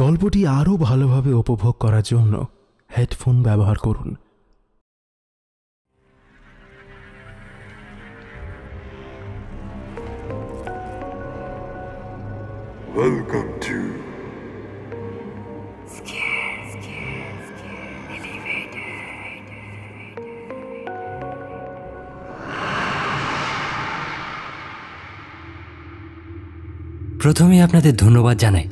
গল্পটি আরও ভালোভাবে উপভোগ করার জন্য হেডফোন ব্যবহার করুন। Welcome to প্রথমে আপনাদের ধন্যবাদ জানাই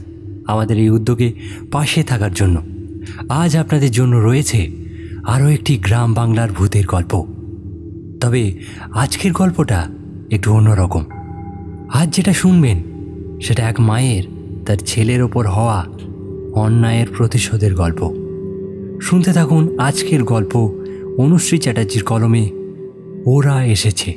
আমাদের এই উদ্যোগে পাশে থাকার জন্য। আজ আপনাদের জন্য রয়েছে আরও একটি গ্রাম বাংলার ভূতের গল্প। তবে আজকের গল্পটা একটু অন্যরকম। আজ যেটা শুনবেন সেটা এক মায়ের তার ছেলের ওপর হওয়া অন্যায়ের প্রতিশোধের গল্প। শুনতে থাকুন আজকের গল্প অনুশ্রী চ্যাটার্জির কলমে ওরা এসেছে।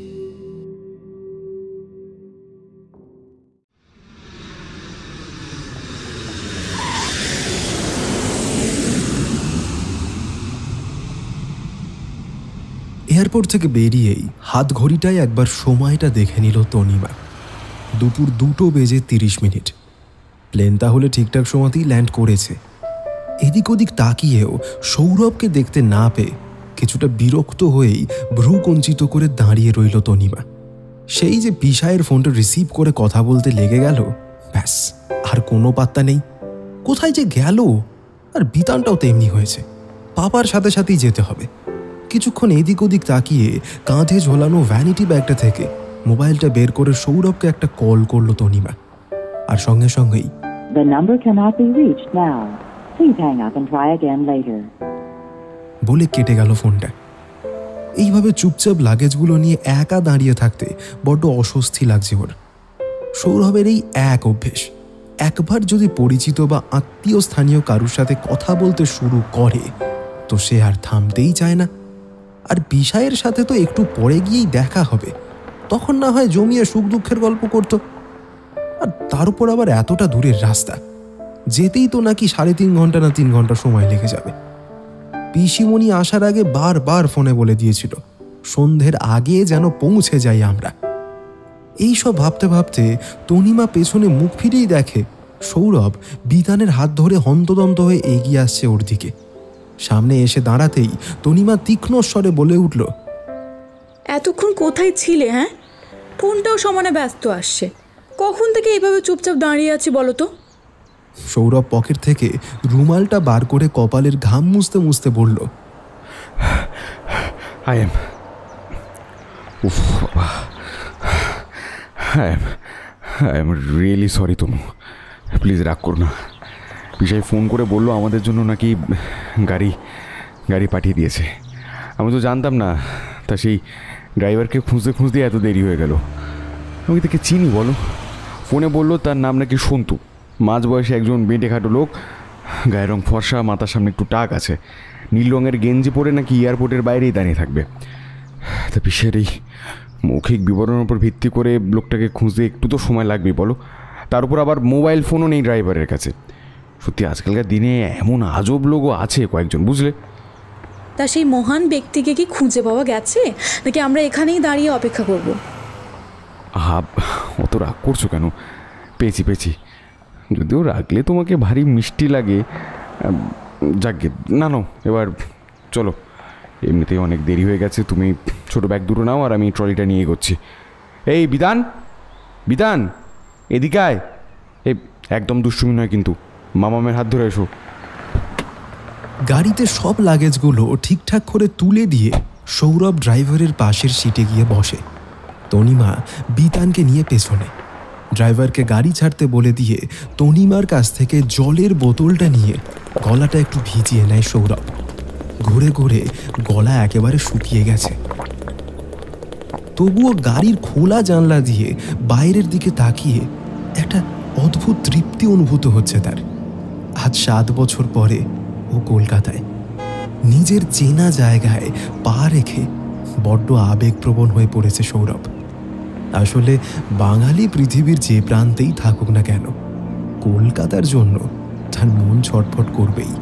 এয়ারপোর্ট থেকে বেরিয়েই হাত ঘড়িটায় একবার সময়টা দেখে নিল তনিমা। দুপুর 2:30। প্লেন তাহলে ঠিকঠাক সময়তেই ল্যান্ড করেছে। এদিক ওদিক তাকিয়েও সৌরভকে দেখতে না পেয়ে কিছুটা বিরক্ত হয়েই ভ্রু কঞ্চিত করে দাঁড়িয়ে রইল তনিমা। সেই যে পিসায়ের ফোনটা রিসিভ করে কথা বলতে লেগে গেল, ব্যাস আর কোনো পাত্তা নেই। কোথায় যে গেল? আর বিতানটাও তেমনি হয়েছে, পাপার সাথে সাথেই যেতে হবে। কিছুক্ষণ এদিক ওদিক তাকিয়ে কাঁধে ঝোলানো ভ্যানিটি ব্যাগটা থেকে মোবাইলটা বের করে সৌরভকে একটা কল করলো তনিমা। আর সঙ্গে সঙ্গেই বলে কেটে গেল ফোনটা। এইভাবে চুপচাপ লাগেজগুলো নিয়ে একা দাঁড়িয়ে থাকতে বড্ড অস্বস্তি লাগছে ওর। সৌরভের এই এক অভ্যেস, একবার যদি পরিচিত বা আত্মীয় স্থানীয় কারুর সাথে কথা বলতে শুরু করে তো সে আর থামতেই চায় না। আর বিষয়ের সাথে তো একটু পরে গিয়েই দেখা হবে, তখন না হয় জমিয়ে সুখ দুঃখের গল্প করত। আর তার উপর আবার এতটা দূরের রাস্তা, যেতেই তো নাকি 3.5 ঘন্টা না 3 ঘন্টা সময় লেগে যাবে। পিসিমণি আসার আগে বারবার ফোনে বলে দিয়েছিল সন্ধ্যের আগে যেন পৌঁছে যাই আমরা। এইসব ভাবতে ভাবতে তনিমা পেছনে মুখ ফিরেই দেখে সৌরভ বিতানের হাত ধরে হন্তদন্ত হয়ে এগিয়ে আসছে ওর দিকে। সামনে এসে দাঁড়াতেই তনিমা তীক্ষ্ণ স্বরে বলে উঠল, এতক্ষণ কোথায় ছিলে? হ্যাঁ, ফোনটাও সমানে ব্যস্ত আসছে। কখন থেকে এইভাবে চুপচাপ দাঁড়িয়ে আছি বলো তো? সৌরভ পকেট থেকে রুমালটা বার করে কপালের ঘাম মুছতে মুছতে বলল, I am really sorry Tanu, please রাগ করো না। পিসাই ফোন করে বললো আমাদের জন্য নাকি গাড়ি পাঠিয়ে দিয়েছে। আমি তো জানতাম না, তা সেই ড্রাইভারকে খুঁজতে খুঁজতে এত দেরি হয়ে গেল। আমি তাকে চিনি বলো? ফোনে বললো তার নাম নাকি সন্তু, মাঝ বয়সে একজন বেঁটে খাটো লোক, গায়ের রং ফর্সা, মাথার সামনে একটু টাক আছে, নীল রঙের গেঞ্জি পরে নাকি এয়ারপোর্টের বাইরেই দাঁড়িয়ে থাকবে। তা পিসের এই মৌখিক বিবরণের উপর ভিত্তি করে লোকটাকে খুঁজতে একটু তো সময় লাগবেই বলো। তার উপর আবার মোবাইল ফোনও নেই ড্রাইভারের কাছে। সত্যি আজকালকার দিনে এমন আজব লোকও আছে কয়েকজন, বুঝলে? তা সেই মহান ব্যক্তিকে কি খুঁজে পাওয়া গেছে, নাকি আমরা এখানেই দাঁড়িয়ে অপেক্ষা করব? অত রাগ করছো কেন? পেয়েছি। যদিও রাখলে তোমাকে ভারী মিষ্টি লাগে। যাকে না এবার চলো, এমনিতেই অনেক দেরি হয়ে গেছে। তুমি ছোটো ব্যাগ দুটো নাও আর আমি ট্রলিটা নিয়ে এগোচ্ছি। এই বিধান এদিকে আয়। এই একদম দুষ্টুমি নয় কিন্তু, মামামের হাত ধরে এসো। গাড়িতে সব লাগেজগুলো ঠিকঠাক করে তুলে দিয়ে সৌরভ ড্রাইভারের পাশের সিটে গিয়ে বসে। তনিমা বিতানকে নিয়ে পেছনে। ড্রাইভারকে গাড়ি ছাড়তে বলে দিয়ে তনিমার কাছ থেকে জলের বোতলটা নিয়ে গলাটা একটু ভিজিয়ে নেয় সৌরভ। ঘুরে ঘুরে গলা একেবারে শুকিয়ে গেছে, তবুও গাড়ির খোলা জানলা দিয়ে বাইরের দিকে তাকিয়ে একটা অদ্ভুত তৃপ্তি অনুভূত হচ্ছে তার। আজ 7 বছর পরে ও কলকাতায় নিজের চেনা জায়গায় পা রেখে বড্ড আবেগপ্রবণ হয়ে পড়েছে সৌরভ। আসলে বাঙালি পৃথিবীর যে প্রান্তেই থাকুক না কেন, কলকাতার জন্য তার মন ছটফট করবেই।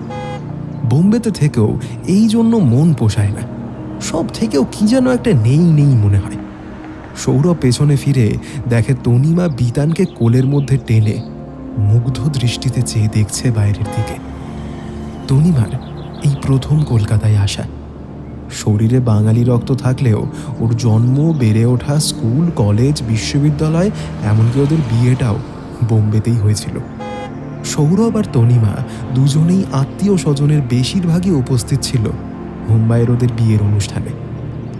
বোম্বেতে থেকেও এই জন্য মন পোষায় না, সব থেকেও কি যেন একটা নেই মনে হয়। সৌরভ পেছনে ফিরে দেখে তনিমা বিতানকে কোলের মধ্যে টেনে মুগ্ধ দৃষ্টিতে চেয়ে দেখছে বাইরের দিকে। তনিমার এই প্রথম কলকাতায় আসা। শরীরে বাঙালি রক্ত থাকলেও ওর জন্ম, বেড়ে ওঠা, স্কুল, কলেজ, বিশ্ববিদ্যালয়, এমনকি ওদের বিয়েটাও বোম্বেতেই হয়েছিল। সৌরভ আর তনিমা দুজনেই আত্মীয় স্বজনের বেশিরভাগই উপস্থিত ছিল মুম্বাইয়ের ওদের বিয়ের অনুষ্ঠানে।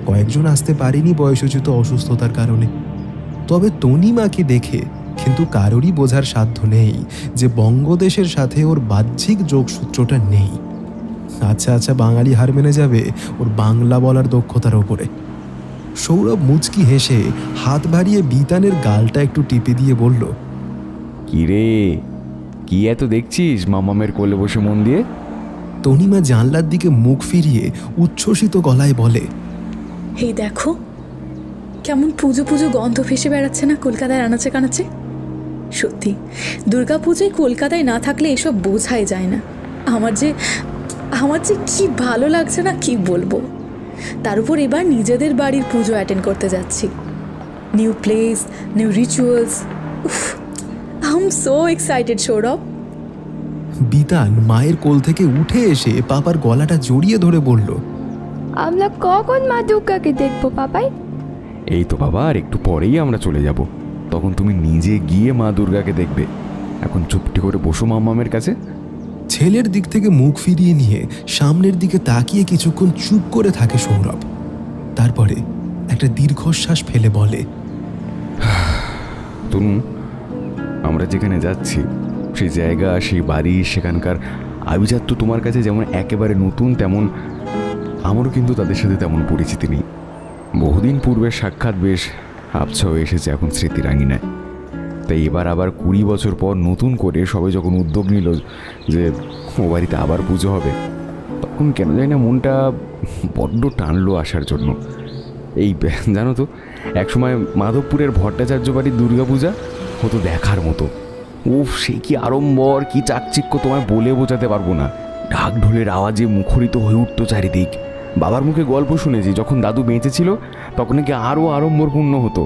কয়েকজন আসতে পারেনি বয়সোচিত অসুস্থতার কারণে। তবে তনিমাকে দেখে কিন্তু কারোরই বোঝার সাধ্য নেই যে বঙ্গদেশের সাথে ওর বাহ্যিক যোগসূত্রটা নেই। আচ্ছা আচ্ছা বাঙালি হার মেনে যাবে ওর বাংলা বলার দক্ষতার ওপরে। সৌরভ মুচকি হেসে হাত বাড়িয়ে বিতানের গালটা একটু টিপে দিয়ে বলল, কি রে, কি এত দেখছিস মামামের কোলে বসে মন দিয়ে? তনিমা জানলার দিকে মুখ ফিরিয়ে উচ্ছ্বসিত গলায় বলে, এই দেখো কেমন পুজো পুজো গন্ধ ভেসে বেড়াচ্ছে না কলকাতায় আনাচে কানাচে। সত্যি দুর্গাপুজোয় কলকাতায় না থাকলে এসব বোঝাই যায় না। আমার যে কি ভালো লাগছে না কি বলবো। তার উপর এবার নিজেদের বাড়ির পুজো অ্যাটেন্ড করতে যাচ্ছি। New place, new rituals. I am so excited Sourav. Bitan মায়ের কোল থেকে উঠে এসে পাপার গলাটা জড়িয়ে ধরে বলল, আমরা কখন মা দুর্গাকে দেখবো পাপাই? এই তো বাবা, আর একটু পরেই আমরা চলে যাব। তখন তুমি নিজে গিয়ে মা দুর্গাকে দেখবে। এখন চুপটি করে বসো মামামের কাছে। ছেলের দিক থেকে মুখ ফিরিয়ে নিয়ে সামনের দিকে তাকিয়ে কিছুক্ষণ চুপ করে থাকে সৌরভ। তারপরে একটা দীর্ঘশ্বাস ফেলে বলে, তনু, আমরা যেখানে যাচ্ছি সেই জায়গা, সেই বাড়ি, সেখানকার আভিজাত্য তোমার কাছে যেমন একেবারে নতুন, তেমন আমারও কিন্তু তাদের সাথে তেমন পরিচিতি নেই। বহুদিন পূর্বের সাক্ষাৎ বেশ আবছা হয়ে এসেছে এখন স্মৃতির আঙিনায়। তাই এবার আবার 20 বছর পর নতুন করে সবাই যখন উদ্যোগ নিল যে ও বাড়িতে আবার পুজো হবে, তখন কেন জানি না মনটা বড্ড টানলো আসার জন্য। এই জানো তো, একসময় মাধবপুরের ভট্টাচার্য বাড়ির দুর্গাপূজা হতো দেখার মতো। উফ, সে কি আড়ম্বর, কি চাকচিক্য, তোমায় বলে বোঝাতে পারবো না। ঢাক ঢোলের আওয়াজে মুখরিত হয়ে উঠত চারিদিক। বাবার মুখে গল্প শুনেছি যখন দাদু বেঁচে ছিল তখন নাকি আরও আড়ম্বরপূর্ণ হতো।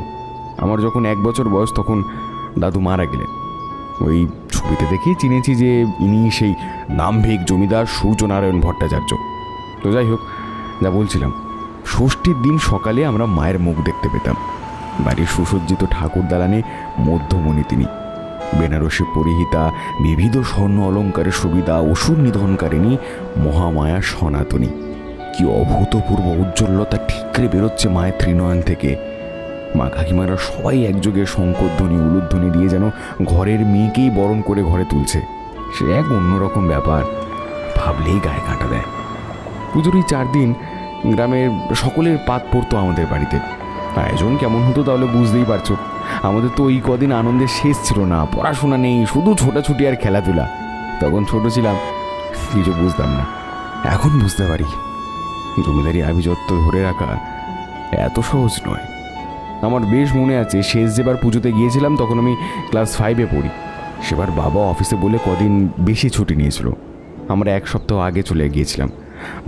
আমার যখন 1 বছর বয়স তখন দাদু মারা গেলেন। ওই ছবিতে দেখেই চিনেছি যে ইনি সেই দাম্ভিক জমিদার সূর্যনারায়ণ ভট্টাচার্য। তো যাই হোক, যা বলছিলাম, ষষ্ঠীর দিন সকালে আমরা মায়ের মুখ দেখতে পেতাম। বাড়ির সুসজ্জিত ঠাকুর দালানে মধ্যমণি তিনি, বেনারসি পরিহিতা, বিবিধ স্বর্ণ অলঙ্কারের সুবিধা, অসুর নিধনকারিণী মহামায়া সনাতনী। কি অভূতপূর্ব উজ্জ্বলতা ঠিকরে বেরোচ্ছে মায়ের ত্রিনয়ন থেকে। মা কাকিমারা সবাই একযোগে শঙ্করধ্বনি, উলুধ্বনি দিয়ে যেন ঘরের মেয়েকেই বরণ করে ঘরে তুলছে। সে এক অন্যরকম ব্যাপার, ভাবলেই গায়ে কাঁটা দেয়। পুজোর এই 4 দিন গ্রামের সকলের পাত পড়তো আমাদের বাড়িতে। আয়োজন কেমন হতো তাহলে বুঝতেই পারছো। আমাদের তো ওই কদিন আনন্দের শেষ ছিল না। পড়াশোনা নেই, শুধু ছোটাছুটি আর খেলাধুলা। তখন ছোট ছিলাম, কিছু বুঝতাম না। এখন বুঝতে পারি জমিদারি আভিজাত্য ধরে রাখা এত সহজ নয়। আমার বেশ মনে আছে, শেষ যেবার পুজোতে গিয়েছিলাম তখন আমি ক্লাস 5-এ পড়ি। সেবার বাবা অফিসে বলে কদিন বেশি ছুটি নিয়েছিল। আমরা 1 সপ্তাহ আগে চলে গিয়েছিলাম।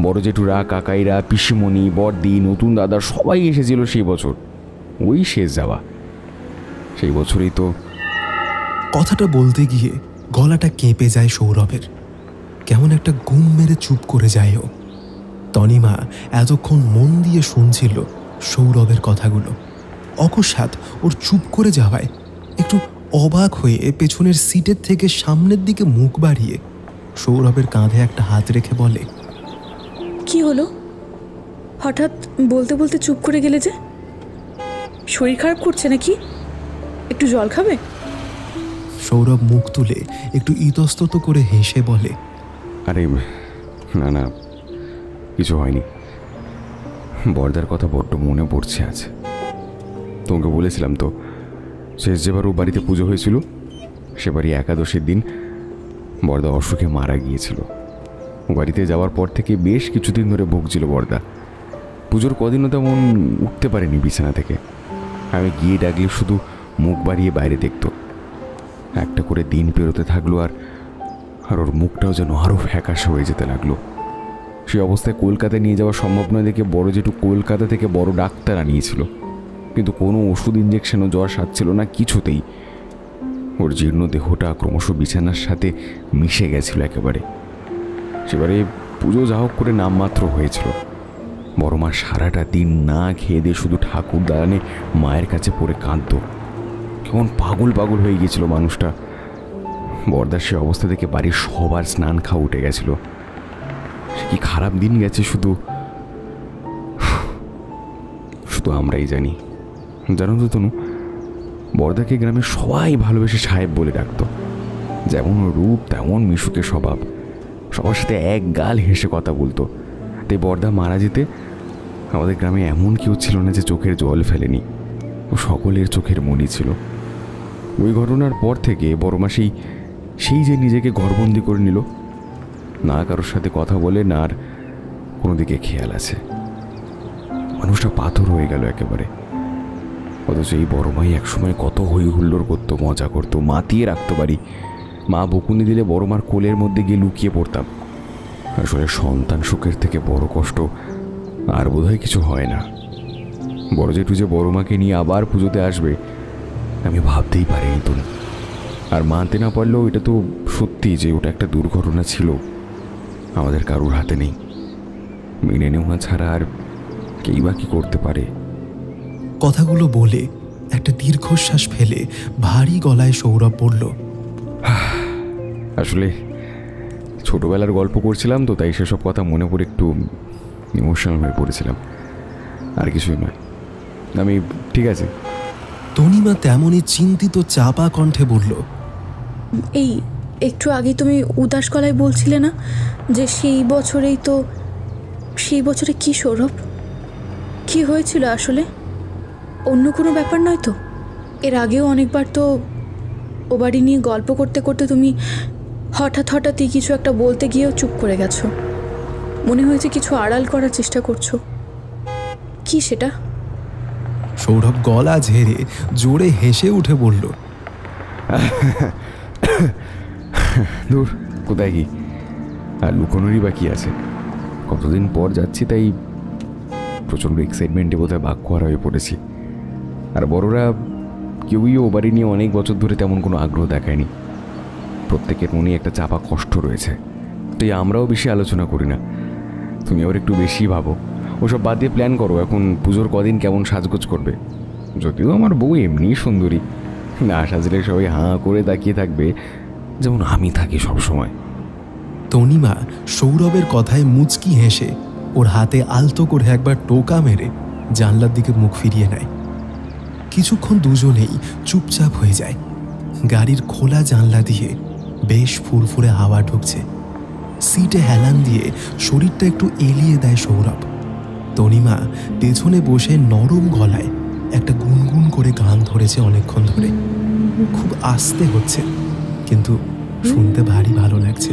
বড় জেঠুরা, কাকাইরা, পিসিমণি, বড়দি, নতুন দাদা সবাই এসেছিল সেই বছর। ওই শেষ যাওয়া, সেই বছরই তো। কথাটা বলতে গিয়ে গলাটা কেঁপে যায় সৌরভের। কেমন একটা গুম মেরে চুপ করে যায় ও। তনিমা এতক্ষণ মন দিয়ে শুনছিল সৌরভের কথাগুলো। অকস্মাৎ ওর চুপ করে যাওয়ায় একটু অবাক হয়ে পেছনের সিটের থেকে সামনের দিকে মুখ বাড়িয়ে সৌরভের কাঁধে একটা হাত রেখে বলে, কি হলো? হঠাৎ বলতে বলতে চুপ করে গেলে যে? শরীর খারাপ করছে নাকি? একটু জল খাবে? সৌরভ মুখ তুলে একটু ইতস্তত করে হেসে বলে, আরে না না, কিছু হয়নি। বর্দার কথা বড্ড মনে পড়ছে আজ। তোমাকে বলেছিলাম তো, শেষ যেবার ও বাড়িতে পুজো হয়েছিল সেবারই একাদশীর দিন বর্দা অসুখে মারা গিয়েছিল। ও বাড়িতে যাওয়ার পর থেকে বেশ কিছুদিন ধরে ভুগছিল বর্দা। পুজোর কদিনও তেমন উঠতে পারেনি বিছানা থেকে। আমি গিয়ে ডাকলে শুধু মুখ বাড়িয়ে বাইরে দেখত। একটা করে দিন পেরোতে থাকলো আর ওর মুখটাও যেন আরও ফ্যাকাশে হয়ে যেতে লাগলো। সেই অবস্থায় কলকাতায় নিয়ে যাওয়া সম্ভব নয় দেখে বড় জেঠু কলকাতা থেকে বড় ডাক্তার আনিয়েছিল, কিন্তু কোনো ওষুধ, ইঞ্জেকশনও জ্বর সারছিল না কিছুতেই। ওর জীর্ণ দেহটা ক্রমশ বিছানার সাথে মিশে গেছিল একেবারে। সেবারে পুজো যা হোক করে নামমাত্র হয়েছিল। বড় মা সারাটা দিন না খেয়ে দিয়ে শুধু ঠাকুর দালানে মায়ের কাছে পড়ে কাঁদত। কেমন পাগল পাগল হয়ে গিয়েছিল মানুষটা। বরদার সে অবস্থা থেকে বাড়ির সবার স্নান খাওয়া উঠে গেছিল। সে কি খারাপ দিন গেছে শুধু শুধু আমরাই জানি। জানো তো তনু, বরদাকে গ্রামে সবাই ভালোবেসে সাহেব বলে ডাকত। যেমন রূপ তেমন মিশুকে স্বভাব, সবার সাথে এক গাল হেসে কথা বলতো। তাই বরদা মারা যেতে আমাদের গ্রামে এমন কেউ ছিল না যে চোখের জল ফেলেনি। ও সকলের চোখের মনি ছিল। ওই ঘটনার পর থেকে বড় মা সেই যে নিজেকে ঘরবন্দি করে নিল, না কারোর সাথে কথা বলে, না আর কোনো দিকে খেয়াল আছে। মানুষটা পাথর হয়ে গেল একেবারে। অথচ এই বড় মাই একসময় কত হই হুল্লোড় করতো, মজা করতো, মাতিয়ে রাখতো বাড়ি। মা বকুনি দিলে বড় মার কোলের মধ্যে গিয়ে লুকিয়ে পড়তাম। আসলে সন্তান সুখের থেকে বড় কষ্ট আর বোধহয় কিছু হয় না। বড় জেঠু যে বড় মাকে নিয়ে আবার পুজোতে আসবে আমি ভাবতেই পারিনি তো। আর মানতে না পারলেও এটা তো সত্যি যে ওটা একটা দুর্ঘটনা ছিল, আমাদের কারুর হাতে নেই। মেনে নেওয়া ছাড়া আর কেই বা কি করতে পারে। কথাগুলো বলে একটা দীর্ঘশ্বাস ফেলে ভারী গলায় সৌরভ বলল, আসলে ছোটবেলার গল্প করছিলাম তো, তাই সেসব কথা মনে পড়ে একটু ইমোশনাল হয়ে পড়েছিলাম, আর কিছুই নয়। আমি ঠিক আছে। তনিমা তেমনই চিন্তিত চাপা কণ্ঠে বলল, এই একটু আগে তুমি উদাস গলায় বলছিলে না যে সেই বছরে কি সৌরভ, কি হয়েছিল আসলে? অন্য কোনো ব্যাপার নয় তো? এর আগেও অনেকবার তো ও বাড়ি নিয়ে গল্প করতে করতে তুমি হঠাৎই কিছু একটা বলতে গিয়েও চুপ করে গেছো। মনে হয়েছে কিছু আড়াল করার চেষ্টা করছো। কি সেটা? সৌরভ গলা ঝেড়ে জোরে হেসে উঠে বলল, দূর, কোথায় কি আর লুকোনোরই বাকি আছে। কতদিন পর যাচ্ছি, তাই প্রচণ্ড এক্সাইটমেন্টে বোধহয় বাক্যহারা হয়ে পড়েছি। আর বড়রা কেউই ও বাড়ি নিয়ে অনেক বছর ধরে তেমন কোনো আগ্রহ দেখায়নি। প্রত্যেকের মনে একটা চাপা কষ্ট রয়েছে, তাই আমরাও বেশি আলোচনা করি না। তুমি আবার একটু বেশি ভাবো। ওসব বাদ দিয়ে প্ল্যান করো এখন পুজোর কদিন কেমন সাজগোজ করবে। যদিও আমার বউ এমনিই সুন্দরী, না সাজলে সবাই হাঁ করে তাকিয়ে থাকবে, যেমন আমি থাকি সবসময়। তনিমা সৌরভের কথায় মুচকি হেসে ওর হাতে আলতো করে একবার টোকা মেরে জানলার দিকে মুখ ফিরিয়ে নেয়। কিছুক্ষণ দুজনেই চুপচাপ হয়ে যায়। গাড়ির খোলা জানলা দিয়ে বেশ ফুরফুরে হাওয়া ঢুকছে। সিটে হেলান দিয়ে শরীরটা একটু এলিয়ে দেয় সৌরভ। তনিমা পেছনে বসে নরম গলায় একটা গুনগুন করে গান ধরেছে অনেকক্ষণ ধরে। খুব আস্তে হচ্ছে, কিন্তু শুনতে ভারী ভালো লাগছে।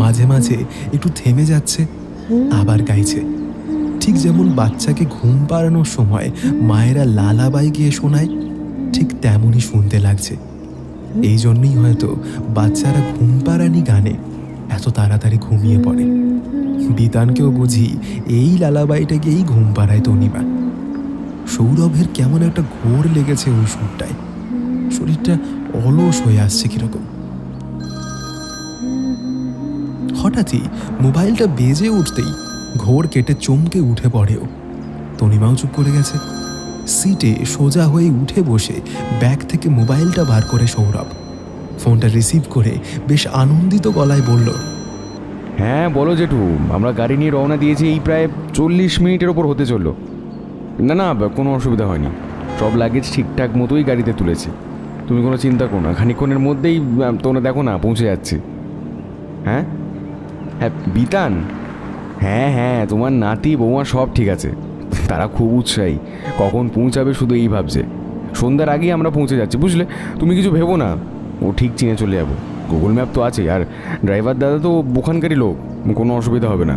মাঝে মাঝে একটু থেমে যাচ্ছে, আবার গাইছে। ঠিক যেমন বাচ্চাকে ঘুম পাড়ানোর সময় মায়েরা লালাবাই গিয়ে শোনায়, ঠিক তেমনই শুনতে লাগছে। এই জন্যই হয়তো বাচ্চারা ঘুম পাড়ানি গানে এত তাড়াতাড়ি ঘুমিয়ে পড়ে। বিতানকেও বুঝি এই লালাবাইটা গিয়েই ঘুম পাড়ায় তনিমা। সৌরভের কেমন একটা ঘোর লেগেছে ওই সুরটায়। শরীরটা অলস হয়ে আসছে কিরকম। হঠাৎই মোবাইলটা বেজে উঠতেই ঘোর কেটে চমকে উঠে পড়েও। তনিমাও চুপ করে গেছে। সিটে সোজা হয়ে উঠে বসে ব্যাগ থেকে মোবাইলটা বার করে সৌরভ ফোনটা রিসিভ করে বেশ আনন্দিত গলায় বলল, হ্যাঁ বলো জেঠু, আমরা গাড়ি নিয়ে রওনা দিয়েছি। এই প্রায় 40 মিনিটের ওপর হতে চললো। না কোনো অসুবিধা হয়নি, সব লাগেজ ঠিকঠাক মতোই গাড়িতে তুলেছি। তুমি কোনো চিন্তা করো না, খানিকক্ষণের মধ্যেই তোমরা দেখো না পৌঁছে যাচ্ছি। হ্যাঁ বিতান, হ্যাঁ তোমার নাতি বৌমা সব ঠিক আছে। তারা খুব উৎসাহী, কখন পৌঁছাবে শুধু এই ভাবছে। সন্ধ্যার আগেই আমরা পৌঁছে যাচ্ছি, বুঝলে? তুমি কিছু ভেবো না, ও ঠিক চিনে চলে যাবো। গুগল ম্যাপ তো আছে, আর ড্রাইভার দাদা তো ওখানকারই লোক, কোনো অসুবিধা হবে না।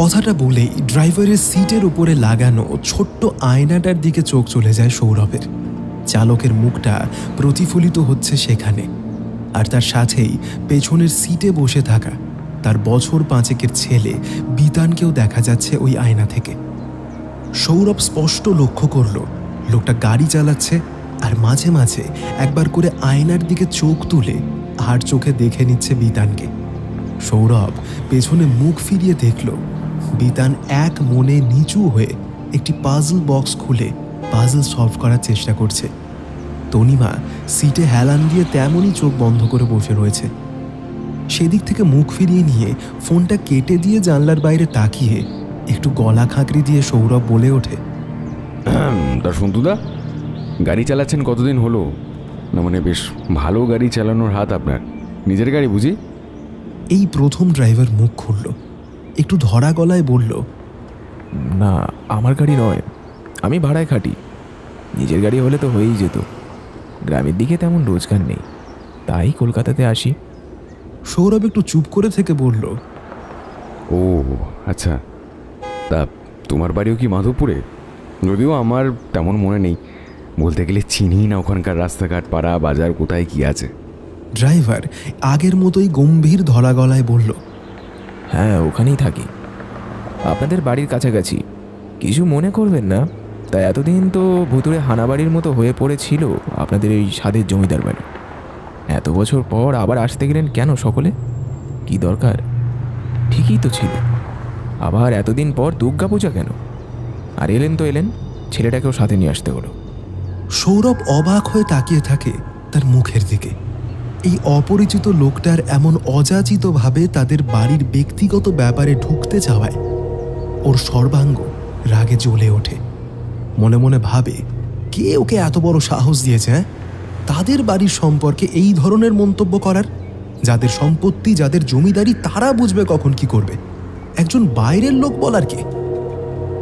কথাটা বলেই ড্রাইভারের সিটের উপরে লাগানো ছোট্ট আয়নাটার দিকে চোখ চলে যায় সৌরভের। চালকের মুখটা প্রতিফলিত হচ্ছে সেখানে, আর তার সাথেই পেছনের সিটে বসে থাকা তার বছর 5 ছেলে বিতানকেও দেখা যাচ্ছে ওই আয়না থেকে। সৌরভ স্পষ্ট লক্ষ্য করল লোকটা গাড়ি চালাচ্ছে আর মাঝে মাঝে একবার করে আয়নার দিকে চোখ তুলে আর চোখে দেখে নিচ্ছে বিতানকে। সৌরভ পেছনে মুখ ফিরিয়ে দেখল বিতান এক মনে নিচু হয়ে একটি পাজল বক্স খুলে পাজল সলভ করার চেষ্টা করছে। তনিমা সিটে হেলান দিয়ে তেমনই চোখ বন্ধ করে বসে রয়েছে। সেদিক থেকে মুখ ফিরিয়ে নিয়ে ফোনটা কেটে দিয়ে জানলার বাইরে তাকিয়ে একটু গলা খাঁকরি দিয়ে সৌরভ বলে ওঠে, তা সন্তুদা, গাড়ি চালাচ্ছেন কতদিন হলো? না মানে বেশ ভালো গাড়ি চালানোর হাত আপনার। নিজের গাড়ি বুঝি? এই প্রথম ড্রাইভার মুখ খুলল, একটু ধরা গলায় বলল, না, আমার গাড়ি নয়, আমি ভাড়ায় খাটি। নিজের গাড়ি হলে তো হয়েই যেত। গ্রামের দিকে তেমন রোজগার নেই, তাই কলকাতাতে আসি। সৌরভ একটু চুপ করে থেকে বলল, ও আচ্ছা, তা তোমার বাড়িও কি মাধবপুরে? যদিও আমার তেমন মনে নেই, বলতে গেলে চিনি না ওখানকার রাস্তাঘাট, পাড়া, বাজার কোথায় কি আছে। ড্রাইভার আগের মতোই গম্ভীর ধরা গলায় বলল, হ্যাঁ, ওখানেই থাকি, আপনাদের বাড়ির কাছাকাছি। কিছু মনে করবেন না, তাই এতদিন তো ভুতুড়ে হানাবাড়ির মতো হয়ে পড়েছিল আপনাদের এই স্বাদের জমিদার বাড়ি। এত বছর পর আবার আসতে গেলেন কেন সকলে? কি দরকার? ঠিকই তো ছিল। আবার এতদিন পর দুর্গা পূজা কেন? আর এলেন তো এলেন, ছেলেটাকেও সাথে নিয়ে আসতে হলো। সৌরভ অবাক হয়ে তাকিয়ে থাকে তার মুখের দিকে। এই অপরিচিত লোকটার এমন অযাচিতভাবে তাদের বাড়ির ব্যক্তিগত ব্যাপারে ঢুকতে যাওয়ায় ওর সর্বাঙ্গ রাগে জ্বলে ওঠে। মনে মনে ভাবে, কে ওকে এত বড় সাহস দিয়েছে তাদের বাড়ির সম্পর্কে এই ধরনের মন্তব্য করার? যাদের সম্পত্তি, যাদের জমিদারি, তারা বুঝবে কখন কি করবে। একজন বাইরের লোক বলার কে?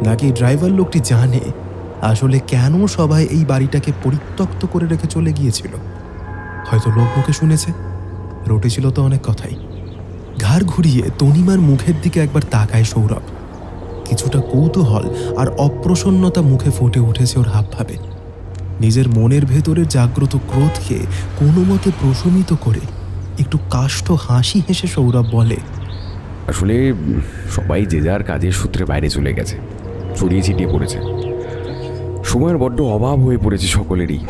নাকি ড্রাইভার লোকটি জানে আসলে কেন সবাই এই বাড়িটাকে পরিত্যক্ত করে রেখে চলে গিয়েছিল? হয়তো লোক মুখে শুনেছে, রটেছিল তো অনেক কথাই। ঘাড় ঘুরিয়ে তনিমার মুখের দিকে একবার তাকায় সৌরভ। কিছুটা কৌতূহল আর অপ্রসন্নতা মুখে ফুটে উঠেছে ওর হাবভাবে। নিজের মনের ভেতরে জাগ্রত ক্রোধকে কোনো মতে প্রশমিত করে একটু কাষ্ঠ হাসি হেসে সৌরভ বলে, আসলে সবাই যে যার কাজের সূত্রে বাইরে চলে গেছে, ছড়িয়ে ছিটিয়ে পড়েছে। সময়ের বড্ড অভাব হয়ে পড়েছে সকলেরই।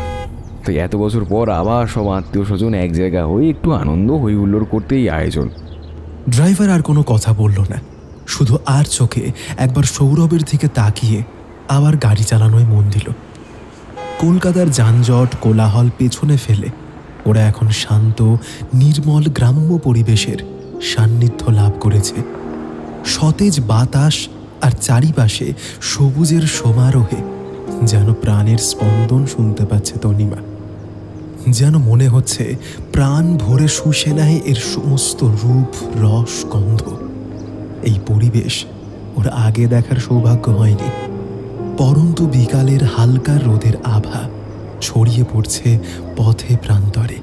তাই এত বছর পর আবার সব আত্মীয় স্বজন এক জায়গা হয়ে একটু আনন্দ হই হুল্লোড় করতেই আয়োজন। ড্রাইভার আর কোনো কথা বলল না, শুধু আর চোখে একবার সৌরভের দিকে তাকিয়ে আবার গাড়ি চালানোয় মন দিল। কলকাতার যানজট কোলাহল পেছনে ফেলে ওরা এখন শান্ত নির্মল গ্রাম্য পরিবেশের সান্নিধ্য লাভ করেছে। সতেজ বাতাস আর চারিপাশে সবুজের সমারোহে যেন প্রাণের স্পন্দন শুনতে পাচ্ছে তনিমা। যেন মনে হচ্ছে প্রাণ ভরে শুষে নেয় এর সমস্ত রূপ, রস, গন্ধ। এই পরিবেশ ওর আগে দেখার সৌভাগ্য হয়নি। পরন্তু বিকালের হালকা রোদের আভা ছড়িয়ে পড়ছে পথে প্রান্তরে।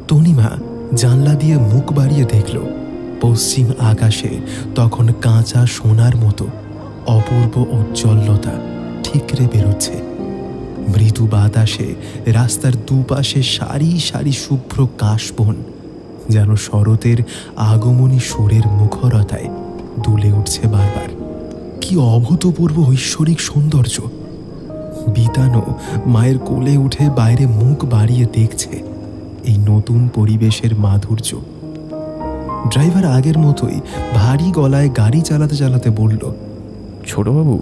তনিমা জানলা দিয়ে মুখ বাড়িয়ে দেখল পশ্চিম আকাশে তখন কাঁচা সোনার মতো অপূর্ব ঔজ্জ্বল্যতা ঠিকরে বেরোচ্ছে। মৃদু বাতাসে রাস্তার দুপাশে সারি সারি শুভ্র কাশবন যেন শরতের আগমনী সুরের মুখরতায় দুলে উঠছে বারবার। কি অভূতপূর্ব ঐশ্বরিক সৌন্দর্য! বিতানো মায়ের কোলে উঠে বাইরে মুখ বাড়িয়ে দেখছে এই নতুন পরিবেশের মাধুর্য। ড্রাইভার আগের মতোই ভারী গলায় গাড়ি চালাতে চালাতে বলল, ছোটবাবু,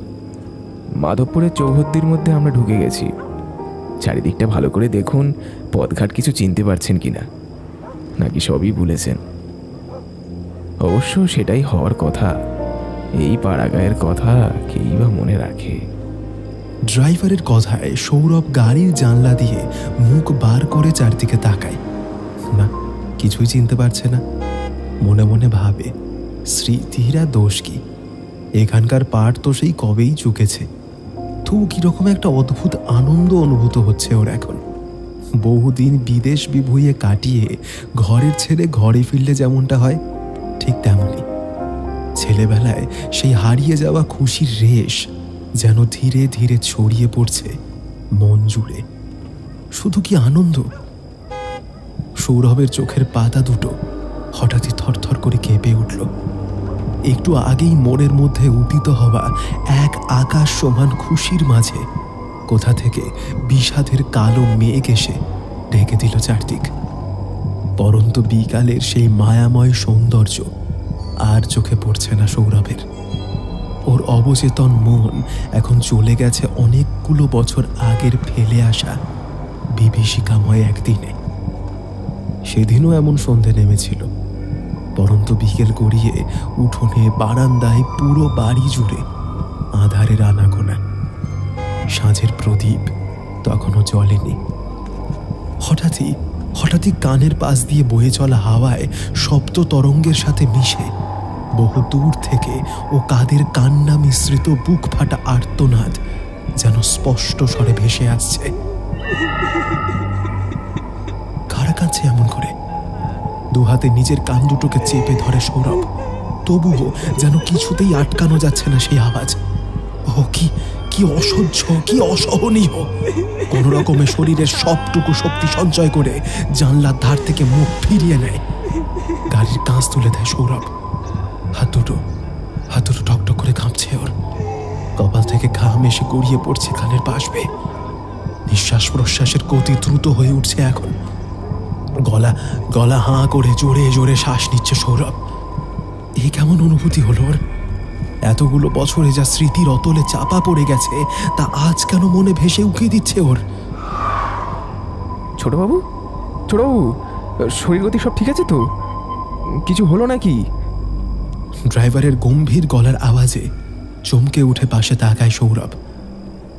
মাধবপুরের চৌহদ্দির মধ্যে আমরা ঢুকে গেছি। চারিদিকটা ভালো করে দেখুন, পথঘাট কিছু চিনতে পারছেন কিনা, নাকি সবই ভুলেছেন? অবশ্য সেটাই হওয়ার কথা। এই পাড়াগাঁয়ের কথা কেই বা মনে রাখে। ড্রাইভারের কথায় সৌরভ গাড়ির জানলা দিয়ে মুখ বার করে চারদিকে তাকায়। না, কিছুই চিনতে পারছে না। মনে মনে ভাবে, স্মৃতিরা দোষ কি? এখানকার পাট তো সেই কবেই চুকেছে। তো কিরকম একটা অদ্ভুত আনন্দ অনুভূত হচ্ছে ওর এখন। বহুদিন বিদেশ বিভুঁইয়ে কাটিয়ে ঘরের ছেড়ে ঘরে ফিরলে যেমনটা হয়, ঠিক তেমনই ছেলেবেলায় সেই হারিয়ে যাওয়া খুশির রেশ যেন ধীরে ধীরে ছড়িয়ে পড়ছে মন জুড়ে। শুধু কি আনন্দ! সৌরভের চোখের পাতা দুটো হঠাৎই থরথর করে কেঁপে উঠল। একটু আগেই মনের মধ্যে উদিত হওয়া এক আকাশ সমান খুশির মাঝে কোথা থেকে বিষাদের কালো মেঘ এসে ঢেকে দিল চারদিক। পরন্তু বিকালের সেই মায়াময় সৌন্দর্য আর চোখে পড়ছে না সৌরভের। ওর অবচেতন মন এখন চলে গেছে অনেকগুলো বছর আগের ফেলে আসা বিভীষিকাময় একদিনে। সেদিনও এমন সন্ধে নেমেছিল, পরন্তু বিকেল গড়িয়ে উঠোনে বারান্দায় পুরো বাড়ি জুড়ে আঁধারের আনাগোনা। সাঁঝের প্রদীপ তখনও জ্বলেনি। হঠাৎই কানের পাশ দিয়ে বয়ে চলা হাওয়ায় শব্দ তরঙ্গের সাথে মিশে বহু দূর থেকে ও কাদের কান্না মিশ্রিত বুক ফাটা আর্তনাদ যেন স্পষ্ট স্বরে ভেসে আসছে। কারা কাঁদছে এমন করে? দুহাতে নিজের কান দুটোকে চেপে ধরে সৌরভ, তবুও যেন কিছুতেই আটকানো যাচ্ছে না সেই আওয়াজ। ও কি অসহ্য, কি অসহনীয়! কোন রকমে শরীরের সবটুকু শক্তি সঞ্চয় করে জানলার ধার থেকে মুখ ফিরিয়ে নেয়। গাড়ির কাঁচ তুলে দেয় সৌরভ। হাত দুটো টকটক করে কাঁপছে ওর। কপাল থেকে ঘাম এসে গড়িয়ে পড়ছে কানের পাশ বেয়ে। নিঃশ্বাস প্রশ্বাসের গতি দ্রুত হয়ে উঠছে এখন। গলা হাঁ করে জোরে জোরে শ্বাস নিচ্ছে সৌরভ। এই কেমন অনুভূতি হলো ওর? এতগুলো বছরে যা স্মৃতির অতলে চাপা পড়ে গেছে তা আজ কেন মনে ভেসে উকি দিচ্ছে ওর। ছোটবাবু, শরীর গতি সব ঠিক আছে তো? কিছু হলো নাকি? ড্রাইভারের গম্ভীর গলার আওয়াজে চমকে উঠে পাশে তাকায় সৌরভ।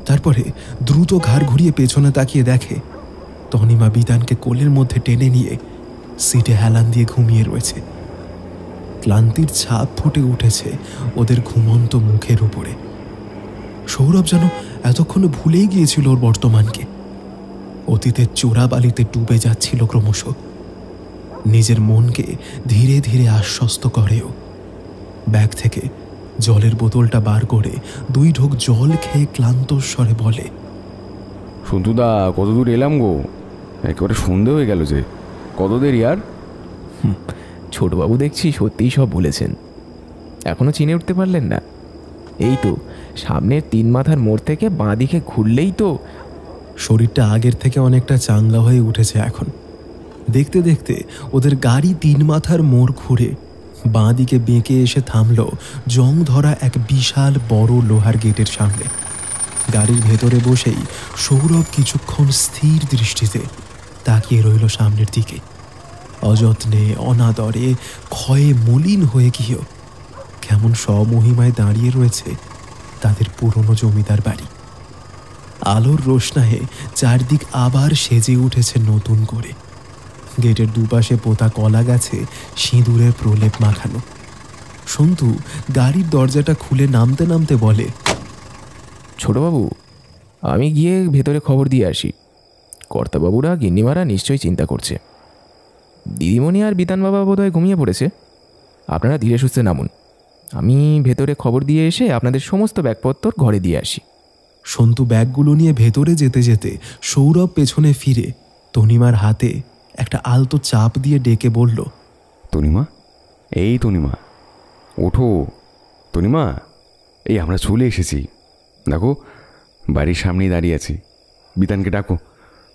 তারপরে দ্রুত ঘাড় ঘুরিয়ে পেছনে তাকিয়ে দেখে তনিমা বিতানকে কোলের মধ্যে টেনে নিয়ে সিটে হেলান দিয়ে ঘুমিয়ে রয়েছে। ক্লান্তির ছাপ ফুটে উঠেছে ওদের ঘুমন্ত মুখের উপরে। সৌরভ যেন এতক্ষণে ভুলেই গিয়েছিল ওর বর্তমানকে। অতীতের চোরাবালিতে ডুবে যাচ্ছিল ক্রমশ। নিজের মনকে ধীরে ধীরে আশ্বস্ত করেও ব্যাগ থেকে জলের বোতলটা বার করে 2 ঢোক জল খেয়ে ক্লান্ত স্বরে বলে, সন্তুদা কত দূর এলাম গো? একেবারে সন্ধে হয়ে গেল যে। কত দেরি আর? ছোটবাবু দেখছি সত্যিই সব বলেছেন, এখনো চিনে উঠতে পারলেন না? এই তো সামনের 3 মাথার মোড় থেকে বাঁ দিকে ঘুরলেই তো। শরীরটা আগের থেকে অনেকটা চাঙ্গা হয়ে উঠেছে এখন। দেখতে দেখতে ওদের গাড়ি 3 মাথার মোড় ঘুরে বাঁ দিকে বেঁকে এসে থামল জং ধরা এক বিশাল বড় লোহার গেটের সামনে। গাড়ির ভেতরে বসেই সৌরভ কিছুক্ষণ স্থির দৃষ্টিতে তাকিয়ে রইল সামনের দিকে। অযত্নে, অনাদরে, ক্ষয়ে মলিন হয়ে গিয়েও কেমন স্বমহিমায় দাঁড়িয়ে রয়েছে তাদের পুরনো জমিদার বাড়ি। আলোর রোশনায়ে চারদিক আবার সেজে উঠেছে নতুন করে। গেটের দুপাশে পোতা কলা গাছে সিঁদুরের প্রলেপ মাখানো। সন্তু গাড়ির দরজাটা খুলে নামতে নামতে বলে, ছোটবাবু, আমি গিয়ে ভেতরে খবর দিয়ে আসি। কর্তাবাবুরা গিন্নিমারা নিশ্চয়ই চিন্তা করছে। দিদিমণি আর বিতান বাবা বোধহয় ঘুমিয়ে পড়েছে। আপনারা ধীরে সুস্থে নামুন, আমি ভেতরে খবর দিয়ে এসে আপনাদের সমস্ত ব্যাগপত্র ঘরে দিয়ে আসি। সন্তু ব্যাগগুলো নিয়ে ভেতরে যেতে যেতে সৌরভ পেছনে ফিরে তনিমার হাতে একটা আলতো চাপ দিয়ে ডেকে বলল, তনিমা, এই তনিমা, ওঠো। তনিমা, এই আমরা চলে এসেছি। দেখো বাড়ির সামনেই দাঁড়িয়ে আছি। বিতানকে ডাকো।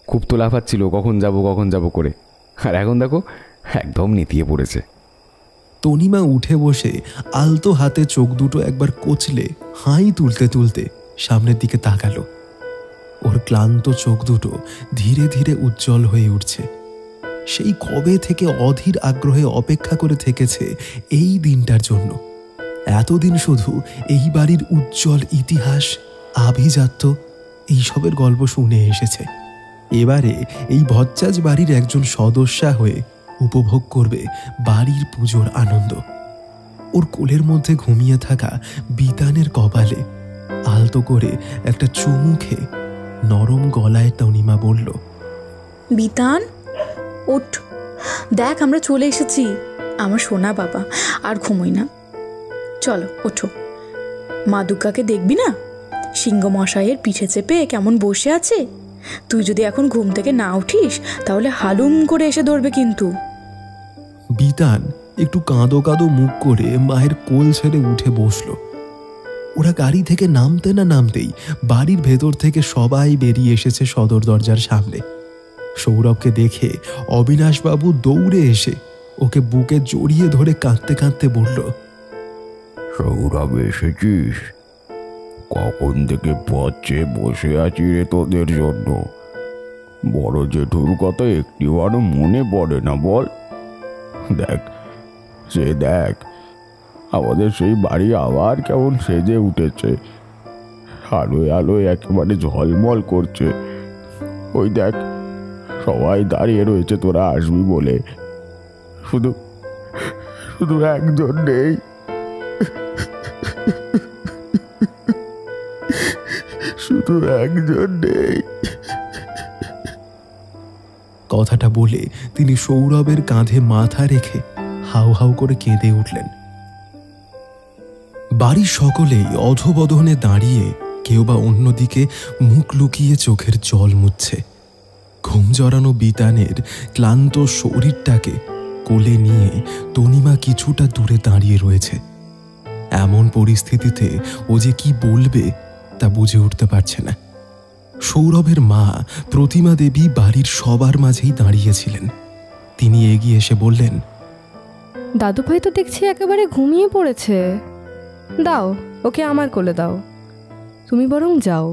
খুব তো লাফাচ্ছিল কখন যাব করে, আর এখন দেখো একদম নেতিয়ে পড়েছে। তনিমা উঠে বসে আলতো হাতে চোখ দুটো একবার কচলে হাই তুলতে তুলতে সামনের দিকে তাকালো। ওর ক্লান্ত চোখ দুটো ধীরে ধীরে উজ্জ্বল হয়ে উঠছে। সেই কবে থেকে অধীর আগ্রহে অপেক্ষা করে থেকেছে এই দিনটার জন্য। এতদিন শুধু এই বাড়ির উজ্জ্বল ইতিহাস, আভিজাত্য এইসবের গল্প শুনে এসেছে। এবারে এই ভজ্জাজ বাড়ির একজন সদস্যা হয়ে উপভোগ করবে বাড়ির পুজোর আনন্দ। ওর কোলের মধ্যে ঘুমিয়ে থাকা বিতানের কপালে আলতো করে একটা চুমু খেয়ে নরম গলায় তনিমা বলল, বিতান, ওঠ, দেখ আমরা চলে এসেছি। আমার সোনা বাবা, আর ঘুমোই না, চলো ওঠো। মা দুর্গাকে দেখবি না? সিংহ মশাইয়ের পিঠে চেপে কেমন বসে আছে। তুই যদি এখন ঘুম থেকে না উঠিস তাহলে হালুম করে এসে ধরবে কিন্তু। বিতান একটু কাঁদো কাঁদো মুখ করে মায়ের কোল ছেড়ে উঠে বসল। ওরা গাড়ি থেকে নামতে না নামতেই বাড়ির ভেতর থেকে সবাই বেরিয়ে এসেছে সদর দরজার সামনে। সৌরভকে দেখে অবিনাশবাবু দৌড়ে এসে ওকে বুকে জড়িয়ে ধরে কাঁদতে কাঁদতে বলল, সৌরভ এসেছিস? কখন থেকে পথে বসে আছি রে তোদের জন্য। বড় জেঠুর কথা একটিবারও মনে পড়ে না বল? দেখ দেখ আমাদের সেই বাড়ি আবার কেমন সেজে উঠেছে, আলোয় আলোয় একেবারে ঝলমল করছে। ওই দেখ সবাই দাঁড়িয়ে রয়েছে তোরা আসবি বলে, শুধু শুধু একজন নেই। শুধু একজন নেই। কথাটা বলে তিনি সৌরভের কাঁধে মাথা রেখে হাউ হাউ করে কেঁদে উঠলেন। বাড়ির সকলেই অধোবদনে দাঁড়িয়ে কেউ বা অন্যদিকে মুখ লুকিয়ে চোখের জল মুছছে। ঘুম জড়ানো বিতানের ক্লান্ত শরীরটাকে কোলে নিয়ে তনিমা কিছুটা দূরে দাঁড়িয়ে রয়েছে। এমন পরিস্থিতিতে ও যে কি বলবে তা বুঝে উঠতে পারছে না। সৌরভের মা প্রতিমা দেবী বাড়ির সবার মাঝেই দাঁড়িয়েছিলেন। তিনি এগিয়ে এসে বললেন, দাদুভাই তো দেখছি একেবারে ঘুমিয়ে পড়েছে, দাও ওকে আমার কোলে দাও। তুমি বরং যাও,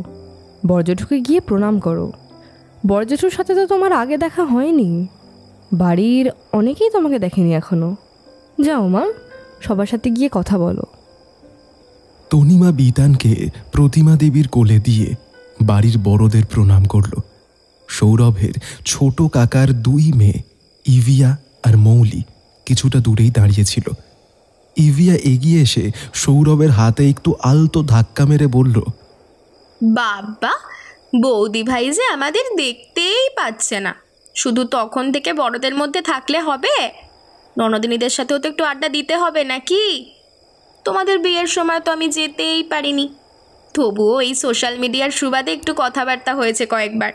বড়জেঠুকে গিয়ে প্রণাম করো। বড়জেঠুর সাথে তো তোমার আগে দেখা হয়নি, বাড়ির অনেকেই তোমাকে দেখেনি এখনো। যাও মা, সবার সাথে গিয়ে কথা বলো। তনিমা বিতানকে প্রতিমা দেবীর কোলে দিয়ে বাড়ির বড়দের প্রণাম করল। সৌরভের ছোট কাকার দুই মেয়ে ইভিয়া আর মৌলি কিছুটা দূরেই দাঁড়িয়েছিল। ইভিয়া এগিয়ে এসে সৌরভের হাতে একটু আলতো ধাক্কা মেরে বলল, বাবা, বৌদি ভাই যে আমাদের দেখতেই পাচ্ছে না, শুধু তখন থেকে বড়দের মধ্যে থাকলে হবে? ননদিনীদের সাথেও তো একটু আড্ডা দিতে হবে নাকি? তোমাদের বিয়ের সময় তো আমি যেতেই পারিনি, তবুও এই সোশ্যাল মিডিয়ার সুবাদে একটু কথাবার্তা হয়েছে কয়েকবার।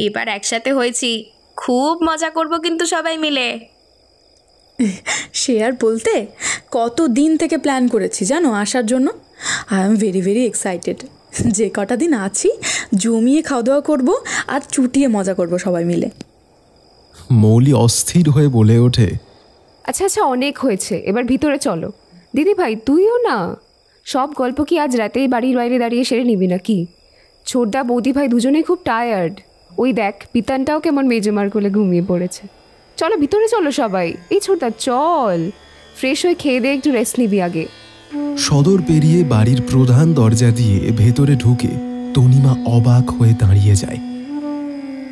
এবার একসাথে হয়েছি, খুব মজা করব কিন্তু সবাই মিলে। সে আর বলতে, কত দিন থেকে প্ল্যান করেছি জানো আসার জন্য। I am very very excited. যে কটা দিন আছি জমিয়ে খাওয়া দাওয়া করবো আর চুটিয়ে মজা করব সবাই মিলে। মৌলি অস্থির হয়ে বলে ওঠে, আচ্ছা আচ্ছা, অনেক হয়েছে, এবার ভিতরে চলো। দিদি ভাই তুইও না, সব গল্প কি আজ রাতেই বাড়ির বাইরে দাঁড়িয়ে সেরে নিবি নাকি? ছোটদা বৌদি ভাই দুজনেই খুব টায়ার্ড। ওই দেখ পিতানটাও কেমন মেজমার কোলে ঘুমিয়ে পড়েছে। চলো ভিতরে চলো সবাই। এই ছোটদা চল, ফ্রেশ হয়ে খেয়ে দিয়ে একটু রেস্ট নিবি আগে। সদর পেরিয়ে বাড়ির প্রধান দরজা দিয়ে ভেতরে ঢুকে তনিমা অবাক হয়ে দাঁড়িয়ে যায়।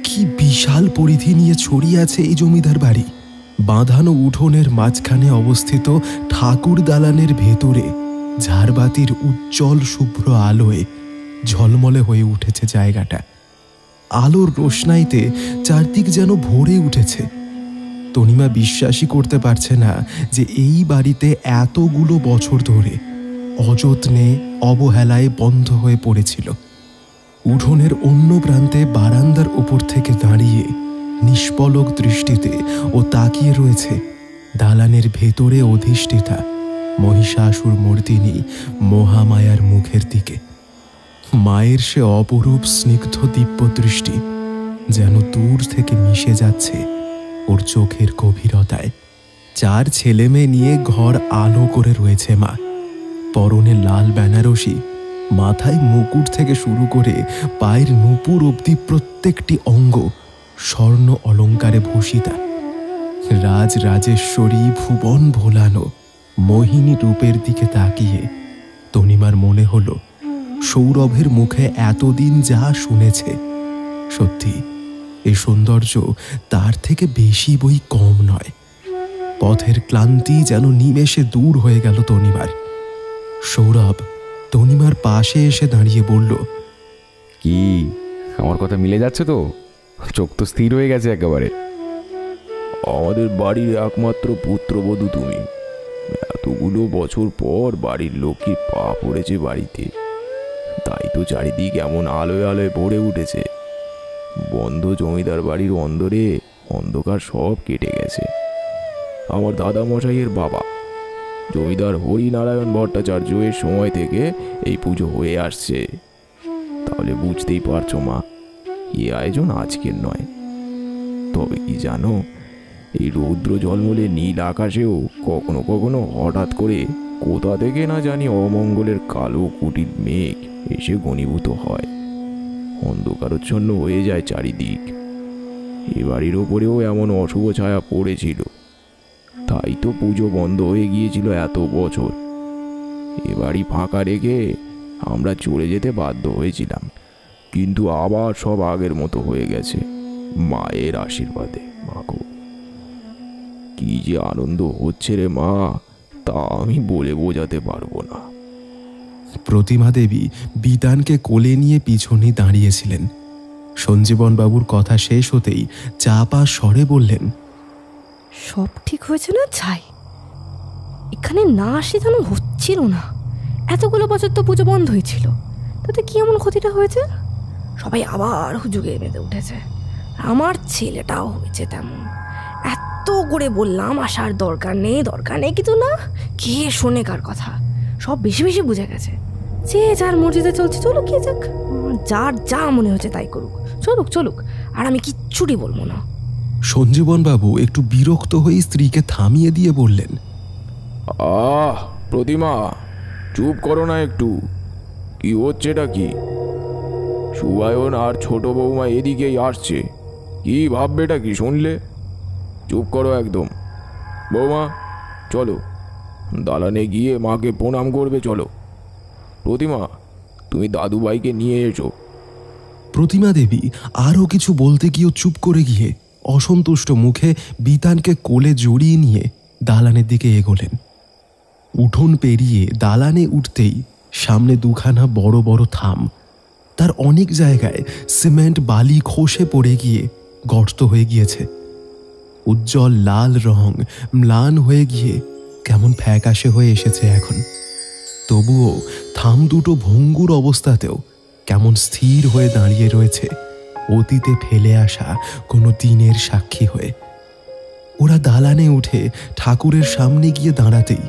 কি বিশাল পরিধি নিয়ে ছড়িয়ে আছে এই জমিদার বাড়ি। বাঁধানো উঠোনের মাঝখানে অবস্থিত ঠাকুর দালানের ভেতরে ঝাড়বাতির উজ্জ্বল শুভ্র আলোয় ঝলমলে হয়ে উঠেছে জায়গাটা। আলোর রোশনাইতে চারদিক যেন ভরে উঠেছে। তনিমা বিশ্বাসই করতে পারছে না যে এই বাড়িতে এতগুলো বছর ধরে অযত্নে অবহেলায় বন্ধ হয়ে পড়েছিল। উঠোনের অন্য প্রান্তে বারান্দার উপর থেকে দাঁড়িয়ে নিষ্পলক দৃষ্টিতে ও তাকিয়ে রয়েছে দালানের ভেতরে অধিষ্ঠিতা মহিষাসুর মর্দিনী মহামায়ার মুখের দিকে। মায়ের সে অপরূপ স্নিগ্ধ দিব্য দৃষ্টি যেন দূর থেকে মিশে যাচ্ছে ওর চোখের গভীরতায়। 4 ছেলে মেয়ে নিয়ে ঘর আলো করে রয়েছে মা। পরনে লাল বেনারসি, মাথায় মুকুট থেকে শুরু করে পায়ের নুপুর অবধি প্রত্যেকটি অঙ্গ স্বর্ণ অলঙ্কারে ভূষিতা। রাজ রাজেশ্বরী ভুবন ভোলানো মোহিনী রূপের দিকে তাকিয়ে তনিমার মনে হলো সৌরভের মুখে এতদিন যা শুনেছে, সত্যি এই সৌন্দর্য তার থেকে বেশি বই কম নয়। পথের ক্লান্তি যেন নিমেষে দূর হয়ে গেল তনিমার। সৌরভ তনিমার পাশে এসে দাঁড়িয়ে বলল, কি আমার কথা মিলে যাচ্ছে তো? চোখ তো স্থির হয়ে গেছে একেবারে। আমাদের বাড়ির একমাত্র পুত্রবধূ তুমি। এতগুলো বছর পর বাড়ির লক্ষ্মীর পা পড়েছে বাড়িতে, তাই তো চারিদিক এমন আলোয় আলোয় ভরে উঠেছে। বন্ধ জমিদার বাড়ির অন্দরে অন্ধকার সব কেটে গেছে। আমার দাদা মশাইয়ের বাবা জমিদার হরিনারায়ণ ভট্টাচার্য এর সময় থেকে এই পুজো হয়ে আসছে। তাহলে বুঝতেই পারছো মা, এই আয়োজন আজকের নয়। তবে কি জানো, এই রৌদ্র ঝলমলে নীল আকাশেও কখনো কখনো হঠাৎ করে কোথা থেকে না জানি অমঙ্গলের কালো কুটির মেঘ এসে ঘনীভূত হয়, অন্ধকারচ্ছন্ন হয়ে যায় চারিদিক। এ বাড়ির ওপরেও এমন অশুভ ছায়া পড়েছিল, তাই তো পুজো বন্ধ হয়ে গিয়েছিল এত বছর। এ বাড়ি ফাঁকা রেখে আমরা চলে যেতে বাধ্য হয়েছিলাম, কিন্তু আবার সব আগের মতো হয়ে গেছে মায়ের আশীর্বাদে। মাগো, কি যে আনন্দ হচ্ছে রে মা, তা আমি বলে বোঝাতে পারবো না। প্রতিমা দেবী বিতানকে কোলে নিয়ে পিছনে দাঁড়িয়েছিলেন। সঞ্জীবন বাবুর কথা শেষ হতেই চাপা স্বরে বললেন, সব ঠিক হয়েছে না ছাই? এখানে না আসলে যেন হচ্ছিল না। এতগুলো বছর তো পুজো বন্ধ হয়েছিল, তাতে কি এমন ক্ষতিটা হয়েছে? সবাই আবার হুজুগে বেঁধে উঠেছে। আমার ছেলেটাও হয়েছে তেমন। এত করে বললাম আসার দরকার নেই, কিন্তু না, কে শোনে কার কথা? সব বেশি বেশি বুঝে গেছে। যে যার মর্জিতে চলছে, চলো কে যাক, যার যা মনে হচ্ছে তাই করুক, চলুক, আর আমি কিচ্ছুটি বলবো না। সঞ্জীবন বাবু একটু বিরক্ত হয়ে স্ত্রীকে থামিয়ে দিয়ে বললেন, প্রতিমা, চুপ করো না একটু। কি হচ্ছে এটা? কি সুবায়ন আর ছোট বৌমা এদিকেই আসছে, কি ভাববেটা কি শুনলে? চুপ করো একদম। বৌমা চলো, দালানে গিয়ে মাকে প্রণাম করবে। চলো প্রতিমা, তুমি দাদুভাইকে নিয়ে এসো। প্রতিমা দেবী আরও কিছু বলতে গিয়েও চুপ করে গিয়ে অসন্তুষ্ট মুখে বিতানকে কোলে জড়িয়ে নিয়ে দালানের দিকে এগোলেন। উঠোন পেরিয়ে দালানে উঠতেই সামনে দুখানা বড় বড় থাম। তার অনেক জায়গায় সিমেন্ট বালি খসে পড়ে গিয়ে গর্ত হয়ে গিয়েছে। উজ্জ্বল লাল রং ম্লান হয়ে গিয়ে কেমন ফ্যাকাশে হয়ে এসেছে এখন। তবুও থাম দুটো ভঙ্গুর অবস্থাতেও কেমন স্থির হয়ে দাঁড়িয়ে রয়েছে, অতীতে ফেলে আসা কোনো দিনের সাক্ষী হয়ে। ওরা দালানে উঠে ঠাকুরের সামনে গিয়ে দাঁড়াতেই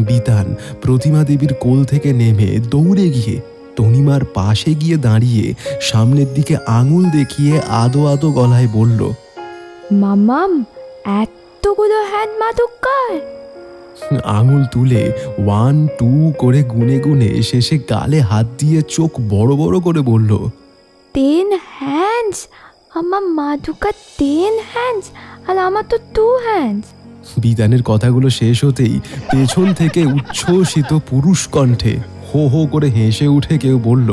বিতান প্রতিমা দেবীর কোল থেকে নেমে দৌড়ে গিয়ে তনিমার পাশে গিয়ে দাঁড়িয়ে সামনের দিকে আঙুল দেখিয়ে আদো আদো গলায় বলল, মাম্মাম, এতগুলো হ্যান্ড মাদুক্কার। আঙুল তুলে 1 2 করে গুনে গুনে শেষে গালে হাত দিয়ে চোখ বড় বড় করে বলল, 10 হ্যান্ডস। আমার মাদুকা 10 হ্যান্ডস, আর আমার তো 2 হ্যান্ডস। বিতানের কথাগুলো শেষ হতেই পেছন থেকে উচ্ছ্বসিত পুরুষ কণ্ঠে হো হো করে হেসে উঠে কেউ বলল,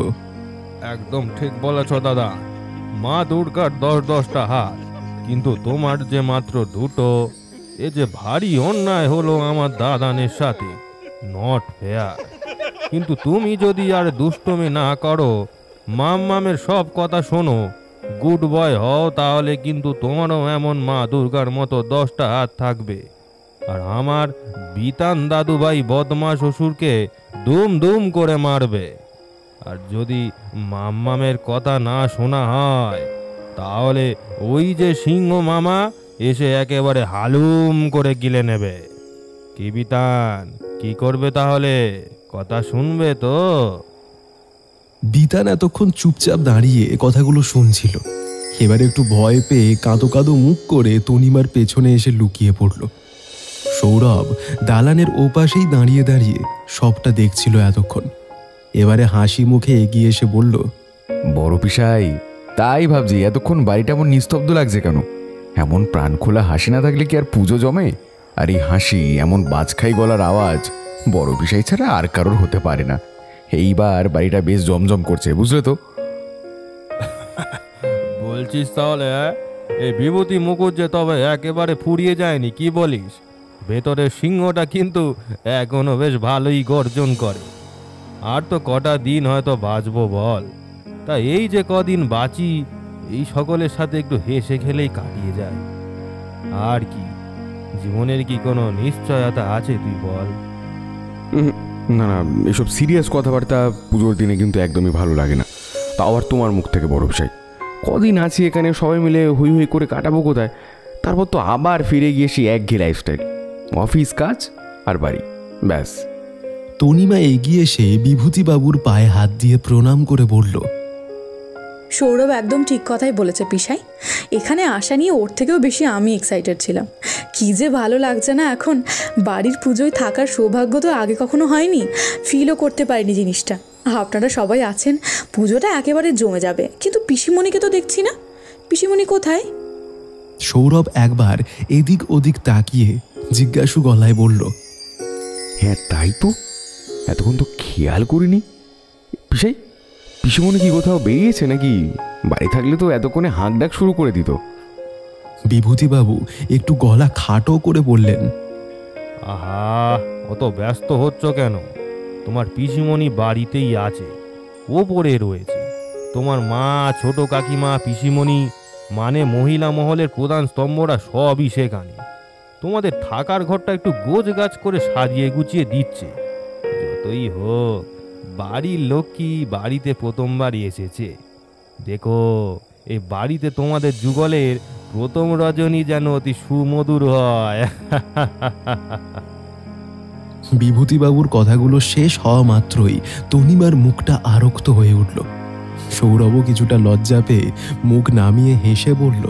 একদম ঠিক বলেছ দাদা, মা দুর্গার 10-10টা হাত, কিন্তু তোমার যে মাত্র 2টো। এ যে ভারী অন্যায় হলো আমার দাদানের সাথে, নট ফেয়ার। কিন্তু তুমি যদি আর দুষ্টমি না করো, মামের সব কথা শোনো, গুড বয় হও, তাহলে কিন্তু তোমারও এমন মা দুর্গার মতো 10টা হাত থাকবে। আর আমার বিতান দাদুভাই বদমা শ্বশুরকে দুম দুম করে মারবে। আর যদি মামের কথা না শোনা হয়, তাহলে ওই যে সিংহ মামা এসে একেবারে হালুম করে গিলে নেবে। কি বিতান, কি করবে তাহলে? কথা শুনবে তো? বিতান এতক্ষণ চুপচাপ দাঁড়িয়ে কথাগুলো শুনছিল। এবার একটু ভয় পেয়ে কাঁদো কাঁদো মুখ করে তনিমার পেছনে এসে লুকিয়ে পড়ল। সৌরভ দালানের ওপাশেই দাঁড়িয়ে দাঁড়িয়ে সবটা দেখছিল এতক্ষণ। এবারে হাসি মুখে এগিয়ে এসে বলল, বড় পিসাই, তাই ভাবছি এতক্ষণ বাড়িটা এমন নিস্তব্ধ লাগছে কেন? এমন প্রাণ খোলা হাসি না থাকলে কি আর পুজো জমে? আর এই হাসি, এমন বাজখাই গলার আওয়াজ বড় পিসাই ছাড়া আর কারোর হতে পারে না। এইবার বাড়িটা বেশ জমজম করছে, বুঝলে তো? বলছিস তাহলে এই বিভূতি মুকুট যে তবে একেবারে ফুরিয়ে যায়নি, কি বলিস? ভেতরের সিংহটা কিন্তু এখনো বেশ ভালোই গর্জন করে। আর তো কটা দিন হয়তো বাঁচবো বল। তা এই যে কদিন বাঁচি, এই সকলের সাথে একটু হেসে খেলেই কাটিয়ে যায়। আর কি, জীবনের কি কোনো নিশ্চয়তা আছে তুই বল? না না, এসব সিরিয়াস কথাবার্তা পুজোর দিনে কিন্তু একদমই ভালো লাগে না। তাও আর তোমার মুখ থেকে, বড় পিসাই। কদিন আছি এখানে, সবাই মিলে হুই হুই করে কাটাবো কোথায়? তারপর তো আবার ফিরে গিয়ে সেই একঘেয়ে লাইফস্টাইল, অফিস, কাজ আর বাড়ি। ব্যাস। তনিমা এগিয়ে এসে বিভূতিবাবুর পায়ে হাত দিয়ে প্রণাম করে বলল, সৌরভ একদম ঠিক কথাই বলেছে পিসাই। এখানে আসা নিয়ে ওর থেকেও বেশি আমি এক্সাইটেড ছিলাম। কি যে ভালো লাগছে না এখন। বাড়ির পুজোয় থাকার সৌভাগ্য তো আগে কখনো হয়নি, ফিলও করতে পারিনি জিনিসটা। আপনারা সবাই আছেন, পুজোটা একেবারে জমে যাবে। কিন্তু পিসিমণিকে তো দেখছি না, পিসিমণি কোথায়? সৌরভ একবার এদিক ওদিক তাকিয়ে জিজ্ঞাসু গলায় বলল, হ্যাঁ তাই তো, এতক্ষণ তো খেয়াল করিনি। পিসাই, পিসিমণি কি কোথাও বেরিয়েছে নাকি? বাড়ি থাকলে তো এতক্ষণে হাঁক ডাক শুরু করে দিত। বিভূতিবাবু একটু গলা খাটো করে বললেন, আহা, অত ব্যস্ত হচ্ছ কেন? তোমার পিসিমণি বাড়িতেই আছে, ওপরে রয়েছে। তোমার মা, ছোট কাকিমা, পিসিমণি মানে মহিলা মহলের প্রধান স্তম্ভরা সবই সেখানে। তোমাদের থাকার ঘরটা একটু গোছ গাছ করে সাজিয়ে গুছিয়ে দিচ্ছে। যতই হোক, বাড়ির লক্ষ্মী বাড়িতে প্রথমবার এসেছে। দেখো, এই বাড়িতে তোমাদের যুগলের প্রথম রজনী যেন অতি সুমধুর হয়। বিভূতিবাবুর কথাগুলো শেষ হওয়া মাত্রই তনিমার মুখটা আরক্ত হয়ে উঠল। সৌরভও কিছুটা লজ্জা পেয়ে মুখ নামিয়ে হেসে বলল,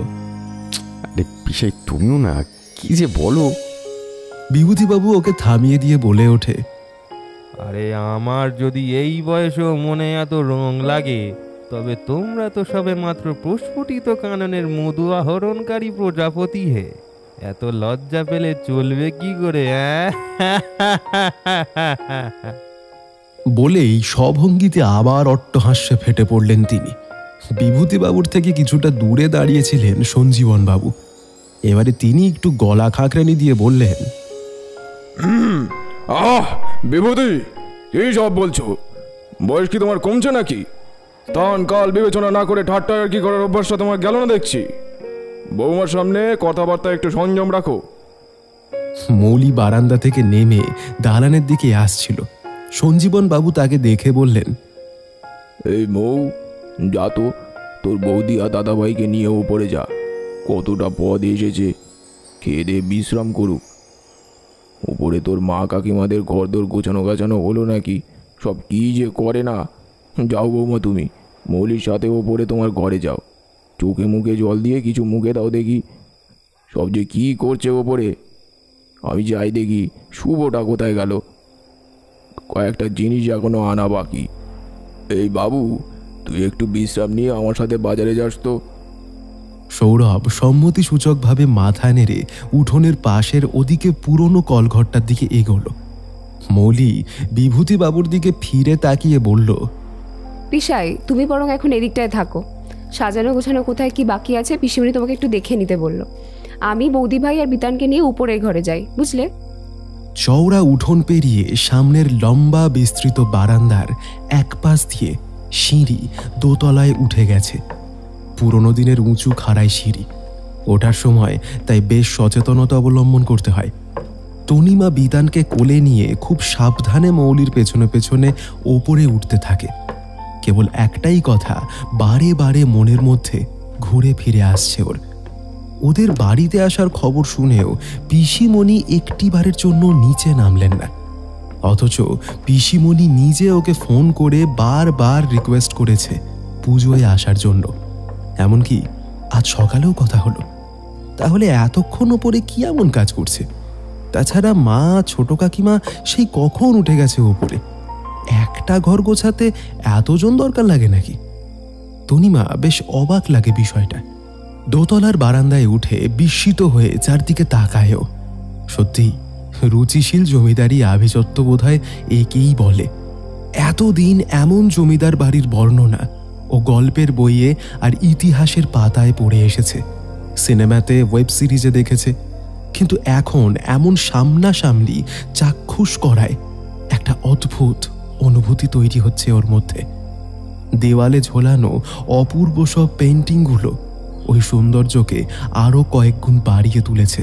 আরে পিসাই, তুমিও না, কি যে বলো। বিভূতিবাবু ওকে থামিয়ে দিয়ে বলে ওঠে, আরে আমার যদি এই বয়সেও মনে এত রং লাগে, তবে তোমরা তো সবে মাত্র প্রস্ফুটিত কাননের মধু আহরণকারী প্রজাপতি হে। এত লজ্জা পেলে চলবে কি করে? বলেই সভঙ্গিতে আবার অট্টহাস্যে ফেটে পড়লেন তিনি। বিভূতিবাবুর থেকে কিছুটা দূরে দাঁড়িয়েছিলেন সঞ্জীবন বাবু। এবারে তিনি একটু গলা খাঁকরানি দিয়ে বললেন, আহ বিভূতি, এই সব বলছো? বয়স কি তোমার কমছে নাকি? স্থান কাল বিবেচনা না করে ঠাট্টা আর কি করার অভ্যাসটা তোমার গেল না দেখছি। বৌমার সামনে কথাবার্তা একটু সংযম রাখো। মৌলি বারান্দা থেকে নেমে দালানের দিকে আসছিল। সঞ্জীবন বাবু তাকে দেখে বললেন, এই মৌ, যা তো, তোর বৌদি আর দাদাভাইকে নিয়ে উপরে যা। কতটা পদ এসেছে, খেয়ে দিয়ে বিশ্রাম করুক। উপরে তোর মা কাকিমাদের ঘরদোর গোছানো গাছানো হলো নাকি? সব কি যে করে না। যাও বৌমা, তুমি মৌলির সাথে ওপরে তোমার ঘরে যাও। চোখে মুখে জল দিয়ে কিছু মুখে দাও দেখি। সব যে কি করছে ওপরে, আমি যাই দেখি। শুভটা কোথায় গেল? কয়েকটা জিনিস এখনো আনা বাকি। এই বাবু, তুই একটু বিশ্রাম নিয়ে আমার সাথে বাজারে যাস তো। সৌরভ সম্মতিসূচকভাবে মাথা নেড়ে উঠোনের পাশের ওদিকে পুরনো কলঘরটার দিকে এগোল। মৌলি বিভূতিবাবুর দিকে ফিরে তাকিয়ে বলল, পিসাই, তুমি বরং এখন এদিকটায় থাকো। সাজানো গোছানো কোথায় কি বাকি আছে পিসিমণি তোমাকে একটু দেখে নিতে বললো। আমি বৌদি ভাই আর বিতানকে নিয়ে উপরের ঘরে যাই, বুঝলে? চওড়া উঠোন পেরিয়ে সামনের লম্বা বিস্তৃত বারান্দার এক পাশ দিয়ে সিঁড়ি দোতলায় উঠে গেছে। পুরনো দিনের উঁচু খাড়াই সিঁড়ি, ওঠার সময় তাই বেশ সচেতনতা অবলম্বন করতে হয়। তনিমা বিতানকে কোলে নিয়ে খুব সাবধানে মৌলির পেছনে পেছনে ওপরে উঠতে থাকে। কেবল একটাই কথা বারে বারে মনের মধ্যে ঘুরে ফিরে আসছে ওর। ওদের বাড়িতে আসার খবর শুনেও পিসিমণি একটিবারের জন্য নিচে নামলেন না, অথচ পিসিমণি নিজে ওকে ফোন করে বারবার রিকোয়েস্ট করেছে পুজোয় আসার জন্য। এমনকি আজ সকালেও কথা হলো। তাহলে এতক্ষণ ওপরে কি এমন কাজ করছে? তাছাড়া মা, ছোট কাকিমা সেই কখন উঠে গেছে ওপরে। একটা ঘর গোছাতে এতজন দরকার লাগে নাকি? তনিমা বেশ অবাক লাগে বিষয়টা। দোতলার বারান্দায় উঠে বিস্মিত হয়ে চারদিকে তাকায়ও। সত্যি রুচিশীল জমিদারি আভিজাত্য বোধহয় একেই বলে। এতদিন এমন জমিদার বাড়ির বর্ণনা ও গল্পের বইয়ে আর ইতিহাসের পাতায় পড়ে এসেছে, সিনেমাতে, ওয়েব সিরিজে দেখেছে, কিন্তু এখন এমন সামনাসামনি চাক্ষুষ করায় একটা অদ্ভুত অনুভূতি তৈরি হচ্ছে ওর মধ্যে। দেওয়ালে ঝোলানো অপূর্ব সব পেন্টিংগুলো ওই সৌন্দর্যকে আরও কয়েক গুণ বাড়িয়ে তুলেছে।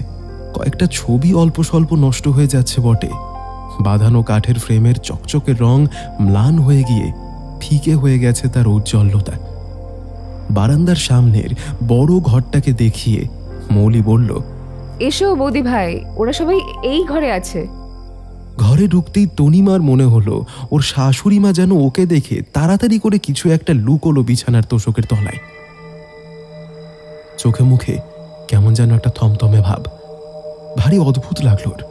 কয়েকটা ছবি অল্প স্বল্প নষ্ট হয়ে যাচ্ছে বটে, বাঁধানো কাঠের ফ্রেমের চকচকে রং ম্লান হয়ে গিয়ে ফিকে হয়ে গেছে তার ঔজ্জ্বল্যতা। বারান্দার সামনের বড় ঘরটাকে দেখিয়ে মৌলি বলল, এসো বৌদি ভাই, ওরা সবাই এই ঘরে আছে। ঘরে ঢুকতেই তনিমার মনে হলো ওর শাশুড়ি মা যেন ওকে দেখে তাড়াতাড়ি করে কিছু একটা লুকোলো বিছানার তোষকের তলায়। চোখে মুখে কেমন যেন একটা থমথমে ভাব, ভারী অদ্ভুত লাগলো ওর।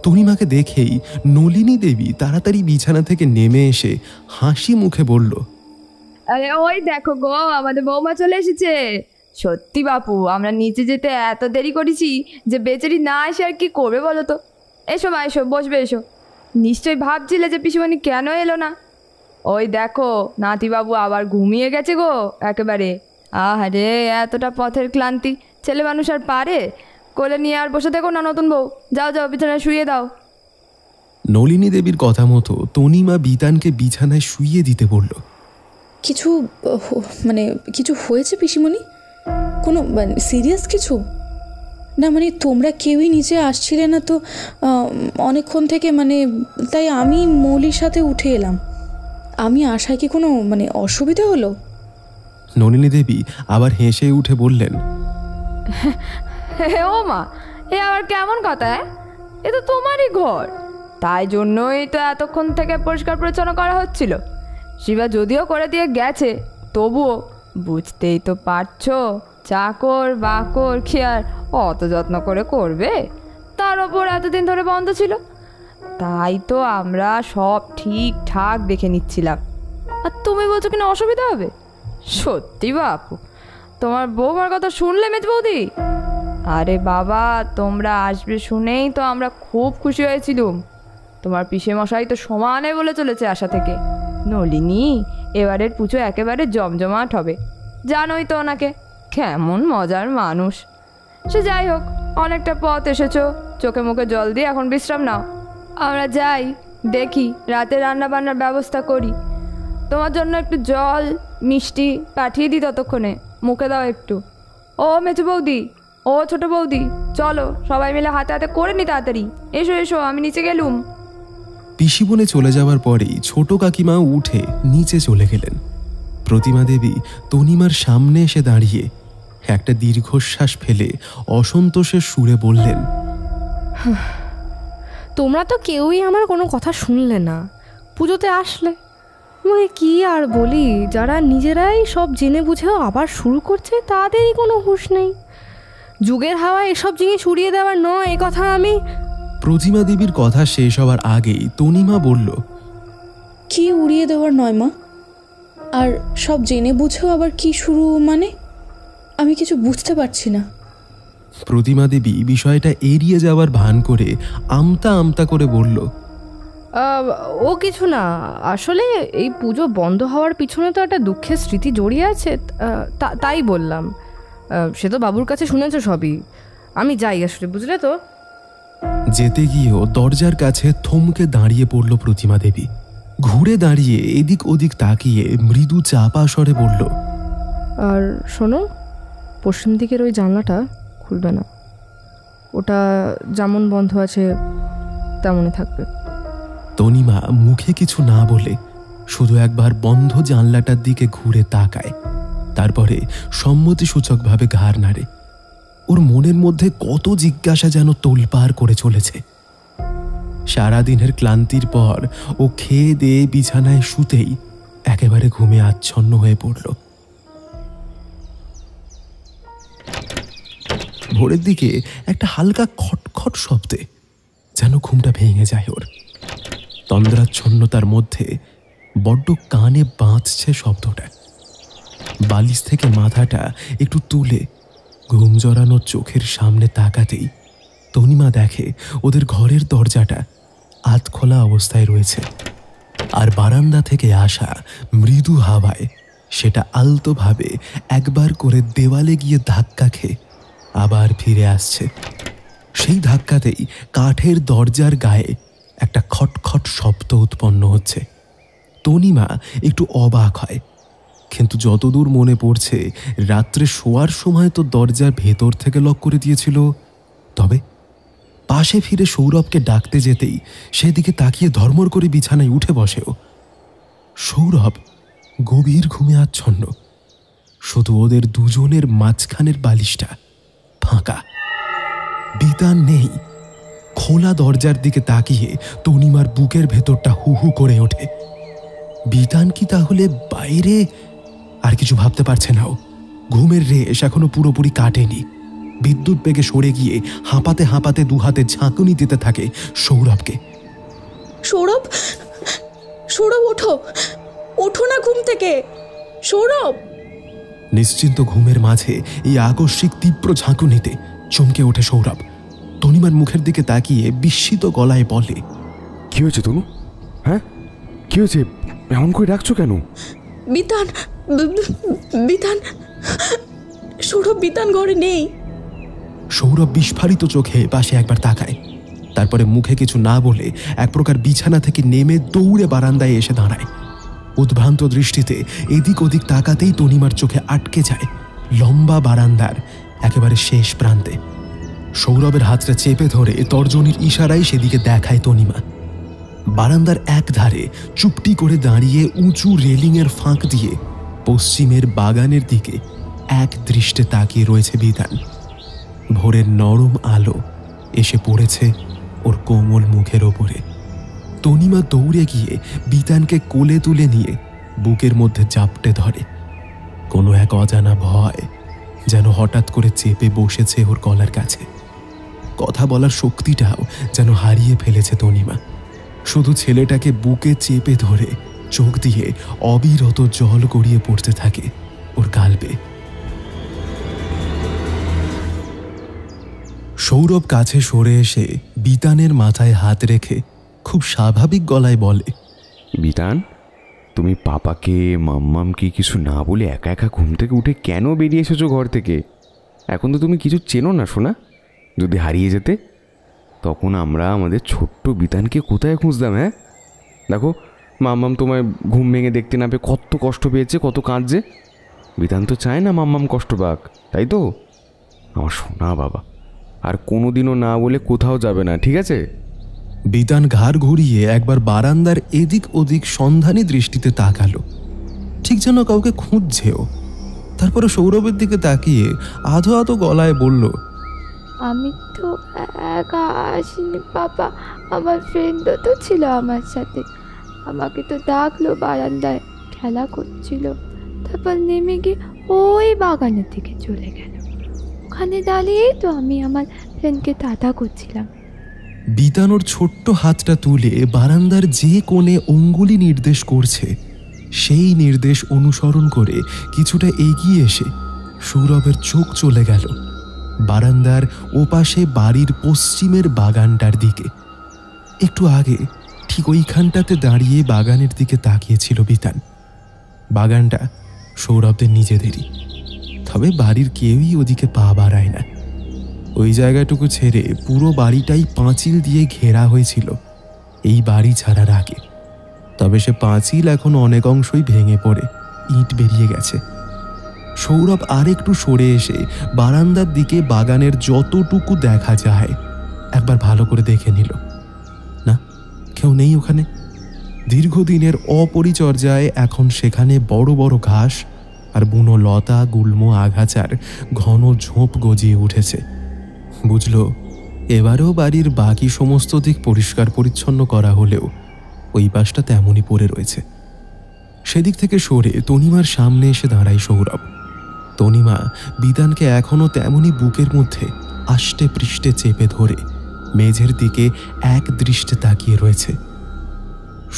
তনিমাকে দেখেই নলিনী দেবী তাড়াতাড়ি বিছানা থেকে নেমে এসে হাসি মুখে বলল, আরে ওই দেখো গো, আমাদের বৌমা চলে এসেছে। সত্যি বাপু, আমরা নিচে যেতে এত দেরি করেছি যে বেচারি না এসে আর কি করবে বলো তো। এসো মা, এসো, বসবে, এসো। নিশ্চয়ই ভাবছিলে যে পিসিমণি কেন এলো না। ওই দেখো নাতিবাবু আবার ঘুমিয়ে গেছে গো একেবারে। আহারে, এতটা পথের ক্লান্তি ছেলে মানুষ আর পারে? কোলে নিয়ে আর বসে দেখো না নতুন বউ। যাও যাও, বিছানায় শুয়ে দাও। নলিনী দেবীর কথা মতো তনিমা বিতানকে বিছানায় শুইয়ে দিতে বলল। কিছু মানে কিছু হয়েছে পিসিমণি? কোনো সিরিয়াস কিছু? না মানে তোমরা কেউই নিচে আসছিলে না তো অনেকক্ষণ থেকে, মানে তাই আমি মৌলির সাথে উঠে এলাম। আমি আসায় কি কোনো মানে অসুবিধা হলো? নলিনী দেবী আবার হেসে উঠে বললেন, ও মা, এ আবার কেমন কথা? এ তো তোমারই ঘর, তাই জন্যই তো এতক্ষণ থেকে পরিষ্কার পরিচ্ছন্ন করা হচ্ছিল। শিবা যদিও করে দিয়ে গেছে, তবুও বুঝতেই তো পারছো, চাকর বাকর কি আর অত যত্ন করে করবে? তার ওপর এতদিন ধরে বন্ধ ছিল, তাই তো আমরা সব ঠিকঠাক দেখে নিচ্ছিলাম। আর তুমি বলছো কিনা অসুবিধা হবে? সত্যি বাপু, তোমার বৌমার কথা শুনলে মেজ বৌদি? আরে বাবা, তোমরা আসবে শুনেই তো আমরা খুব খুশি হয়েছিলুম। তোমার পিসে মশাই তো সমানে বলে চলেছে আশা থেকে, নলিনী এবারের পুজো একেবারে জমজমাট হবে। জানোই তো ওনাকে, কেমন মজার মানুষ। সে যাই হোক, অনেকটা পথ এসেছো, চোখে মুখে জল দিয়ে এখন বিশ্রাম নাও। আমরা যাই, দেখি রাতে রান্না বান্নার ব্যবস্থা করি। তোমার জন্য একটু জল মিষ্টি পাঠিয়ে দিই, ততক্ষণে মুখে দাও একটু। ও মেজো বৌদি, ও ছোট বৌদি, চলো সবাই মিলে হাতে হাতে করে নি তাড়াতাড়ি। এসো এসো, আমি নিচে গেলুম। পিসিবনে চলে যাওয়ার পরেই ছোট কাকিমা উঠে নিচে চলে গেলেন। প্রতিমা দেবী তনিমার সামনে এসে দাঁড়িয়ে একটা দীর্ঘশ্বাস ফেলে অসন্তোষের সুরে বললেন, তোমরা তো কেউই আমার কোনো কথা শুনলে না, পুজোতে আসলে। মানে কি আর বলি, যারা নিজেরাই সব জেনে বুঝেও আবার শুরু করছে তাদেরই কোনো হুঁশ নেই। যুগের হাওয়া এসব জিনিস উড়িয়ে দেওয়ার নয়, এ কথা আমি। প্রতিমা দেবীর কথা শেষ হওয়ার আগেই তনিমা বলল, কি উড়িয়ে দেওয়ার নয় মা? আর সব জেনে বুঝেও আবার কি শুরু মানে? আমি কিছু বুঝতে পারছি না। প্রতিমা দেবী বিষয়টা এড়িয়ে যাওয়ার ভান করে আমতা আমতা করে বলল, ও কিছু না, আসলে এই পুজো বন্ধ হওয়ার পিছনে তো একটা দুঃখের স্মৃতি জড়িয়ে আছে, তাই বললাম। সে তো বাবুর কাছে শুনেছো সবই। আমি যাই আসলে, বুঝলে তো। যেতে গিয়েও দরজার কাছে থমকে দাঁড়িয়ে পড়ল প্রতিমা দেবী। ঘুরে দাঁড়িয়ে এদিক ওদিক তাকিয়ে মৃদু চাপা স্বরে বলল, আর শোনো, পশ্চিম দিকের ওই জানলাটা খুলবে না, ওটা যেমন বন্ধ আছে তেমনই থাকবে। তনিমা মুখে কিছু না বলে শুধু একবার বন্ধ জানলাটার দিকে ঘুরে তাকায়, তারপরে সম্মতিসূচকভাবে ঘাড় নাড়ে। ওর মনের মধ্যে কত জিজ্ঞাসা যেন তোলপাড় করে চলেছে। সারাদিনের ক্লান্তির পর ও খেয়ে দিয়ে বিছানায় শুতেই একেবারে ঘুমে আচ্ছন্ন হয়ে পড়ল। ভোরের দিকে একটা হালকা খটখট শব্দে যেন ঘুমটা ভেঙে যায় ওর। তন্দ্রাচ্ছন্নতার মধ্যে বড্ড কানে বাঁধছে শব্দটা। বালিশ থেকে মাথাটা একটু তুলে ঘুম জড়ানো চোখের সামনে তাকাতেই তনিমা দেখে ওদের ঘরের দরজাটা আধখোলা অবস্থায় রয়েছে, আর বারান্দা থেকে আসা মৃদু হাওয়ায় সেটা আলতোভাবে একবার করে দেওয়ালে গিয়ে ধাক্কা খেয়ে আবার ফিরে আসছে। সেই ধাক্কাতেই কাঠের দরজার গায়ে একটা খটখট শব্দ উৎপন্ন হচ্ছে। তনিমা একটু অবাক হয়, কিন্তু যতদূর মনে পড়ছে রাত্রে শোয়ার সময় তো দরজার ভেতর থেকে লক করে দিয়েছিল। তবে পাশে ফিরে সৌরভকে ডাকতে যেতেই সেদিকে তাকিয়ে ধর্মর করে বিছানায় উঠে বসেও। সৌরভ গভীর ঘুমে আচ্ছন্ন, শুধু ওদের দুজনের মাঝখানের বালিশটা ফাঁকা। বিতান নেই, খোলা দরজার দিকে তাকিয়ে তনিমার বুকের ভেতরটা হু হু করে ওঠে। বিতান কি তাহলে বাইরে? আর কিছু ভাবতে পারছে না ও। ঘুমের রেশ এখনো পুরোপুরি কাটেনি। বিদ্যুৎ বেগে সরে গিয়ে হাঁপাতে হাঁপাতে দুহাতে ঝাঁকুনি দিতে থাকে সৌরভকে। সৌরভ, সৌরভ ওঠো, ওঠো না ঘুম থেকে, সৌরভ। নিশ্চিন্ত ঘুমের মাঝে এই আকস্মিক তীব্র ঝাঁকুনিতে চমকে ওঠে সৌরভ। তনিমার মুখের দিকে তাকিয়ে বিস্মিত গলায় বলে, কি হয়েছে তনু? হ্যাঁ, কি হয়েছে? এমন করে ডাকছো কেন? বিতান, বিতান, সৌরভ বিতান ঘরে নেই। সৌরভ বিস্ফারিত চোখে পাশে একবার তাকায়, তারপরে মুখে কিছু না বলে এক প্রকার বিছানা থেকে নেমে দৌড়ে বারান্দায় এসে দাঁড়ায়। উদ্ভ্রান্ত দৃষ্টিতে এদিক ওদিক তাকাতেই তনিমার চোখে আটকে যায় লম্বা বারান্দার একেবারে শেষ প্রান্তে। সৌরভের হাতটা চেপে ধরে তর্জনীর ইশারায় সেদিকে দেখায় তনিমা। বারান্দার এক ধারে চুপটি করে দাঁড়িয়ে উঁচু রেলিংয়ের ফাঁক দিয়ে পশ্চিমের বাগানের দিকে এক দৃষ্টে তাকিয়ে রয়েছে বিতান। ভোরের নরম আলো এসে পড়েছে ওর কোমল মুখের ওপরে। তনিমা দৌড়ে গিয়ে বিতানকে কোলে তুলে নিয়ে বুকের মধ্যে জাপটে ধরে। কোনো এক অজানা ভয় যেন হঠাৎ করে চেপে বসেছে ওর গলার কাছে। কথা বলার শক্তিটাও যেন হারিয়ে ফেলেছে তনিমা। শুধু ছেলেটাকে বুকে চেপে ধরে চোখ দিয়ে অবিরত জল গড়িয়ে পড়তে থাকে ওর গাল বেয়ে। সৌরভ কাছে সরে এসে বিতানের মাথায় হাত রেখে খুব স্বাভাবিক গলায় বলে, বিতান, তুমি পাপাকে মাম্মামকে কিছু না বলে একা একা ঘুম থেকে উঠে কেন বেরিয়ে এসেছো ঘর থেকে? এখন তো তুমি কিছু চেনো না সোনা। যদি হারিয়ে যেতে তখন আমরা আমাদের ছোট্ট বিতানকে কোথায় খুঁজতাম? হ্যাঁ, দেখো মাম্মাম তোমায় ঘুম ভেঙে দেখতে না পেয়ে কত কষ্ট পেয়েছে, কত কাঁদছে। বিতান তো চায় না মাম্মাম কষ্ট পাক, তাই তো? আমার সোনা বাবা আর কোনোদিনও না বলে কোথাও যাবে না, ঠিক আছে? বিতান ঘাড় ঘুরিয়ে একবার বারান্দার এদিক ওদিক সন্ধানী দৃষ্টিতে তাকালো, ঠিক যেন কাউকে খুঁজছেও। তারপরে সৌরভের দিকে তাকিয়ে আধো আধো গলায় বলল, আমি তো একা আসিনি বাবা, আমার ফ্রেন্ডও তো ছিল আমার সাথে। আমাকে তো ডাকলো, বারান্দায় খেলা করছিল, তারপর নেমে গিয়ে ওই বাগানের দিকে চলে গেল। ওখানে দাঁড়িয়ে তো আমি আমার ফ্রেন্ডকে টাটা করছিলাম। বিতানোর ছোট্ট হাতটা তুলে বারান্দার যে কোণে অঙ্গুলি নির্দেশ করছে সেই নির্দেশ অনুসরণ করে কিছুটা এগিয়ে এসে সৌরভের চোখ চলে গেল বারান্দার ওপাশে বাড়ির পশ্চিমের বাগানটার দিকে। একটু আগে ঠিক ওইখানটাতে দাঁড়িয়ে বাগানের দিকে তাকিয়েছিল বিতান। বাগানটা সৌরভদের নিজেদেরই, তবে বাড়ির কেউই ওদিকে পা বাড়ায় না। ওই জায়গাটুকু ছেড়ে পুরো বাড়িটাই পাঁচিল দিয়ে ঘেরা হয়েছিল এই বাড়ি ছাড়ার আগে। তবে সে পাঁচিল এখন অনেক অংশই ভেঙে পড়ে ইট বেরিয়ে গেছে। সৌরভ আর একটু সরে এসে বারান্দার দিকে বাগানের যতটুকু দেখা যায় একবার ভালো করে দেখে নিল। না, কেউ নেই ওখানে। দীর্ঘদিনের অপরিচর্যায় এখন সেখানে বড় বড় ঘাস আর বুনো লতা, গুল্ম, আগাছার ঘন ঝোপ গজিয়ে উঠেছে। বুঝল এবারেও বাড়ির বাকি সমস্ত দিক পরিষ্কার পরিচ্ছন্ন করা হলেও ওই পাশটা তেমনই পড়ে রয়েছে। সেদিক থেকে সরে তনিমার সামনে এসে দাঁড়ায় সৌরভ। তনিমা বিতানকে এখনো তেমনই বুকের মধ্যে আষ্টে পৃষ্ঠে চেপে ধরে মেঝের দিকে এক দৃষ্টে তাকিয়ে রয়েছে।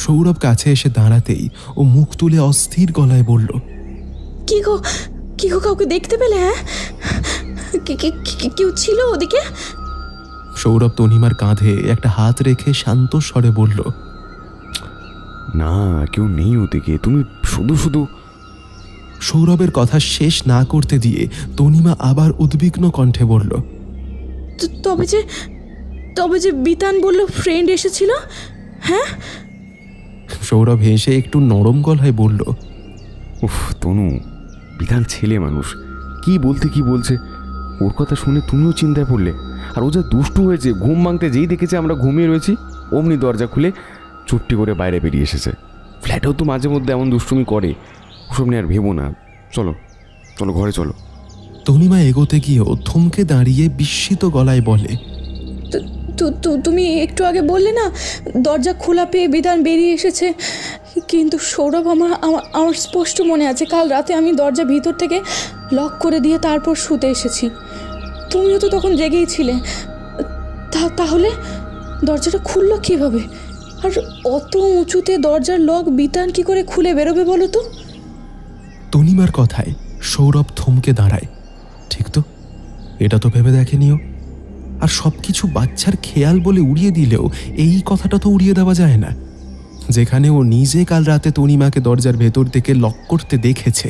সৌরভ কাছে এসে দাঁড়াতেই ও মুখ তুলে অস্থির গলায় বলল, কি গো, কি গো, কাউকে দেখতে পেলে? হ্যাঁ, কেউ ছিল ওদিকে? সৌরভ তনিমার কাঁধে একটা হাত রেখে শান্ত স্বরে বলল, না, কেউ নেই ওদিকে, তুমি শুধু শুধু। সৌরভের কথা শেষ না করতে দিয়ে তনিমা আবার উদ্বিগ্ন কণ্ঠে বলল, তবে যে বিতান বলল ফ্রেন্ড এসেছিল। হ্যাঁ। সৌরভ হেসে একটু নরম গলায় বলল, উফ তনু, বিধান ছেলে মানুষ, কি বলছে। ওর কথা শুনে তুমিও চিন্তায় পড়লে। আর ও যা দুষ্টু হয়েছে, ঘুম ভাঙতে যেই দেখেছে আমরা ঘুমিয়ে রয়েছি অমনি দরজা খুলে চুপটি করে বাইরে বেরিয়ে এসেছে। ফ্ল্যাটেও তো মাঝে মধ্যে এমন দুষ্টুমি করে, ওসব নিয়ে আর ভেবো না। চলো চলো, ঘরে চলো। তনিমা এগোতে গিয়েও থমকে দাঁড়িয়ে বিস্মিত গলায় বলে, তুমি একটু আগে বললে না দরজা খোলা পেয়ে বিধান বেরিয়ে এসেছে, কিন্তু সৌরভ আমার স্পষ্ট মনে আছে কাল রাতে আমি দরজা ভিতর থেকে লক করে দিয়ে তারপর শুতে এসেছি। তুমিও তো তখন জেগেই ছিলে, তাহলে দরজাটা খুললো কীভাবে? আর অত উঁচুতে দরজার লক বিতান কি করে খুলে বেরোবে বলো তো? তনিমার কথায় সৌরভ থমকে দাঁড়ায়। ঠিক তো, এটা তো ভেবে দেখেনিও। আর সব কিছু বাচ্চার খেয়াল বলে উড়িয়ে দিলেও এই কথাটা তো উড়িয়ে দেওয়া যায় না। যেখানে ও নিজে কাল রাতে তনিমাকে দরজার ভেতর থেকে লক করতে দেখেছে,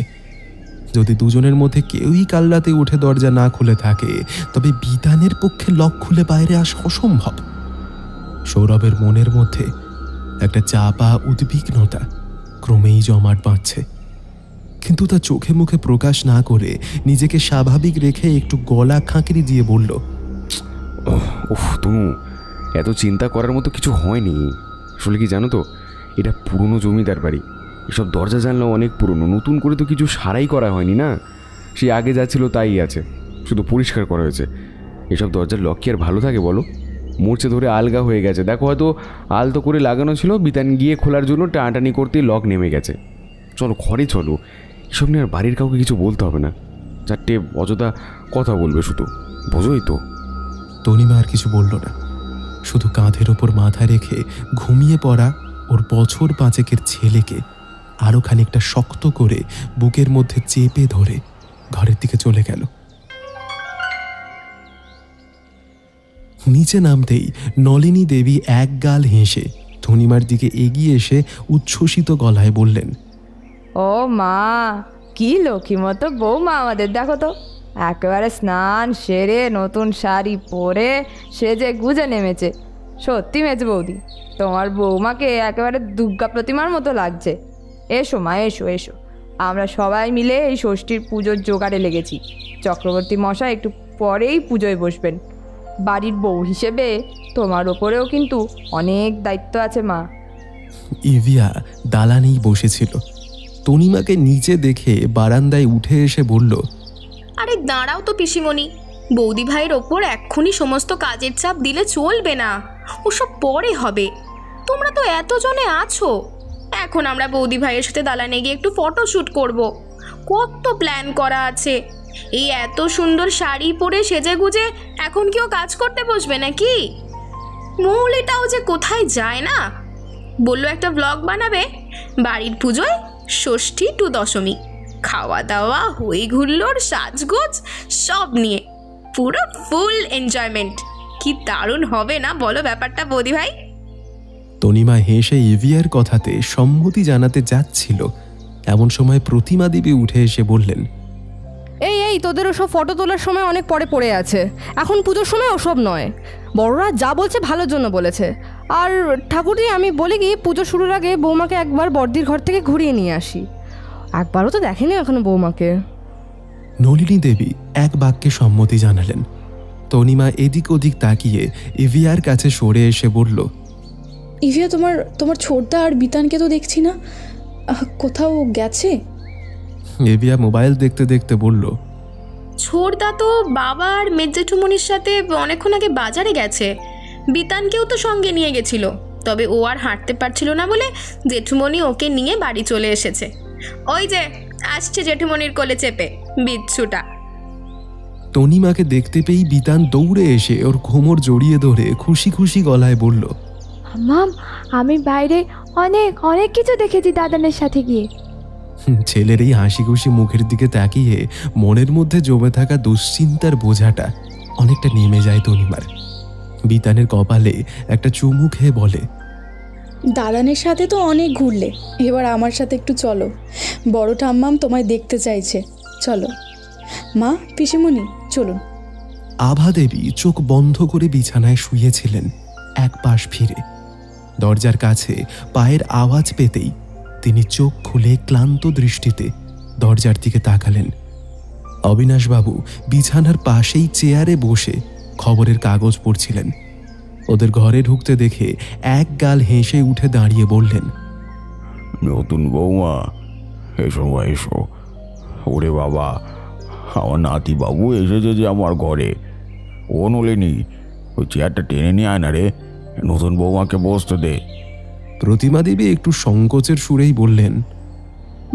যদি দুজনের মধ্যে কেউই কাল রাতে উঠে দরজা না খুলে থাকে তবে বিতানের পক্ষে লক খুলে বাইরে আসা অসম্ভব। সৌরভের মনের মধ্যে একটা চাপা উদ্বিগ্নতা ক্রমেই জমাট বাঁধছে, কিন্তু তা চোখে মুখে প্রকাশ না করে নিজেকে স্বাভাবিক রেখে একটু গলা খাঁকড়ি দিয়ে বলল, ওহ তনু, এত চিন্তা করার মতো কিছু হয়নি। আসলে কি জানো তো, এটা পুরনো জমিদার বাড়ি। এসব দরজা জানলা অনেক পুরনো, নতুন করে তো কিছু সারাই করা হয়নি না। সেই আগে যা ছিল তাই আছে, শুধু পরিষ্কার করা হয়েছে। এসব দরজার লক কি আর ভালো থাকে বলো? মরচে ধরে আলগা হয়ে গেছে। দেখো, হয়তো আলতো করে লাগানো ছিল, বিতান গিয়ে খোলার জন্য টানাটানি করতেই লক নেমে গেছে। চলো ঘরে চলো, এসব নিয়ে আর বাড়ির কাউকে কিছু বলতে হবে না। চারটে অযথা কথা বলবে শুধু, বোঝোই তো। তনিমা আর কিছু বলল না, শুধু কাঁধের ওপর মাথা রেখে ঘুমিয়ে পড়া ওর বছর 5 ছেলেকে আরও খানিকটা শক্ত করে বুকের মধ্যে চেপে ধরে ঘরের দিকে চলে গেল। নিচে নামতেই নলিনী দেবী এক গাল হেসে তনিমার দিকে এগিয়ে এসে উচ্ছ্বসিত গলায় বললেন, ও মা, কি লক্ষ্মী মতো বৌমা আমাদের, দেখো তো একেবারে স্নান সেরে নতুন শাড়ি পরে সেজে গুজে নেমেছে। সত্যি মেজ বৌদি, তোমার বৌমাকে একেবারে দুর্গা প্রতিমার মতো লাগছে। এসো মা, এসো এসো, আমরা সবাই মিলে এই ষষ্ঠীর পুজোর জোগাড়ে লেগেছি। চক্রবর্তী মশাই একটু পরেই পুজোয় বসবেন। বাড়ির বউ হিসেবে তোমার ওপরেও কিন্তু অনেক দায়িত্ব আছে মা। ইভিয়া দালানেই বসেছিল। তনিমাকে নিচে দেখে বারান্দায় উঠে এসে বলল, আরে দাঁড়াও তো পিসিমণি, বৌদি ভাইয়ের ওপর এক্ষুনি সমস্ত কাজের চাপ দিলে চলবে না, ওসব পরে হবে। তোমরা তো এতজনে আছো, এখন আমরা বৌদি ভাইয়ের সাথে দালানে গিয়ে একটু ফটোশ্যুট করব। কত প্ল্যান করা আছে। এই এত সুন্দর শাড়ি পরে সেজে গুজে এখন কেউ কাজ করতে বসবে নাকি? মৌলিটাও যে কোথায় যায় না, বললো একটা ব্লগ বানাবে বাড়ির পুজোয়, ষষ্ঠী টু দশমী, খাওয়া দাওয়া, হই হুল্লোড়, সাজগোজ সব নিয়ে পুরো ফুল এনজয়মেন্ট। কি দারুণ হবে না বলো ব্যাপারটা বৌদি ভাই? তনিমা হেসে ইভিয়ার কথাতে সম্মতি জানাতে যাচ্ছিল, এমন সময় প্রতিমা দেবী উঠে এসে বললেন, এই তোদের ওসব ফটো তোলার সময় অনেক পড়ে আছে, এখন পুজোর সময় ওসব নয়। বড়রা যা বলছে ভালোর জন্য বলেছে। আর ঠাকুরজি, আমি বলি কি, পুজো শুরুর আগে বৌমাকে একবার বড়দির ঘর থেকে ঘুরিয়ে নিয়ে আসি। একবারও তো দেখেনি এখনো বৌমাকে। নলিনী দেবী এক বাক্যে সম্মতি জানালেন। তনিমা এদিক ওদিক তাকিয়ে ইভিয়ার কাছে সরে এসে বলল, ইভিয়া, তোমার ছোটদা আর বিতানকে তো দেখছি না, কোথাও গেছে? ইভিয়া মোবাইল দেখতে দেখতে বলল, ছোটদা তো বাবা আর মেজ জেঠুমনির সাথে অনেকক্ষণ আগে বাজারে গেছে। বিতানকেও তো সঙ্গে নিয়ে গেছিল, তবে ও আর হাঁটতে পারছিল না বলে জেঠুমনি ওকে নিয়ে বাড়ি চলে এসেছে। ওই যে আসছে জেঠুমনির কোলে চেপে বিচ্ছুটা। তনিমাকে দেখতে পেয়েই বিতান দৌড়ে এসে ওর কোমর জড়িয়ে ধরে খুশি খুশি গলায় বলল, মাম, আমি বাইরে অনেক অনেক কিছু দেখেছি দাদানের সাথে গিয়ে। ছেলের এই হাসি খুশি মুখের দিকে তাকিয়ে মনের মধ্যে জমে থাকা দুশ্চিন্তার বোঝাটা অনেকটা নেমে যায় তনিমার। বিতানের কপালে একটা চুমু খেয়ে বলে, দাদানের সাথে তো অনেক ঘুরলে, এবার আমার সাথে একটু চলো, বড় ঠাম্মাম তোমায় দেখতে চাইছে, চলো। মা, পিসিমণি, চলুন। আভা দেবী চোখ বন্ধ করে বিছানায় শুয়েছিলেন এক পাশ ফিরে। দরজার কাছে পায়ের আওয়াজ পেতেই তিনি চোখ খুলে ক্লান্ত দৃষ্টিতে দরজার দিকে তাকালেন। অবিনাশবাবু বিছানার পাশেই চেয়ারে বসে খবরের কাগজ পড়ছিলেন। ওদের ঘরে ঢুকতে দেখে এক গাল হেসে উঠে দাঁড়িয়ে বললেন, নতুন বৌমা, এসো এসো। ওরে বাবা, আমার নাতি বাবু এসেছে যে আমার ঘরে। ও নলিনী, ওই চেয়ারটা টেনে নিয়ে আয় না রে, নতুন বৌমাকে বসতে দে। প্রতিমা দেবী একটু সংকোচের সুরেই বললেন,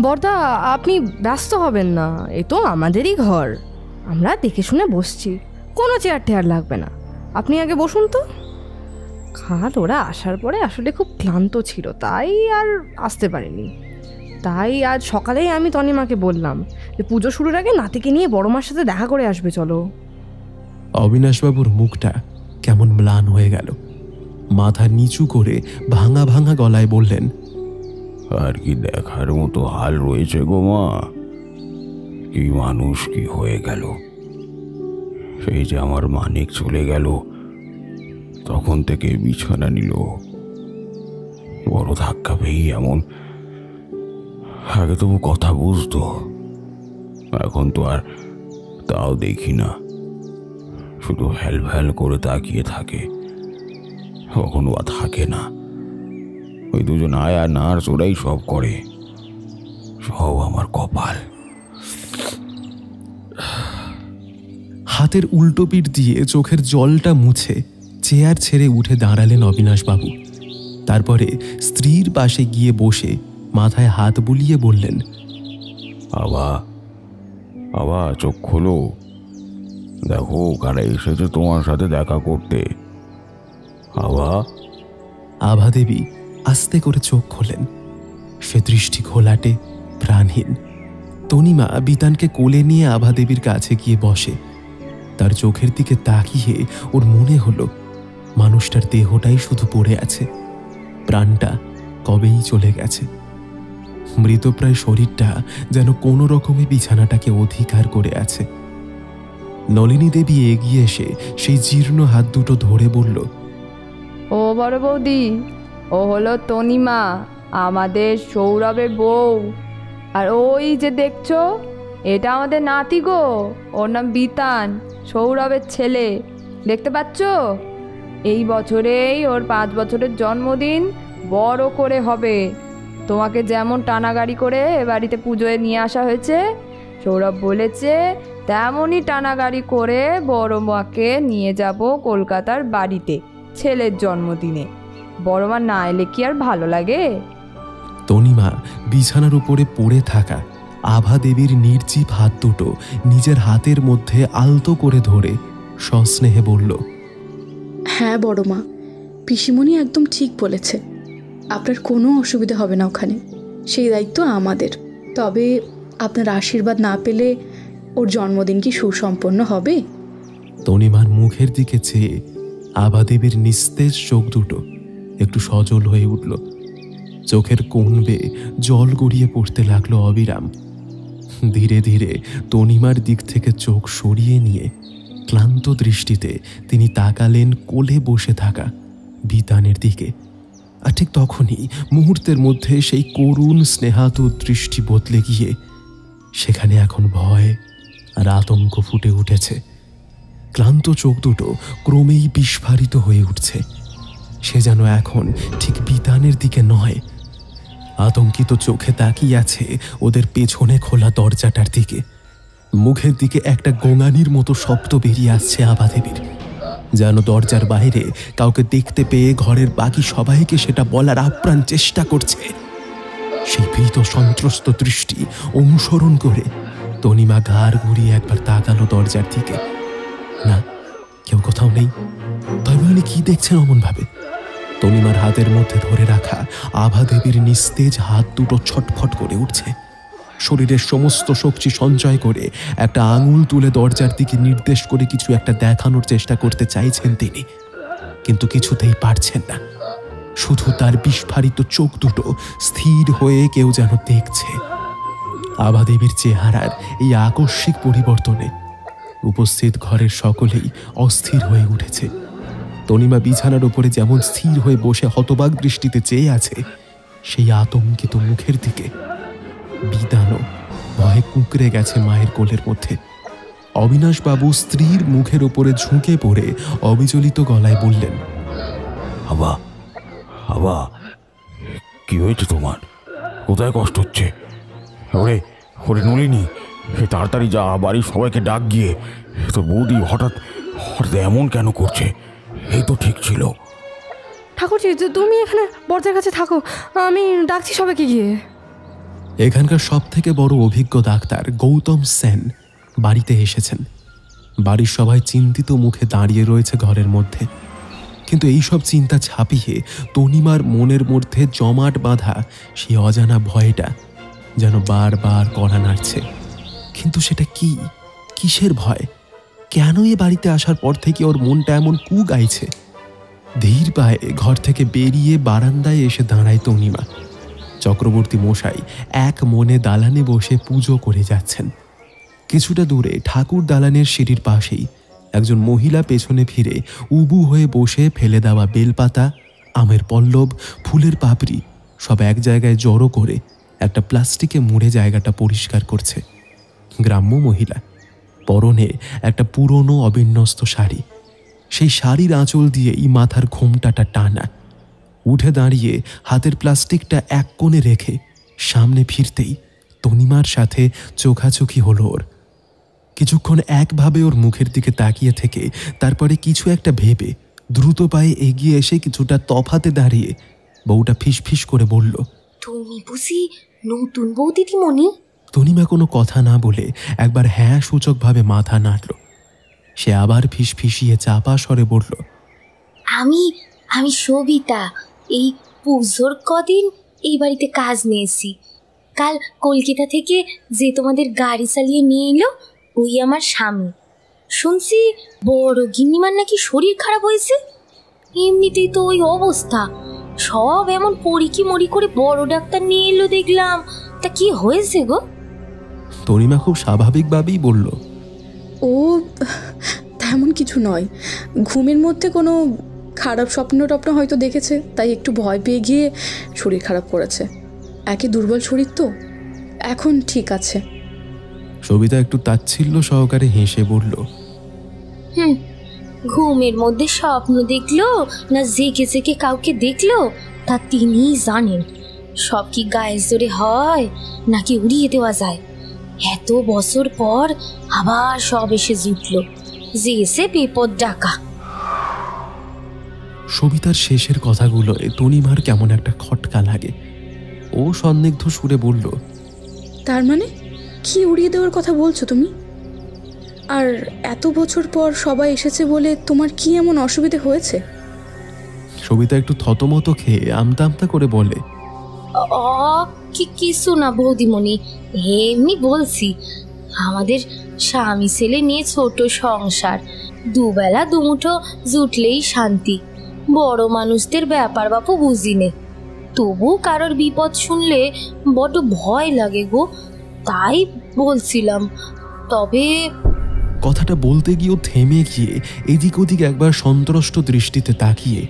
বর্দা আপনি ব্যস্ত হবেন না, এ তো আমাদেরই ঘর, আমরা দেখে শুনে বসছি, কোনো চেয়ার টেয়ার লাগবে না, আপনি আগে বসুন তো। কাল ওরা আসার পরে আসলে খুব ক্লান্ত ছিল, তাই আর আসতে পারেনি। তাই আজ সকালেই আমি তনিমাকে বললাম যে পুজো শুরুর আগে নাতিকে নিয়ে বড় মার সাথে দেখা করে আসবে চলো। অবিনাশবাবুর মুখটা কেমন ম্লান হয়ে গেল। মাথা নিচু করে ভাঙা ভাঙা গলায় বললেন, আর কি দেখার মতো হাল রয়েছে গো মা? কি মানুষ কি হয়ে গেল! সেই যে আমার মানিক চলে গেল, তখন থেকে বিছানা নিল, বড় ধাক্কা পেয়ে এমন। আগে তবু কথা বুঝতো, এখন তো আর তাও দেখি না, শুধু হ্যাল ভ্যাল করে তাকিয়ে থাকে, কখনো আর থাকে না। ওই দুজন আয়া নার্স ওরাই সব করে, সব আমার কপাল। হাতের উল্টো পিঠ দিয়ে চোখের জলটা মুছে চেয়ার ছেড়ে উঠে দাঁড়ালেন অবিনাশবাবু। তারপরে স্ত্রীর পাশে গিয়ে বসে মাথায় হাত বুলিয়ে বললেন, বাবা চোখ খোলো, দেখো কারা এসেছে তোমার সাথে দেখা করতে। আভা দেবী আস্তে করে চোখ খোলেন। সে দৃষ্টি ঘোলাটে, প্রাণহীন। তনিমা বিতানকে কোলে নিয়ে আভা দেবীর কাছে গিয়ে বসে। তার চোখের দিকে তাকিয়ে ওর মনে হলো মানুষটার দেহটাই শুধু পড়ে আছে, প্রাণটা কবেই চলে গেছে। মৃতপ্রায় শরীরটা যেন কোনো রকমে বিছানাটাকে অধিকার করে আছে। নলিনী দেবী এগিয়ে এসে সেই জীর্ণ হাত দুটো ধরে বলল, ও বড় বৌদি, ও হলো তনিমা, আমাদের সৌরভের বউ। আর ওই যে দেখছো, এটা আমাদের নাতি গো, ওর নাম বিতান, সৌরভের ছেলে। দেখতে পাচ্ছ, এই বছরেই ওর 5 বছরের জন্মদিন বড় করে হবে। তোমাকে যেমন টানাগাড়ি করে এ বাড়িতে পুজোয় নিয়ে আসা হয়েছে, সৌরভ বলেছে তেমনই টানাগাড়ি করে বড় মাকে নিয়ে যাব কলকাতার বাড়িতে ছেলের জন্মদিনে। বড় মা না এলে কি আর ভালো লাগে? তনিমা বিছানার উপরে পড়ে থাকা আভা দেবীর নির্জীব হাত দুটো নিজের হাতের মধ্যে আলতো করে ধরে সস্নেহে বলল, হ্যাঁ বড় মা, পিসিমণি একদম ঠিক বলেছে, আপনার কোনো অসুবিধা হবে না ওখানে, সেই দায়িত্ব আমাদের। তবে আপনার আশীর্বাদ না পেলে ওর জন্মদিন কি সুসম্পন্ন হবে? তনিমার মুখের দিকে চেয়ে আভা দেবীর নিস্তেজ চোখ দুটো একটু সজল হয়ে উঠল। চোখের কোণ বেয়ে জল গড়িয়ে পড়তে লাগলো অবিরাম। ধীরে ধীরে তনিমার দিক থেকে চোখ সরিয়ে নিয়ে ক্লান্ত দৃষ্টিতে তিনি তাকালেন কোলে বসে থাকা বিতানের দিকে। আর ঠিক তখনই মুহূর্তের মধ্যে সেই করুণ স্নেহাতুর দৃষ্টি বদলে গিয়ে সেখানে এখন ভয় আর আতঙ্ক ফুটে উঠেছে। ক্লান্ত চোখ দুটো ক্রমেই বিস্ফারিত হয়ে উঠছে। সে যেন এখন ঠিক বিতানের দিকে নয়, আতঙ্কিত চোখে তাকিয়ে আছে ওদের পেছনে খোলা দরজাটার দিকে। মুখের দিকে একটা গোঙানির মতো শব্দ বেরিয়ে আসছে আভা দেবীর, যেন দরজার বাইরে কাউকে দেখতে পেয়ে ঘরের বাকি সবাইকে সেটা বলার আপ্রাণ চেষ্টা করছে। সেই ভীত সন্ত্রস্ত দৃষ্টি অনুসরণ করে তনিমা ঘাড় ঘুরিয়ে একবার তাকালো দরজার দিকে। না, কেউ কোথাও নেই। তবে উনি কি দেখছেন অমন ভাবে? তনিমার হাতের মধ্যে ধরে রাখা আভা দেবীর নিস্তেজ হাত দুটো ছটফট করে উঠছে। শরীরের সমস্ত শক্তি সঞ্চয় করে একটা আঙুল তুলে দরজার দিকে নির্দেশ করে কিছু একটা দেখানোর চেষ্টা করতে চাইছেন তিনি, কিন্তু কিছুতেই পারছেন না। শুধু তার বিস্ফারিত চোখ দুটো স্থির হয়ে কেউ যেন দেখছে। আভা দেবীর চেহারার এই আকস্মিক পরিবর্তনে উপস্থিত ঘরের সকলেই অস্থির হয়ে উঠেছে। তনিমা বিছানার উপরে যেমন স্থির হয়ে বসে হতবাক দৃষ্টিতে চেয়ে আছে, সেই আতঙ্কিত মুখের দিকে বিতানও ভয়ে কুঁকড়ে গেছে মায়ের কোলের মধ্যে। অবিনাশবাবু স্ত্রীর মুখের উপরে ঝুঁকে পড়ে অবিচলিত গলায় বললেন, আবা কি হয়েছে তোমার? কোথায় কষ্ট হচ্ছে? ওরে ওরে নলিনী, তাড়াতাড়ি যা, বাড়ির সবাইকে ডাক গিয়ে। তো বৌদি হঠাৎ হঠাৎ এমন কেন করছে? এই তো ঠিক ছিল। ঠাকুরজি, তুমি এখানে বর্দের কাছে থাকো, আমি ডাকছি সবাইকে গিয়ে। এখানকার সব থেকে বড় অভিজ্ঞ ডাক্তার গৌতম সেন বাড়িতে এসেছেন। বাড়ির সবাই চিন্তিত মুখে দাঁড়িয়ে রয়েছে ঘরের মধ্যে, কিন্তু এই সব চিন্তা ছাপিয়ে তনিমার মনের মধ্যে জমাট বাঁধা সেই অজানা ভয়টা যেন বারবার কড়া নাড়ছে। কিন্তু সেটা কি, কিসের ভয়? কেন এ বাড়িতে আসার পর থেকে ওর মনটা এমন কু গাইছে? ধীর পায়ে ঘর থেকে বেরিয়ে বারান্দায় এসে দাঁড়ায় তনিমা। চক্রবর্তী মশাই এক মনে দালানে বসে পুজো করে যাচ্ছেন। কিছুটা দূরে ঠাকুর দালানের সিঁড়ির পাশেই একজন মহিলা পেছনে ফিরে উবু হয়ে বসে ফেলে দেওয়া বেলপাতা, আমের পল্লব, ফুলের পাপড়ি সব এক জায়গায় জড়ো করে একটা প্লাস্টিকে মুড়ে জায়গাটা পরিষ্কার করছে। গ্রাম্য মহিলা, পরনে একটা পুরনো অবিন্যস্ত শাড়ি, সেই শাড়ির আঁচল দিয়েই মাথার ঘোমটাটা টানা। উঠে দাঁড়িয়ে হাতের প্লাস্টিকটা এক কোণে রেখে সামনে ফিরতেই তনিমার সাথে চোখাচোখি হলো ওর। কিছুক্ষণ একভাবে ওর মুখের দিকে তাকিয়ে থেকে তারপরে কিছু একটা ভেবে দ্রুত পায়ে এগিয়ে এসে কিছুটা তফাতে দাঁড়িয়ে বউটা ফিসফিস করে বলল, তুমি বুঝি নতুন বউ দিদিমণি? তনিমা কোনো কথা না বলে একবার হ্যাঁ সূচকভাবে মাথা নাড়ল। সে আবার ফিসফিসিয়ে চাপা স্বরে বলল, আমি সবিতা। এই পুজোর কদিন এই বাড়িতে কাজ নিয়েছি। কাল কলকাতা থেকে যে তোমাদের গাড়ি চালিয়ে নিয়ে এলো ওই আমার স্বামী। শুনছি বড় গিন্নিমার নাকি শরীর খারাপ হয়েছে। এমনিতেই তো ওই অবস্থা, সব এমন পরিকি মরি করে বড় ডাক্তার নিয়ে এলো দেখলাম। তা কি হয়েছে গো? তনিমা খুব স্বাভাবিকভাবেই বলল, ও তেমন কিছু নয়, ঘুমের মধ্যে কোনো খারাপ স্বপ্ন টপ্ন হয়তো দেখেছে, তাই একটু ভয় পেয়ে গিয়ে শরীর খারাপ করেছে। একে দুর্বল শরীর তো, এখন ঠিক আছে। সবিতা একটু তাচ্ছিল্য সহকারে হেসে বলল, ঘুমের মধ্যে স্বপ্ন দেখলো না জেগে জেগে কাউকে দেখলো তা তিনিই জানেন। সব কি গায়ের জোরে হয় নাকি উড়িয়ে দেওয়া যায়? এত বছর পর আবার সব এসে জুটলো, যে এসে বিপদ ডাকা। সবিতার শেষের কথাগুলোয় তনিমার কেমন একটা খটকা লাগে। ও সন্দিগ্ধ সুরে বলল, তার মানে কি উড়িয়ে দেওয়ার কথা বলছো তুমি? আর এত বছর পর সবাই এসেছে বলে তোমার কি এমন অসুবিধে হয়েছে? সবিতা একটু থতমত খেয়ে আমতা আমতা করে বলে, কিছু না বৌদিমণি, এমনি বলছি। আমাদের স্বামী ছেলে নিয়ে ছোট সংসার, দুবেলা দুমুঠো জুটলেই শান্তি। বড় মানুষদের ব্যাপার বাপু বুঝি নে, তবু কারোর বিপদ শুনলে বড় ভয় লাগে গো, তাই বলছিলাম। তবে কথাটা বলতে গিয়েও থেমে গিয়ে এদিক ওদিক একবার সন্ত্রষ্ট দৃষ্টিতে তাকিয়ে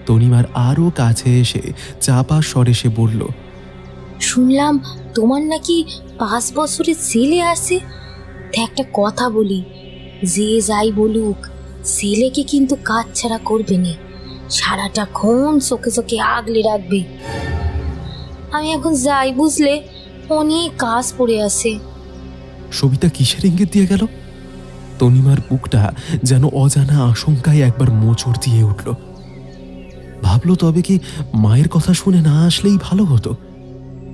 তনিমার আরও কাছে এসে চাপা স্বরে সে বলল, শুনলাম তোমার নাকি 5 বছরের ছেলে আছে। একটা কথা বলি, যে যাই বলুক ছেলেকে কিন্তু কাজ ছাড়া করবে না, সারাটা ক্ষণ চোখে চোখে আগলে রাখবে। আমি এখন যাই বুঝলে, অনেক কাজ পড়ে আছে। সবিতা কিসের ইঙ্গিত দিয়ে গেল? তনিমার বুকটা যেন অজানা আশঙ্কায় একবার মোচড় দিয়ে উঠল। ভাবলো তবে কি মায়ের কথা শুনে না আসলেই ভালো হতো।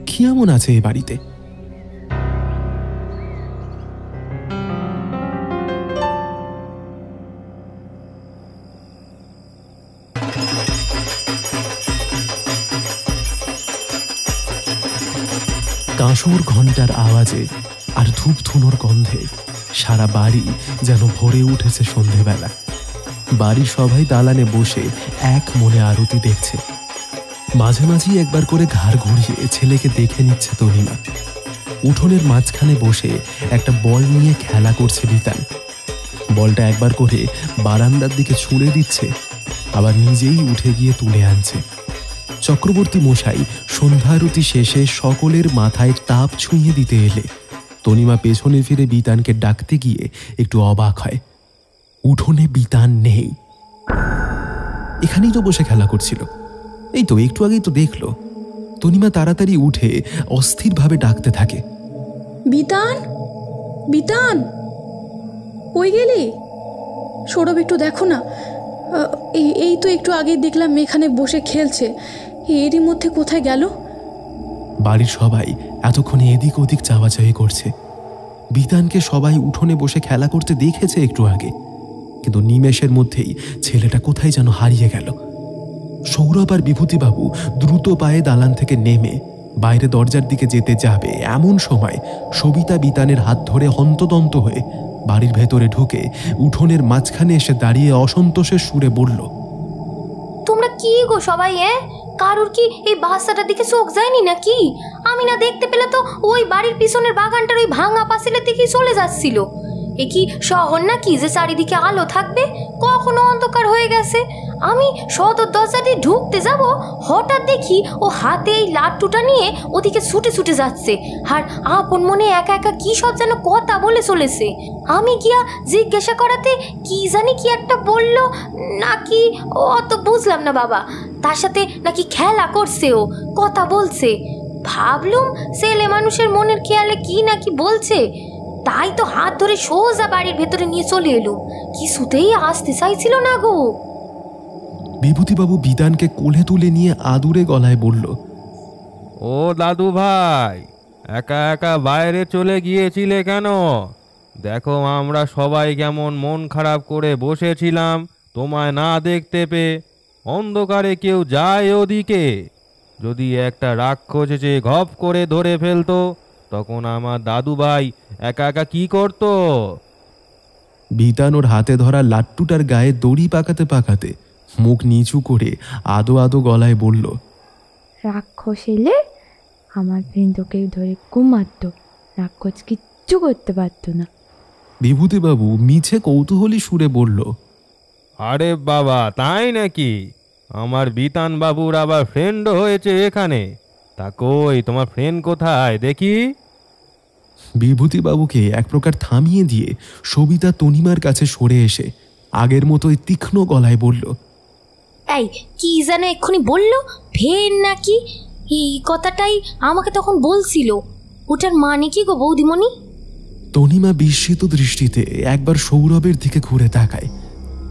কি এমন আছে এ বাড়িতে? কাঁসর ঘন্টার আওয়াজে আর ধূপ ধুনোর গন্ধে সারা বাড়ি যেন ভরে উঠেছে সন্ধেবেলা। বাড়ির সবাই দালানে বসে এক মনে আরতি দেখছে। মাঝে মাঝেই একবার করে ঘাড় ঘুরিয়ে ছেলেকে দেখে নিচ্ছে তনিমা। উঠোনের মাঝখানে বসে একটা বল নিয়ে খেলা করছে বিতান। বলটা একবার করে বারান্দার দিকে ছুঁড়ে দিচ্ছে, আবার নিজেই উঠে গিয়ে তুলে আনছে। চক্রবর্তী মশাই সন্ধ্যারতি শেষে সকলের মাথায় তাপ ছুঁয়ে দিতে এলে তনিমা পেছনে ফিরে বিতানকে ডাকতে গিয়ে একটু অবাক হয়। উঠোনে বিতান নেই। এখানেই তো বসে খেলা করছিল, এই তো একটু আগেই তো দেখলো। তনিমা তাড়াতাড়ি উঠে অস্থিরভাবে ডাকতে থাকে, বিতান, বিতান, কই গেলি? সৌরভ একটু দেখো না, এই তো একটু আগেই দেখলাম এখানে বসে খেলছে, এরই মধ্যে কোথায় গেল? বাড়ির সবাই এতক্ষণে এদিক ওদিক চাওয়াচাই করছে। বিতানকে সবাই উঠোনে বসে খেলা করতে দেখেছে একটু আগে, কিন্তু নিমেষের মধ্যেই ছেলেটা কোথায় যেন হারিয়ে গেল। সৌরভ আর বিভূতিবাবু দ্রুত পায়ে দালান থেকে নেমে বাইরে দরজার দিকে যেতে যাবে, এমন সময় সবিতা বিতানের হাত ধরে হন্তদন্ত হয়ে বাড়ির ভেতরে ঢুকে উঠোনের মাঝখানে এসে দাঁড়িয়ে অসন্তোষের সুরে বলল, তোমরা কি গো সবাই? কারুর কি এই বাচ্চাটার দিকে চোখ যায়নি নাকি? আমি না দেখতে পেলে তো ওই বাড়ির পিছনের বাগানটার ওই ভাঙা পাঁচিলের দিকেই চলে যাচ্ছিল। এ কি শহর নাকি যে চারিদিকে আলো থাকবে? কখনো অন্ধকার হয়ে গেছে। আমি সদর দরজা দিয়ে ঢুকতে যাব, হঠাৎ দেখি ও হাতে এই লাট্টুটা নিয়ে ওদিকে ছুটে ছুটে যাচ্ছে, আর আপন মনে একা একা কি সব যেন কথা বলে চলেছে। আমি গিয়া জিজ্ঞাসা করাতে কি জানি কি একটা বলল নাকি, অত বুঝলাম না বাবা। তার সাথে নাকি খেলা করছে, ও কথা বলছে। ভাবলুম ছেলে মানুষের মনের খেয়ালে কি নাকি বলছে, তাই তো হাত ধরে সোজা বাড়ির ভেতরে নিয়ে চলে এলুম। কিছুতেই আসতে চাইছিল না গো। বিভূতিবাবু বিতানকে কোলে তুলে নিয়ে আদুরে গলায় বলল, ও দাদু ভাই, একা একা বাইরে চলে গিয়েছিলে কেন? দেখো আমরা সবাই কেমন মন খারাপ করে বসেছিলাম তোমায় না দেখতে পেয়ে। অন্ধকারে কেউ যায় ওদিকে? যদি একটা রাক্ষস এসে ঘপ করে ধরে ফেলতো, তখন আমার দাদু ভাই একা একা কি করতো? বিতান ওর হাতে ধরা লাট্টুটার গায়ে দড়ি পাকাতে পাকাতে মুখ নিচু করে আদো আদো গলায় বলল, রাক্ষস এলে আমার বৃন্দকে ধরে কুমারতো, রাক্ষস কিচ্ছু করতে পারতো না। বিভূতিবাবু মিছে কৌতূহলী সুরে বলল, আরে বাবা, তাই নাকি? আমার বিতান বাবুর আবার ফ্রেন্ডও হয়েছে এখানে। তা কই তোমার ফ্রেন্ড কোথায় দেখি? বিভূতিবাবুকে এক প্রকার থামিয়ে দিয়ে সবিতা তনিমার কাছে সরে এসে আগের মতোই তীক্ষ্ণ গলায় বলল, এই কি যেন এক্ষুনি বললো, ফের নাকি? এই কথাটাই আমাকে তখন বলছিল। ওটার মানে কি গো বৌদিমণি? তনিমা বিস্মিত দৃষ্টিতে একবার সৌরভের দিকে ঘুরে তাকায়,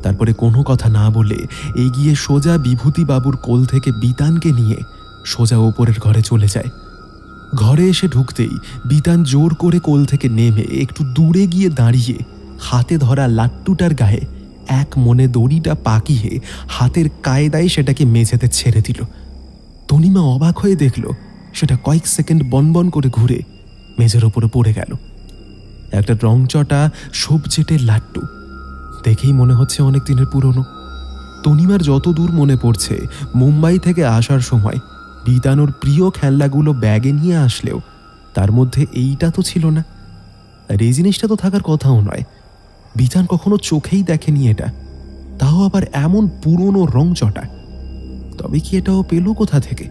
তারপরে কোনো কথা না বলে এগিয়ে সোজা বিভূতিবাবুর কোল থেকে বিতানকে নিয়ে সোজা ওপরের ঘরে চলে যায়। ঘরে এসে ঢুকতেই বিতান জোর করে কোল থেকে নেমে একটু দূরে গিয়ে দাঁড়িয়ে হাতে ধরা লাট্টুটার গায়ে এক মনে দড়িটা পাকিয়ে হাতের কায়দায় সেটাকে মেঝেতে ছেড়ে দিল। তনিমা অবাক হয়ে দেখল সেটা কয়েক সেকেন্ড বনবন করে ঘুরে মেঝের ওপরে পড়ে গেল। একটা রংচটা সবজেটের লাট্টু, দেখেই মনে হচ্ছে অনেক দিনের পুরনো। তনিমার যত দূর মনে পড়ছে, মুম্বাই থেকে আসার সময় বিতানোর প্রিয় খেলনাগুলো ব্যাগে নিয়ে আসলেও তার মধ্যে এইটা তো ছিল না, আর এই জিনিসটা তো থাকার কথাও নয়। বিতান কখনো চোখেই দেখেনি এটা, তাও আবার এমন পুরনো রংচটা। তবে কি এটাও পেল কোথা থেকে?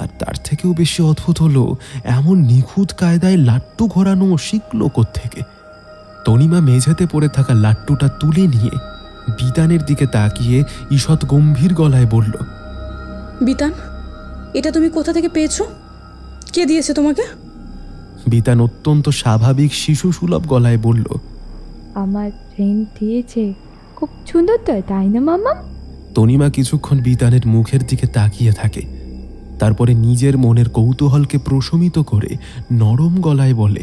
আর তার থেকেও বেশি অদ্ভুত হলো, এমন নিখুঁত কায়দায় লাট্টু ঘোরানো শিখল কোত্থেকে। তনিমা মেঝেতে পড়ে থাকা লাট্টুটা তুলে নিয়ে বিতানের দিকে তাকিয়ে ঈষৎ গম্ভীর গলায় বলল, বিতান, এটা তুমি কোথা থেকে পেয়েছো? কে দিয়েছে তোমাকে? বিতান অত্যন্ত স্বাভাবিক শিশু সুলভ গলায় বলল, আমার ফ্রেন্ড দিয়েছে। খুব সুন্দর তো, তাই না মামা? তনিমা কিছুক্ষণ বিতানের মুখের দিকে তাকিয়ে থাকে, তারপরে নিজের মনের কৌতূহলকে প্রশমিত করে নরম গলায় বলে,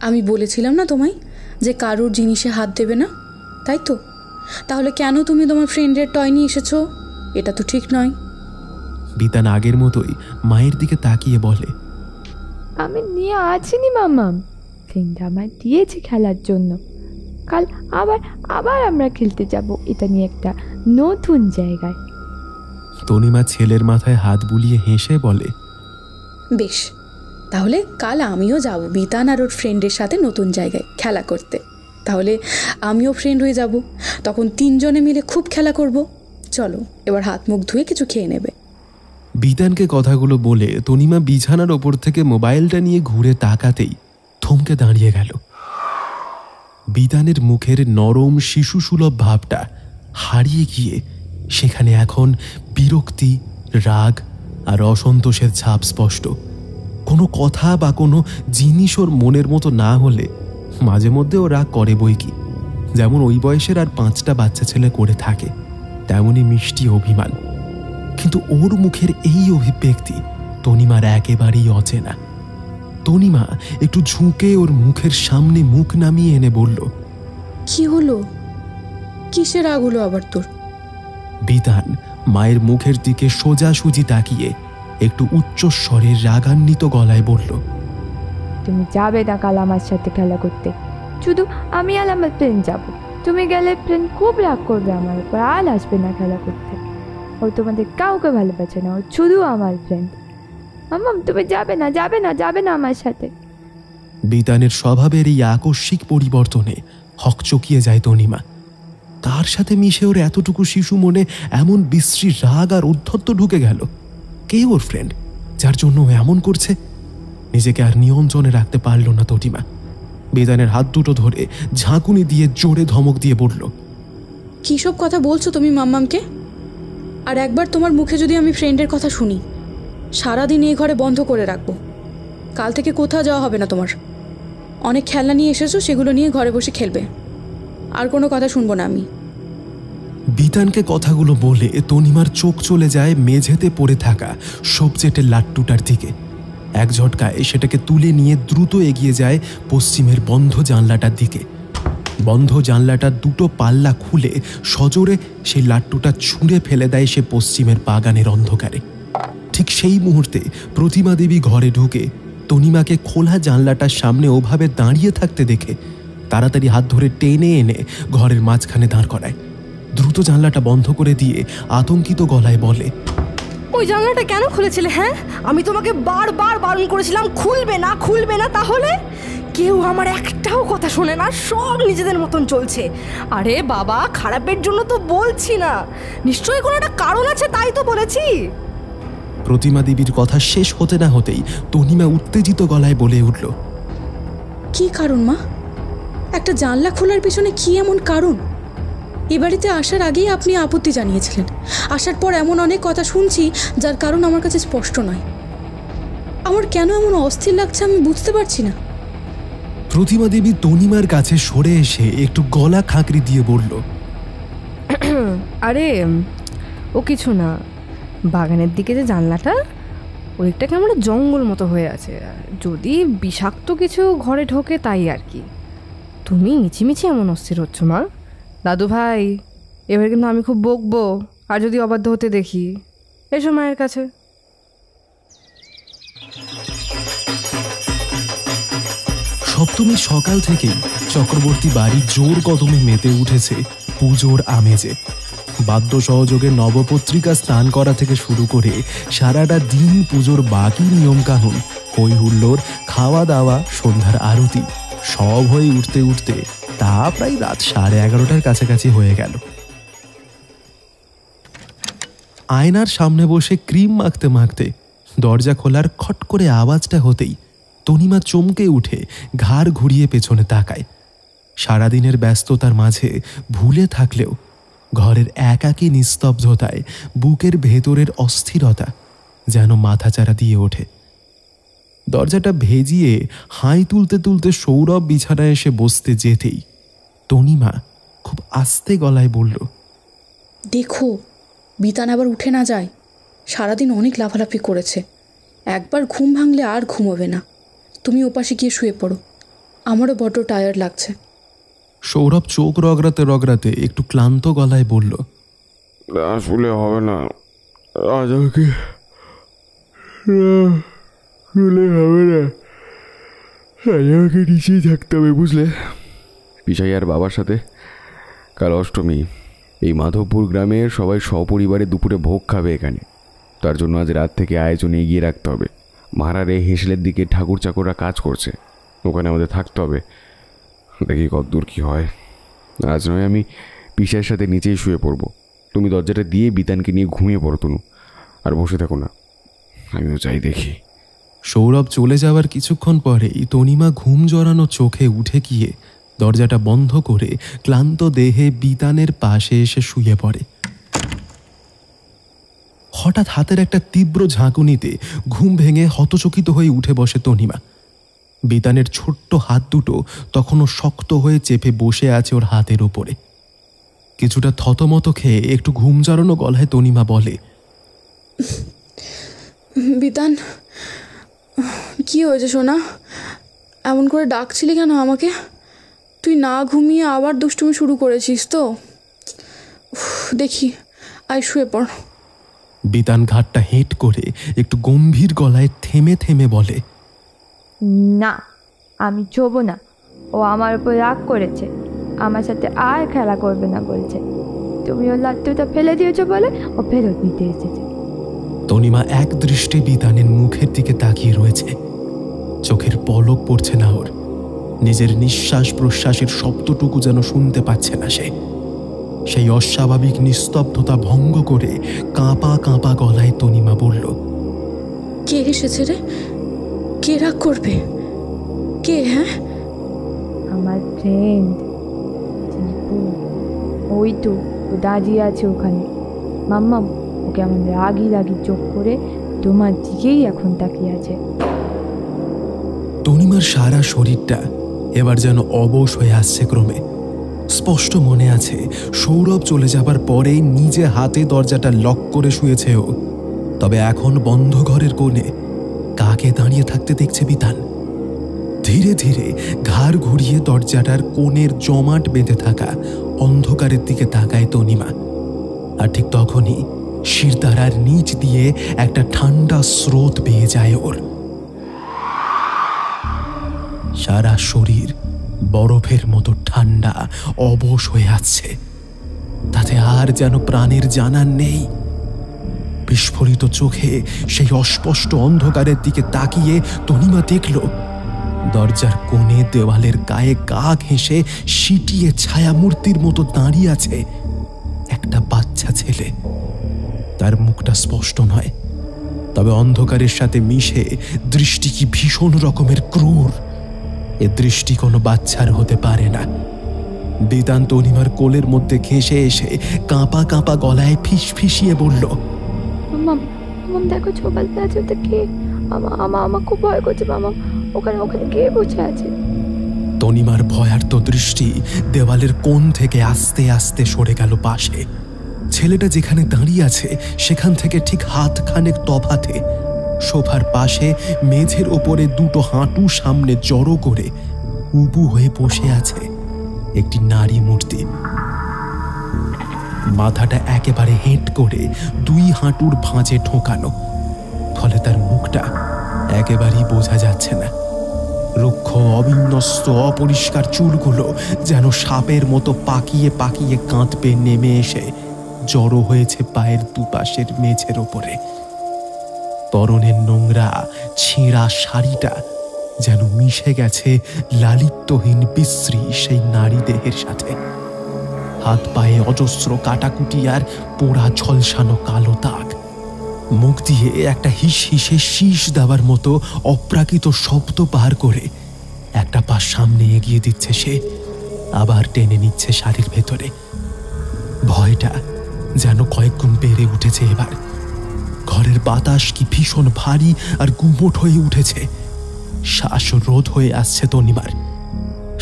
আমি বলেছিলাম না তোমায় যে কারোর জিনিসে হাত দেবে না, তাই তো? তাহলে কেন তুমি তোমার ফ্রেন্ডের টয় নিয়ে এসেছো? এটা তো ঠিক নয়। বিতান আগের মতোই মায়ের দিকে তাকিয়ে বলে, আমি নিয়ে আসিনি মামা, ফ্রেন্ড আমার দিয়েছে খেলার জন্য। কাল আবার আবার আমরা খেলতে যাব এটা নিয়ে একটা নতুন জায়গায়। তনিমা ছেলের মাথায় হাত বুলিয়ে হেসে বলে, বেশ, তাহলে কাল আমিও যাব বিতান আর ওর ফ্রেন্ডের সাথে নতুন জায়গায় খেলা করতে। তাহলে আমিও ফ্রেন্ড হয়ে যাব, তখন তিনজনে মিলে খুব খেলা করব। চলো এবার হাত মুখ ধুয়ে কিছু খেয়ে নেবে। বিতানকে কথাগুলো বলে তনিমা বিছানার ওপর থেকে মোবাইলটা নিয়ে ঘুরে তাকাতেই থমকে দাঁড়িয়ে গেল। বিতানের মুখের নরম শিশুসুলভ ভাবটা হারিয়ে গিয়ে সেখানে এখন বিরক্তি, রাগ আর অসন্তোষের ছাপ স্পষ্ট। কোনো কথা বা কোনো জিনিস ওর মনের মতো না হলে মাঝে মধ্যে ও রাগ করে বই কি, যেমন ওই বয়সের আর 5টা বাচ্চা ছেলে করে থাকে, তেমনই মিষ্টি অভিমান। কিন্তু ওর মুখের এই অভিব্যক্তি তনিমার একেবারেই অচেনা। তনিমা একটু ঝুঁকে ওর মুখের সামনে মুখ নামিয়ে এনে বলল, কি হলো? কিসের রাগ হলো আবার তোর? বিতান মায়ের মুখের দিকে সোজাসুজি তাকিয়ে একটু উচ্চস্বরের রাগান্বিত গলায় বলল, তুমি যাবে না কাল আমার সাথে খেলা করতে, শুধু আমি আর আমার ফ্রেন্ড যাবো। তুমি গেলে ফ্রেন্ড খুব রাগ করবে আমার উপর, আর আসবে না খেলা করতে। ও তোমাদের কাউকে ভালোবাসে না, ও শুধু আমার ফ্রেন্ড। মাম্মাম তুমি যাবে না, যাবে না, যাবে না আমার সাথে। বিতানের স্বভাবের এই আকস্মিক পরিবর্তনে হকচকিয়ে যায় তনিমা। তার সাথে মিশে ওর এতটুকু শিশু মনে এমন বিশ্রী রাগ আর উদ্ধত্ত ঢুকে গেল। কে ওর ফ্রেন্ড যার জন্য ও এমন করছে? নিজেকে আর নিয়ন্ত্রণে রাখতে পারল না তনিমা। বিতানের হাত দুটো ধরে ঝাঁকুনি দিয়ে জোরে ধমক দিয়ে বলল, কী সব কথা বলছো তুমি মাম্মামকে? আর একবার তোমার মুখে যদি আমি ফ্রেন্ডের কথা শুনি, সারাদিন এই ঘরে বন্ধ করে রাখবো। কাল থেকে কোথাও যাওয়া হবে না তোমার। অনেক খেলনা নিয়ে এসেছো, সেগুলো নিয়ে ঘরে বসে খেলবে। আর কোনো কথা শুনবো না আমি। বিতানকে কথাগুলো বলে তনিমার চোখ চলে যায় মেঝেতে পড়ে থাকা সবচেটের লাট্টুটার দিকে। এক ঝটকায় সেটাকে তুলে নিয়ে দ্রুত এগিয়ে যায় পশ্চিমের বন্ধ জানলাটার দিকে। বন্ধ জানলাটার দুটো পাল্লা খুলে সজোরে সেই লাট্টুটা ছুঁড়ে ফেলে দেয় সে পশ্চিমের বাগানের অন্ধকারে। ঠিক সেই মুহূর্তে প্রতিমা দেবী ঘরে ঢুকে তনিমাকে খোলা জানলাটার সামনে ওভাবে দাঁড়িয়ে থাকতে দেখে তাড়াতাড়ি হাত ধরে টেনে এনে ঘরের মাঝখানে দাঁড় করায়। দ্রুত জানলাটা বন্ধ করে দিয়ে আতঙ্কিত গলায় বলে, ওই জানলাটা কেন খুলেছিলে? হ্যাঁ, আমি তোমাকে বারবার বারণ করেছিলাম খুলবে না, খুলবে না। তাহলে কেউ আমার একটাও কথা শোনে না, সব নিজেদের মতন চলছে। আরে বাবা, খারাপের জন্য তো বলছি না, নিশ্চয়ই কোনো একটা কারণ আছে, তাই তো বলেছি। প্রতিমা দেবীর কথা শেষ হতে না হতেই তনিমা উত্তেজিত গলায় বলে উঠল, কি কারণ মা? একটা জানলা খোলার পিছনে কি এমন কারণ? এ বাড়িতে আসার আগেই আপনি আপত্তি জানিয়েছিলেন। আসার পর এমন অনেক কথা শুনছি যার কারণ আমার কাছে স্পষ্ট নয়। আমার কেন এমন অস্থির লাগছে আমি বুঝতে পারছি না। প্রতিমা দেবী তনিমার কাছে সরে এসে একটু গলা খাঁকরি দিয়ে বলল, আরে ও কিছু না, বাগানের দিকে যে জানলাটা, ওইটা কেমন জঙ্গল মতো হয়ে আছে, যদি বিষাক্ত কিছু ঘরে ঢোকে তাই আর কি। তুমি মিছিমিছি এমন অস্থির হচ্ছ মা। দাদু ভাই, এবার কিন্তু আমি খুব বকবো আর যদি অবাধ্য হতে দেখি। এসো মায়ের কাছে। সপ্তমীর সকাল থেকেই চক্রবর্তী বাড়ি জোর কদমে মেতে উঠেছে পুজোর আমেজে। বাদ্য সহযোগে নবপত্রিকা স্নান করা থেকে শুরু করে সারাটা দিন পুজোর বাকি নিয়মকানুন, হই হুল্লোড়, খাওয়া দাওয়া, সন্ধ্যার আরতি সব হয়ে উঠতে উঠতে তা প্রায় রাত 11:30টার কাছাকাছি হয়ে গেল। আয়নার সামনে বসে ক্রিম মাখতে মাখতে দরজা খোলার খট করে আওয়াজটা হতেই তনিমা চমকে উঠে ঘাড় ঘুরিয়ে পেছনে তাকায়। সারাদিনের ব্যস্ততার মাঝে ভুলে থাকলেও ঘরের একাকী নিস্তব্ধতায় বুকের ভেতরের অস্থিরতা যেন মাথাচাড়া দিয়ে ওঠে। দরজাটা ভেজিয়ে হাই তুলতে তুলতে সৌরভ বিছানায় এসে বসতে যেতেই তনিমা খুব আস্তে গলায় বলল, দেখো বিতান আবার উঠে না যায়। সারাদিন অনেক লাফালাফি করেছে, একবার ঘুম ভাঙলে আর ঘুমোবে না। তুমি ওপাশে গিয়ে শুয়ে পড়ো, আমারও বড্ড টায়ার্ড লাগছে। সৌরভ চোখ রগড়াতে রগড়াতে একটু ক্লান্ত গলায় বলল, আসলে হবে না, আজ আমাকে হবে না, আজ আমাকে নিচেই থাকতে হবে, বুঝলে? পিসাই আর বাবার সাথে কাল অষ্টমী। এই মাধবপুর গ্রামের সবাই সপরিবারে দুপুরে ভোগ খাবে এখানে। তার জন্য আজ রাত থেকে আয়োজন এগিয়ে রাখতে হবে। মারারে হেসলের দিকে ঠাকুর চাকররা কাজ করছে, ওখানে আমাদের থাকতে হবে। দেখি কতদূর কী হয়। আজ নয় আমি পিসাইয়ের সাথে নিচেই শুয়ে পড়বো। তুমি দরজাটা দিয়ে বিতানকে নিয়ে ঘুমিয়ে পড়ো তনু, আর বসে থাকো না, আমিও চাই দেখি। সৌরভ চলে যাওয়ার কিছুক্ষণ পরেই তনিমা ঘুম জড়ানো চোখে উঠে গিয়ে দরজাটা বন্ধ করে ক্লান্ত দেহে বিতানের পাশে এসে শুয়ে পড়ে। হঠাৎ হাতের একটা তীব্র ঝাঁকুনিতে ঘুম ভেঙে হতচকিত হয়ে উঠে বসে তনিমা। বিতানের ছোট্ট হাত দুটো তখনও শক্ত হয়ে চেপে বসে আছে ওর হাতের উপরে। কিছুটা থতমত খেয়ে একটু ঘুম জড়ানো গলায় তনিমা বলে, বিতান, কি হয়েছে সোনা? এমন করে ডাকছিলি কেন আমাকে? তুই না ঘুমিয়ে আবার দুষ্টুমি শুরু করেছিস তো? দেখি, আয় শুয়ে পড়। বিতান ঘাটটা হেঁট করে একটু গম্ভীর গলায় থেমে থেমে বলে, না, আমি ছোবো না। ও আমার উপর রাগ করেছে, আমার সাথে আর খেলা করবে না বলছে। তুমি ওর লাট্টুটা ফেলে দিয়েছো বলে ও ফেরত নিতে এসেছে। তনিমা এক দৃষ্টে বিতানের মুখের দিকে তাকিয়ে রয়েছে। চোখের পলক পড়ছে না ওর। নিজের নিঃশ্বাস প্রশ্বাসের শব্দটুকু যেন শুনতে পাচ্ছে না সে। সেই অস্বাভাবিক নিস্তব্ধতা ভঙ্গ করে কাঁপা কাঁপা গলায় তনিমা বলল, কে এসেছে রে? কে রাগ করবে? কে? হ্যাঁ, আমার ফ্রেন্ড টিপু। ওই তো ও দাঁড়িয়ে আছে ওখানে। মাম্মা, ও কেমন রাগি রাগি চোখ করে তোমার দিকেই এখন তাকিয়ে আছে। তনিমার সারা শরীরটা এবার যেন অবশ হয়ে আসছে ক্রমে। স্পষ্ট মনে আছে সৌরভ চলে যাবার পরেই নিজে হাতে দরজাটা লক করে শুয়েছে ও। তবে এখন বন্ধ ঘরের কোণে কাকে দাঁড়িয়ে থাকতে দেখছে বিতান। ধীরে ধীরে ঘাড় ঘুরিয়ে দরজাটার কোণের জমাট বেঁধে থাকা অন্ধকারের দিকে তাকায় তনিমা। আর ঠিক তখনই শিরদাঁড়ার নিচ দিয়ে একটা ঠান্ডা স্রোত বেয়ে যায় ওর। সারা শরীর বরফের মতো ঠান্ডা অবশ হয়ে আসছে। তাতে আর যেন প্রাণের জানান নেই। বিস্ফোরিত চোখে সেই অস্পষ্ট অন্ধকারের দিকে তাকিয়ে তনিমা দেখল দরজার কোণে দেওয়ালের গায়ে গা ঘেঁষে সিটিয়ে ছায়ামূর্তির মতো দাঁড়িয়ে আছে একটা বাচ্চা ছেলে। তার মুখটা স্পষ্ট নয়, তবে অন্ধকারের সাথে মিশে দৃষ্টি কি ভীষণ রকমের ক্রূর। এ দৃষ্টি কোনো বাচ্চার হতে পারে না। বিতান তনিমার কোলের মধ্যে ঘেঁষে এসে কাঁপা কাঁপা গলায় ফিসফিসিয়ে বলল, মাম, দেখো ছোবালতে আছে ওটা কে? আমার খুব ভয় করছে মামা। ওখানে ওখানে কে বসে আছে? তনিমার ভয়ার্ত দৃষ্টি দেওয়ালের কোণ থেকে আস্তে আস্তে সরে গেল পাশে। ছেলেটা যেখানে দাঁড়িয়ে আছে সেখান থেকে ঠিক হাত খানেক তফাতে সোফার পাশে মেঝের ওপরে দুটো হাঁটু সামনে জড়ো করে উবু হয়ে বসে আছে একটি নারী মূর্তি। মাথাটা একেবারে হেঁট করে দুই হাঁটুর ভাঁজে ঠোকানো, ফলে তার মুখটা একেবারেই বোঝা যাচ্ছে না। রুক্ষ অবিন্যস্ত অপরিষ্কার চুলগুলো যেন সাপের মতো পাকিয়ে পাকিয়ে কাঁদবে নেমে এসে জড়ো হয়েছে পায়ের দুপাশের মেঝের ওপরে। পরনের নোংরা ছেঁড়া শাড়িটা যেন মিশে গেছে লালিত্যহীন বিশ্রী সেই নারী দেহের সাথে। হাত পায়ে অজস্র কাটাকুটি আর পোড়া ঝলসানো কালো দাগ। মুখ দিয়ে একটা হিস হিসে শীষ দেওয়ার মতো অপ্রাকৃত শব্দ পার করে একটা পা সামনে এগিয়ে দিচ্ছে সে, আবার টেনে নিচ্ছে শাড়ির ভেতরে। ভয়টা যেন কয়েক গুণ বেড়ে উঠেছে এবার। ঘরের বাতাস কি ভীষণ ভারী আর গুমোট হয়ে উঠেছে। শ্বাসরোধ হয়ে আসছে তনিমার।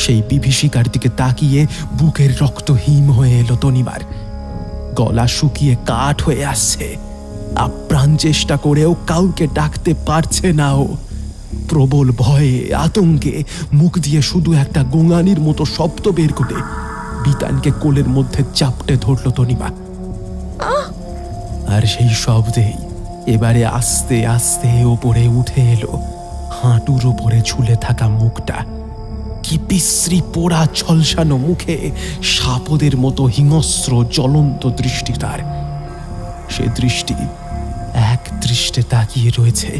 সেই বিভীষিকার দিকে তাকিয়ে বুকের রক্ত হিম হয়ে এলো তনিমার। গলা শুকিয়ে কাঠ হয়ে আসছে। আপ্রাণ চেষ্টা করেও কাউকে ডাকতে পারছে না ও। প্রবল ভয়ে আতঙ্কে মুখ দিয়ে শুধু একটা গোঙানির মতো শব্দ বের করে বিতানকে কোলের মধ্যে চাপটে ধরল তনিমা। আর সেই শব্দেই এবারে আস্তে আস্তে ওপরে উঠে এলো হাঁটুর উপরে ঝুলে থাকা মুখটা। কি বিশ্রী পোড়া ঝলসানো মুখে সাপদের মতো হিংস্র জ্বলন্ত দৃষ্টি তার। সে দৃষ্টি এক দৃষ্টে তাকিয়ে রয়েছে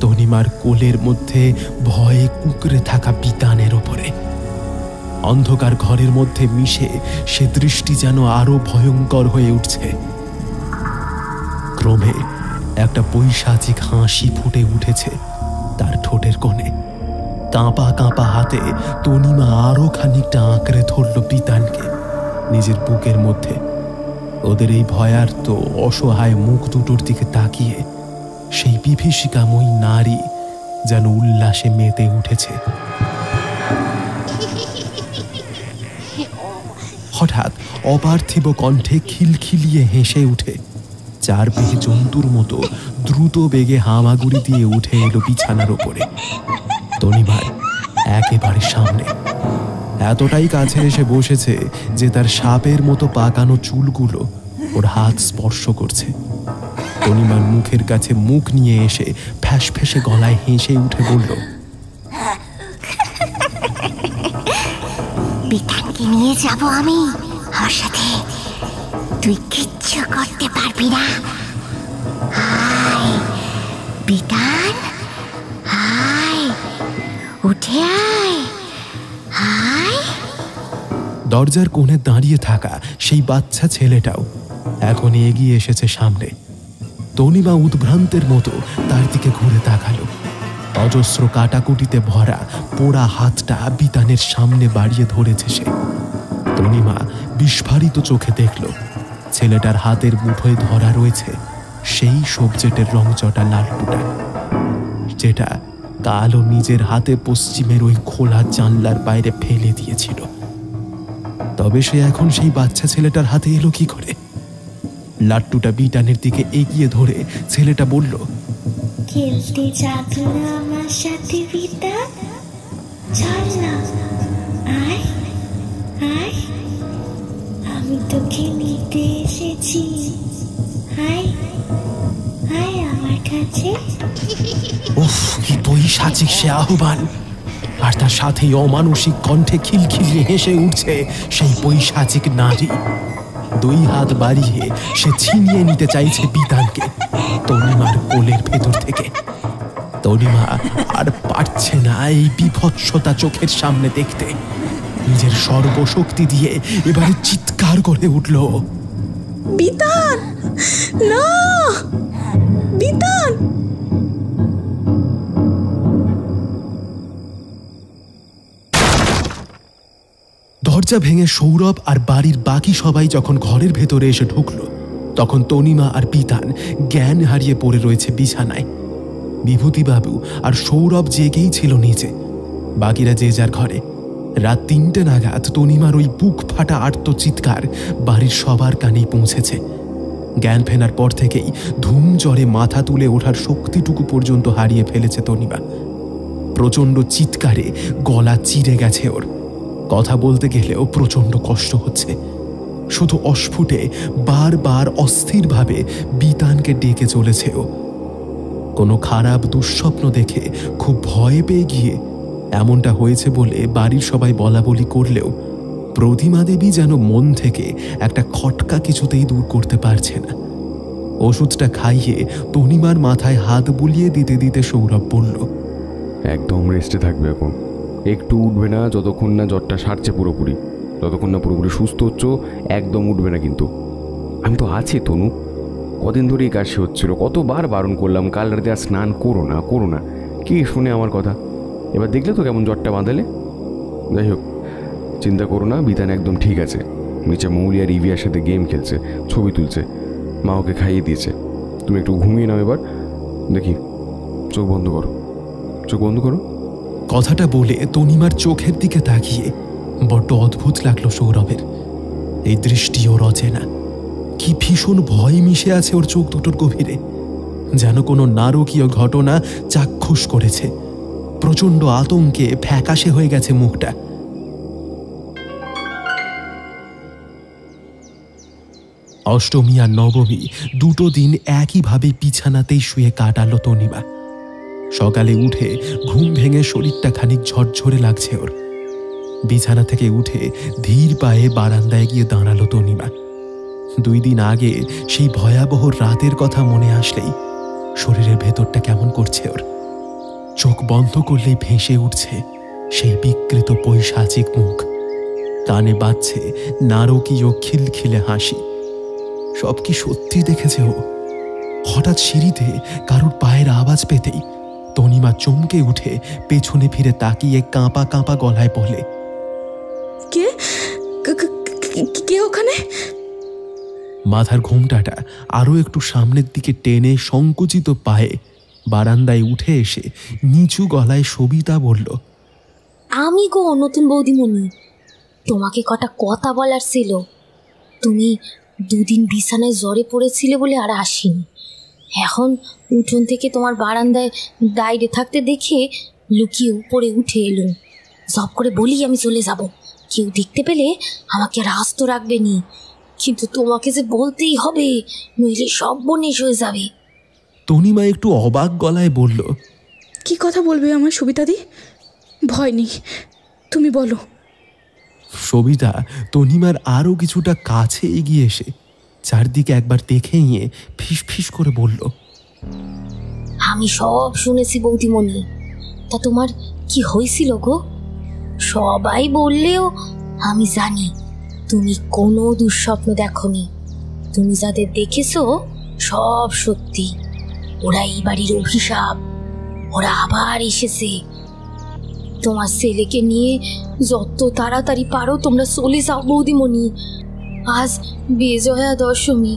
তনিমার কোলের মধ্যে ভয়ে কুঁকড়ে থাকা বিতানের ওপরে। অন্ধকার ঘরের মধ্যে মিশে সে দৃষ্টি যেন আরো ভয়ঙ্কর হয়ে উঠছে। ক্রমে একটা পৈশাচিক হাসি ফুটে উঠেছে তার ঠোঁটের কোণে। কাঁপা কাঁপা হাতে তনিমা আরো খানিকটা আঁকড়ে ধরল বিতানকে নিজের বুকের মধ্যে। ওদের এই ভয়ার্ত অসহায় মুখ দুটোর দিকে তাকিয়ে সেই বিভীষিকাময়ী নারী যেন উল্লাসে মেতে উঠেছে। হঠাৎ অপার্থিব কণ্ঠে খিলখিলিয়ে হেসে উঠে চারপেয়ে জন্তুর মতো দ্রুত বেগে হামাগুড়ি দিয়ে উঠে এলো বিছানার ওপরে। তনিমার একেবারে সামনে, এতটাই কাছে এসে বসেছে যে তার সাপের মতো পাকানো চুলগুলো ওর হাত স্পর্শ করছে। তনিমার মুখের কাছে মুখ নিয়ে এসে ফ্যাস ফ্যাসে গলায় হেসে উঠে বলল, বিধানকে নিয়ে যাব আমি আমার সাথে, তুই কিচ্ছু করতে পারবি না। হায় বিধান, হায় উঠে আয়, হায়। দরজার কোণে দাঁড়িয়ে থাকা সেই বাচ্চা ছেলেটাও এখন এগিয়ে এসেছে সামনে। তনিমা উদ্ভ্রান্তের মতো তার দিকে ঘুরে তাকালো। অজস্র কাটাকুটিতে ভরা পোড়া হাতটা বিতানের সামনে বাড়িয়ে ধরেছে সে। তনিমা বিস্ফারিত চোখে দেখল ছেলেটার হাতের মুঠোয় ধরা রয়েছে সেই সবজেটের রংচটা লালটুটা, যেটা কালও নিজের হাতে পশ্চিমের ওই খোলা জানলার বাইরে ফেলে দিয়েছিল। তবে সে এখন সেই বাচ্চা ছেলেটার হাতে এলো কি করে? লাট্টুটা বিটানের দিকে এগিয়ে ধরে ছেলেটা বলল, খেলতে যাবি না আমার সাথে বিতান? চল না, আয় আয়, আমি তোকে নিতে এসেছি। আয় আয় আমার কাছে। উফ, কি পৈশাচিক সে আহ্বান! আর তার সাথেই অমানসিক কণ্ঠে খিলখিলিয়ে হেসে উঠছে সেই পৈশাচিক নারী। দুই হাত বাড়িয়ে সে ছিনিয়ে নিতে চাইছে বিতানকে তনিমার কোলের ভেতর থেকে। তনিমা আর পারছে না এই বিভৎসতা চোখের সামনে দেখতে। নিজের সর্বশক্তি দিয়ে এবারে চিৎকার করে উঠল, বিতান না, বিতান! দরজা ভেঙে সৌরভ আর বাড়ির বাকি সবাই যখন ঘরের ভেতরে এসে ঢুকল, তখন তনিমা আর বিতান জ্ঞান হারিয়ে পড়ে রয়েছে বিছানায়। বিভূতিবাবু আর সৌরভ জেগেই ছিল নিচে, বাকিরা যে যার ঘরে। রাত 3টে নাগাদ তনিমার ওই বুক ফাটা আর্তচিৎকার বাড়ির সবার কানেই পৌঁছেছে। জ্ঞান ফেরার পর থেকেই ধুম জ্বরে মাথা তুলে ওঠার শক্তিটুকু পর্যন্ত হারিয়ে ফেলেছে তনিমা। প্রচণ্ড চিৎকারে গলা চিরে গেছে ওর। কথা বলতে গেলেও প্রচণ্ড কষ্ট হচ্ছে। শুধু অস্ফুটে বারবার অস্থিরভাবে বিতানকে ডেকে চলেছে ও। কোনো খারাপ দুঃস্বপ্ন দেখে খুব ভয় পেয়ে গিয়ে এমনটা হয়েছে বলে বাড়ির সবাই বলা বলি করলেও প্রতিমা দেবী যেন মন থেকে একটা খটকা কিছুতেই দূর করতে পারছে না। ওষুধটা খাইয়ে তনিমার মাথায় হাত বুলিয়ে দিতে দিতে সৌরভ বলল, একদম রেস্টে থাকবে এখন, একটু উঠবে না যতক্ষণ না জ্বরটা সারছে পুরোপুরি। যতক্ষণ না পুরোপুরি সুস্থ হচ্ছ একদম উঠবে না কিন্তু। আমি তো আছি তনু, কদিন ধরেই কাশি হচ্ছিল, কতবার বারণ করলাম কাল রাতে আর স্নান করো না করো না, কি শুনে আমার কথা? এবার দেখলে তো কেমন জ্বরটা বাঁধালে। যাই হোক, চিন্তা করো না, বিধান একদম ঠিক আছে। নিচে মৌলি আর ইভিয়ার সাথে গেম খেলছে, ছবি তুলছে, মা ওকে খাইয়ে দিয়েছে। তুমি একটু ঘুমিয়ে নাও এবার। দেখি, চোখ বন্ধ করো, চোখ বন্ধ করো। কথাটা বলে তনিমার চোখের দিকে তাকিয়ে বড্ড অদ্ভুত লাগলো সৌরভের। এই দৃষ্টি ওর অচেনা, কি ভীষণ ভয় মিশে আছে ওর চোখ দুটোর গভীরে, যেন কোনো নারকীয় ঘটনা চাক্ষুষ করেছে। প্রচণ্ড আতঙ্কে ফ্যাকাশে হয়ে গেছে মুখটা। অষ্টমী আর নবমী দুটো দিন একইভাবে বিছানাতেই শুয়ে কাটালো তনিমা। সকালে উঠে ঘুম ভেঙে শরীরটা খানিক ঝরঝরে লাগছে ওর। বিছানা থেকে উঠে ধীর পায়ে বারান্দায় গিয়ে দাঁড়ালো তনিমা। 2 দিন আগে সেই ভয়াবহ রাতের কথা মনে আসলেই শরীরের ভেতরটা কেমন করছে ওর। চোখ বন্ধ করলেই ভেসে উঠছে সেই বিকৃত পৈশাচিক মুখ, কানে বাজছে নারকীয় খিলখিলে হাসি। সব কি সত্যি দেখেছে ও? হঠাৎ সিঁড়িতে কারোর পায়ের আওয়াজ পেতেই তনিমা চমকে উঠে পেছনে ফিরে তাকিয়ে কাঁপা কাঁপা গলায় বলে, কে কে ওখানে? মাথার ঘোমটাটা আরো একটু সামনের দিকে টেনে সংকুচিত পায়ে বারান্দায় উঠে এসে নিচু গলায় সবিতা বলল, আমি গো নতুন বৌদিমণি, তোমাকে কটা কথা বলার ছিল। তুমি দুদিন বিছানায় জ্বরে পড়েছিলে বলে আর আসিনি। এখন উঠোন থেকে তোমার বারান্দায় দাঁড়িয়ে থাকতে দেখে লুকিয়ে উপরে উঠে এলো। জব করে বলি আমি চলে যাব, কেউ দেখতে পেলে আমাকে আর আস্ত রাখবে নি, কিন্তু তোমাকে যে বলতেই হবে, নইলে সব বনেশ হয়ে যাবে। তনিমা একটু অবাক গলায় বলল, কি কথা বলবে আমার সবিতাদি? ভয় নেই, তুমি বলো। সবিতা তনিমার আরও কিছুটা কাছে এগিয়ে এসে চারদিকে একবার দেখে নিয়ে ফিস ফিস করে বলল, আমি সব শুনেছি বৌদিমণি। তা তোমার কি হয়েছিল গো? সবাই বললেও আমি জানি তুমি কোনো দুঃস্বপ্ন দেখোনি। তুমি যাদের দেখেছো সব সত্যি। ওরা এই বাড়ির অভিশাপ, ওরা আবার এসেছে। তোমার ছেলেকে নিয়ে যত তাড়াতাড়ি পারো তোমরা চলে যাও বৌদিমণি। আজ বিজয়া দশমী,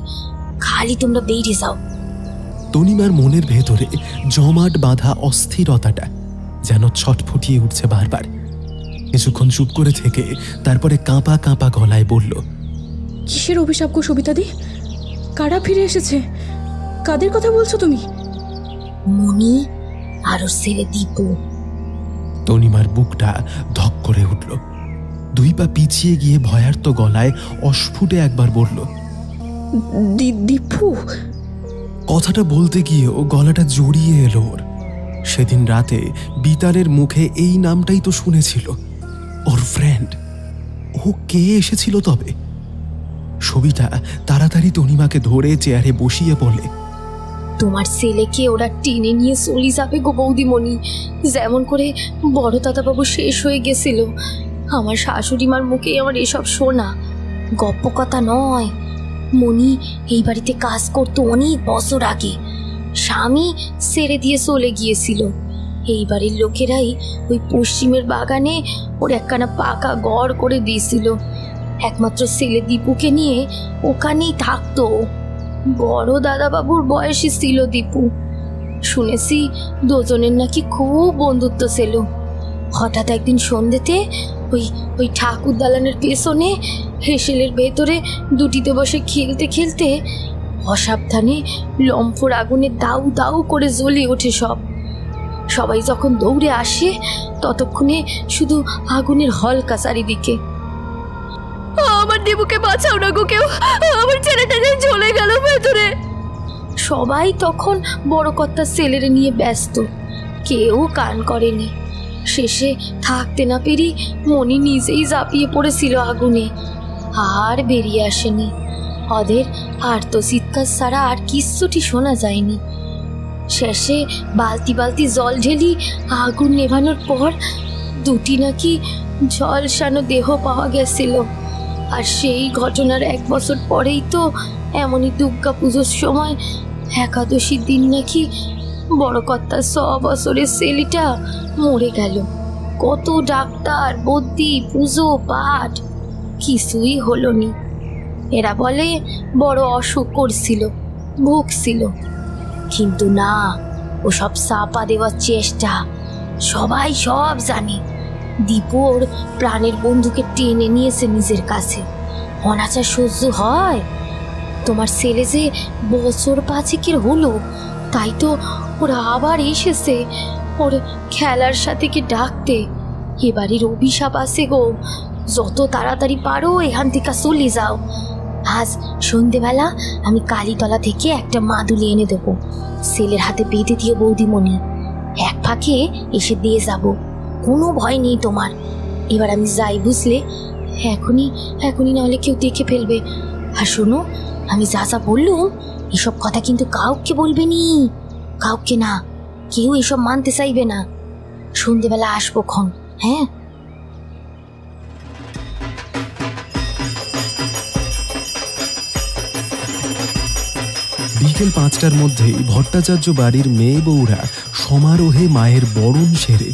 খালি তোমরা বেরিয়ে যাও। তনিমার মনের ভেতরে জমাট বাঁধা অস্থিরতাটা যেন ছটফটিয়ে উঠছে বারবার। কিছুক্ষণ চুপ করে থেকে তারপরে কাঁপা কাঁপা গলায় বলল, কিসের অভিশাপ গো সবিতাদি? কারা ফিরে এসেছে? কাদের কথা বলছো তুমি? মনি আর ওর ছেলে দীপু। তনিমার বুকটা ধক করে উঠল। দুই পা পিছিয়ে গিয়ে ভয়ার্ত গলায় অস্ফুটে একবার বলল, দীপু। কথাটা বলতে গিয়ে ও গলাটা জড়িয়ে এলো ওর। সেদিন রাতে বিতারের মুখে এই নামটাই তো শুনেছিল, ওর ফ্রেন্ড। ও কে এসেছিল তবে? সবিতা তাড়াতাড়ি তনিমাকে ধরে চেয়ারে বসিয়ে বলে, তোমার ছেলেকে ওরা টেনে নিয়ে চলে যাবে গো বৌদিমণি, যেমন করে বড় দাদাবাবু শেষ হয়ে গেছিল। আমার শাশুড়ি মার মুখে আমার এসব শোনা, গপ্প কথা নয়। মনি এই বাড়িতে কাজ করতো অনেক বছর আগে, স্বামী ছেড়ে দিয়ে চলে গিয়েছিল। এই বাড়ির লোকেরাই ওই পশ্চিমের বাগানে ওর একখানা পাকা ঘর করে দিয়েছিল। একমাত্র ছেলে দীপুকে নিয়ে ওখানেই থাকতো। বড় দাদাবাবুর বয়সী ছিল দীপু। শুনেছি দুজনের নাকি খুব বন্ধুত্ব ছিল। হঠাৎ একদিন সন্ধ্যেতে ওই ঠাকুর দালানের পেছনে হেসেলের ভেতরে দুটিতে বসে খেলতে খেলতে অসাবধানে লম্ফর আগুনে দাউ দাউ করে জ্বলে ওঠে সব। সবাই যখন দৌড়ে আসে ততক্ষণে শুধু আগুনের হলকা চারিদিকে। আমার দীপুকে বাঁচাও না গো কেউ, আমার ছেলেটা যে জ্বলে গেল ভেতরে। সবাই তখন বড় কর্তার ছেলেরে নিয়ে ব্যস্ত, কেউ কান করেনি। শেষে থাকতে না পেরি মনি নিজেই ঝাঁপিয়ে পড়েছিল আগুনে, আর বেরিয়ে আসেনি। ওদের আর্ত চিৎকার ছাড়া আর কিচ্ছুটি শোনা যায়নি। শেষে বালতি বালতি জল ঢেলি আগুন নেভানোর পর দুটি নাকি ঝলসানো দেহ পাওয়া গেছিল। আর সেই ঘটনার 1 বছর পরেই তো এমনই দুর্গা পুজোর সময় একাদশীর দিন নাকি বড় কর্তার 100 বছরের ছেলেটা মরে গেল। কত ডাক্তার, বদ্যি, পুজো পাঠ, কিছুই হলো নি। এরা বলে বড় অসুখ করছিল, ভুগছিল, কিন্তু না, ওসব চাপা দেওয়ার চেষ্টা। সবাই সব জানে দীপু ওর প্রাণের বন্ধুকে টেনে নিয়েছে নিজের কাছে। অনাচার সহ্য হয়? তোমার ছেলে যে বছর 5 হলো, তাই তো ওরা আবার এসেছে ওর খেলার সাথে কি ডাকতে। এবারের অভিশাপ আছে গো, যত তাড়াতাড়ি পারো এখান থেকে চলে যাও। আজ সন্ধেবেলা আমি কালীতলা থেকে একটা মাদুলি এনে দেবো, ছেলের হাতে বেঁধে দিও বৌদিমণি। এক ফাঁকে এসে দিয়ে যাব, কোনো ভয় নেই তোমার। এবার আমি যাই, বুঝলে? এখনই নাহলে কেউ দেখে ফেলবে। আর শোনো, আমি যা যা বললুম এসব কথা কিন্তু কাউকে বলবে নি, কাউকে না। কেউ এসব মানতে চাইবে না। সন্ধেবেলা আসবো ক্ষণ, হ্যাঁ? বিকেল 5টার মধ্যেই ভট্টাচার্য বাড়ির মেয়ে বউরা সমারোহে মায়ের বরণ সেরে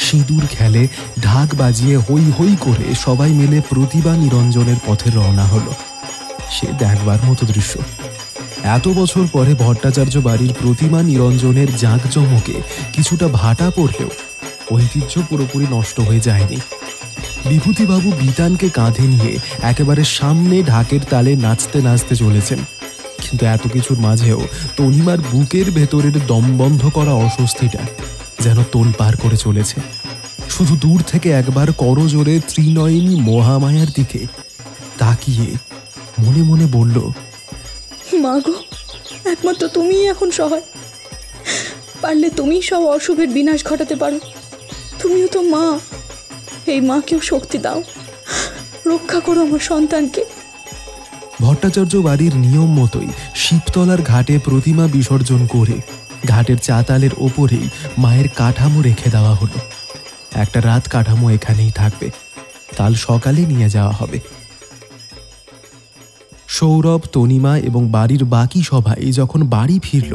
সিঁদুর খেলে ঢাক বাজিয়ে হই হই করে সবাই মিলে প্রতিভা নিরঞ্জনের পথে রওনা হলো। সে দেখবার মতো দৃশ্য। এত বছর পরে ভট্টাচার্য বাড়ির প্রতিমা নিরঞ্জনের জাঁকজমকে কিছুটা ভাটা পড়লেও ঐতিহ্য পুরোপুরি নষ্ট হয়ে যায়নি। বিভূতিবাবু বিতানকে কাঁধে নিয়ে একেবারে সামনে ঢাকের তালে নাচতে নাচতে চলেছেন, কিন্তু এত কিছুর মাঝেও তনিমার বুকের ভেতরের দমবন্ধ করা অস্বস্তিটা যেন তোলপাড় করে চলেছে। শুধু দূর থেকে একবার করজোরে ত্রিনয়নী মহামায়ার দিকে তাকিয়ে মনে মনে বলল, মা গো, একমাত্র তুমিই এখন সহায়। পারলে তুমিই সব অশুভের বিনাশ ঘটাতে পারো। তুমিও তো মা, এই মাকেও শক্তি দাও, রক্ষা করো আমার সন্তানকে। ভট্টাচার্য বাড়ির নিয়ম মতোই শিবতলার ঘাটে প্রতিমা বিসর্জন করে ঘাটের চাতালের ওপরেই মায়ের কাঠামো রেখে দেওয়া হলো। একটা রাত কাঠামো এখানেই থাকবে, কাল সকালে নিয়ে যাওয়া হবে। সৌরভ, তনিমা এবং বাড়ির বাকি সবাই যখন বাড়ি ফিরল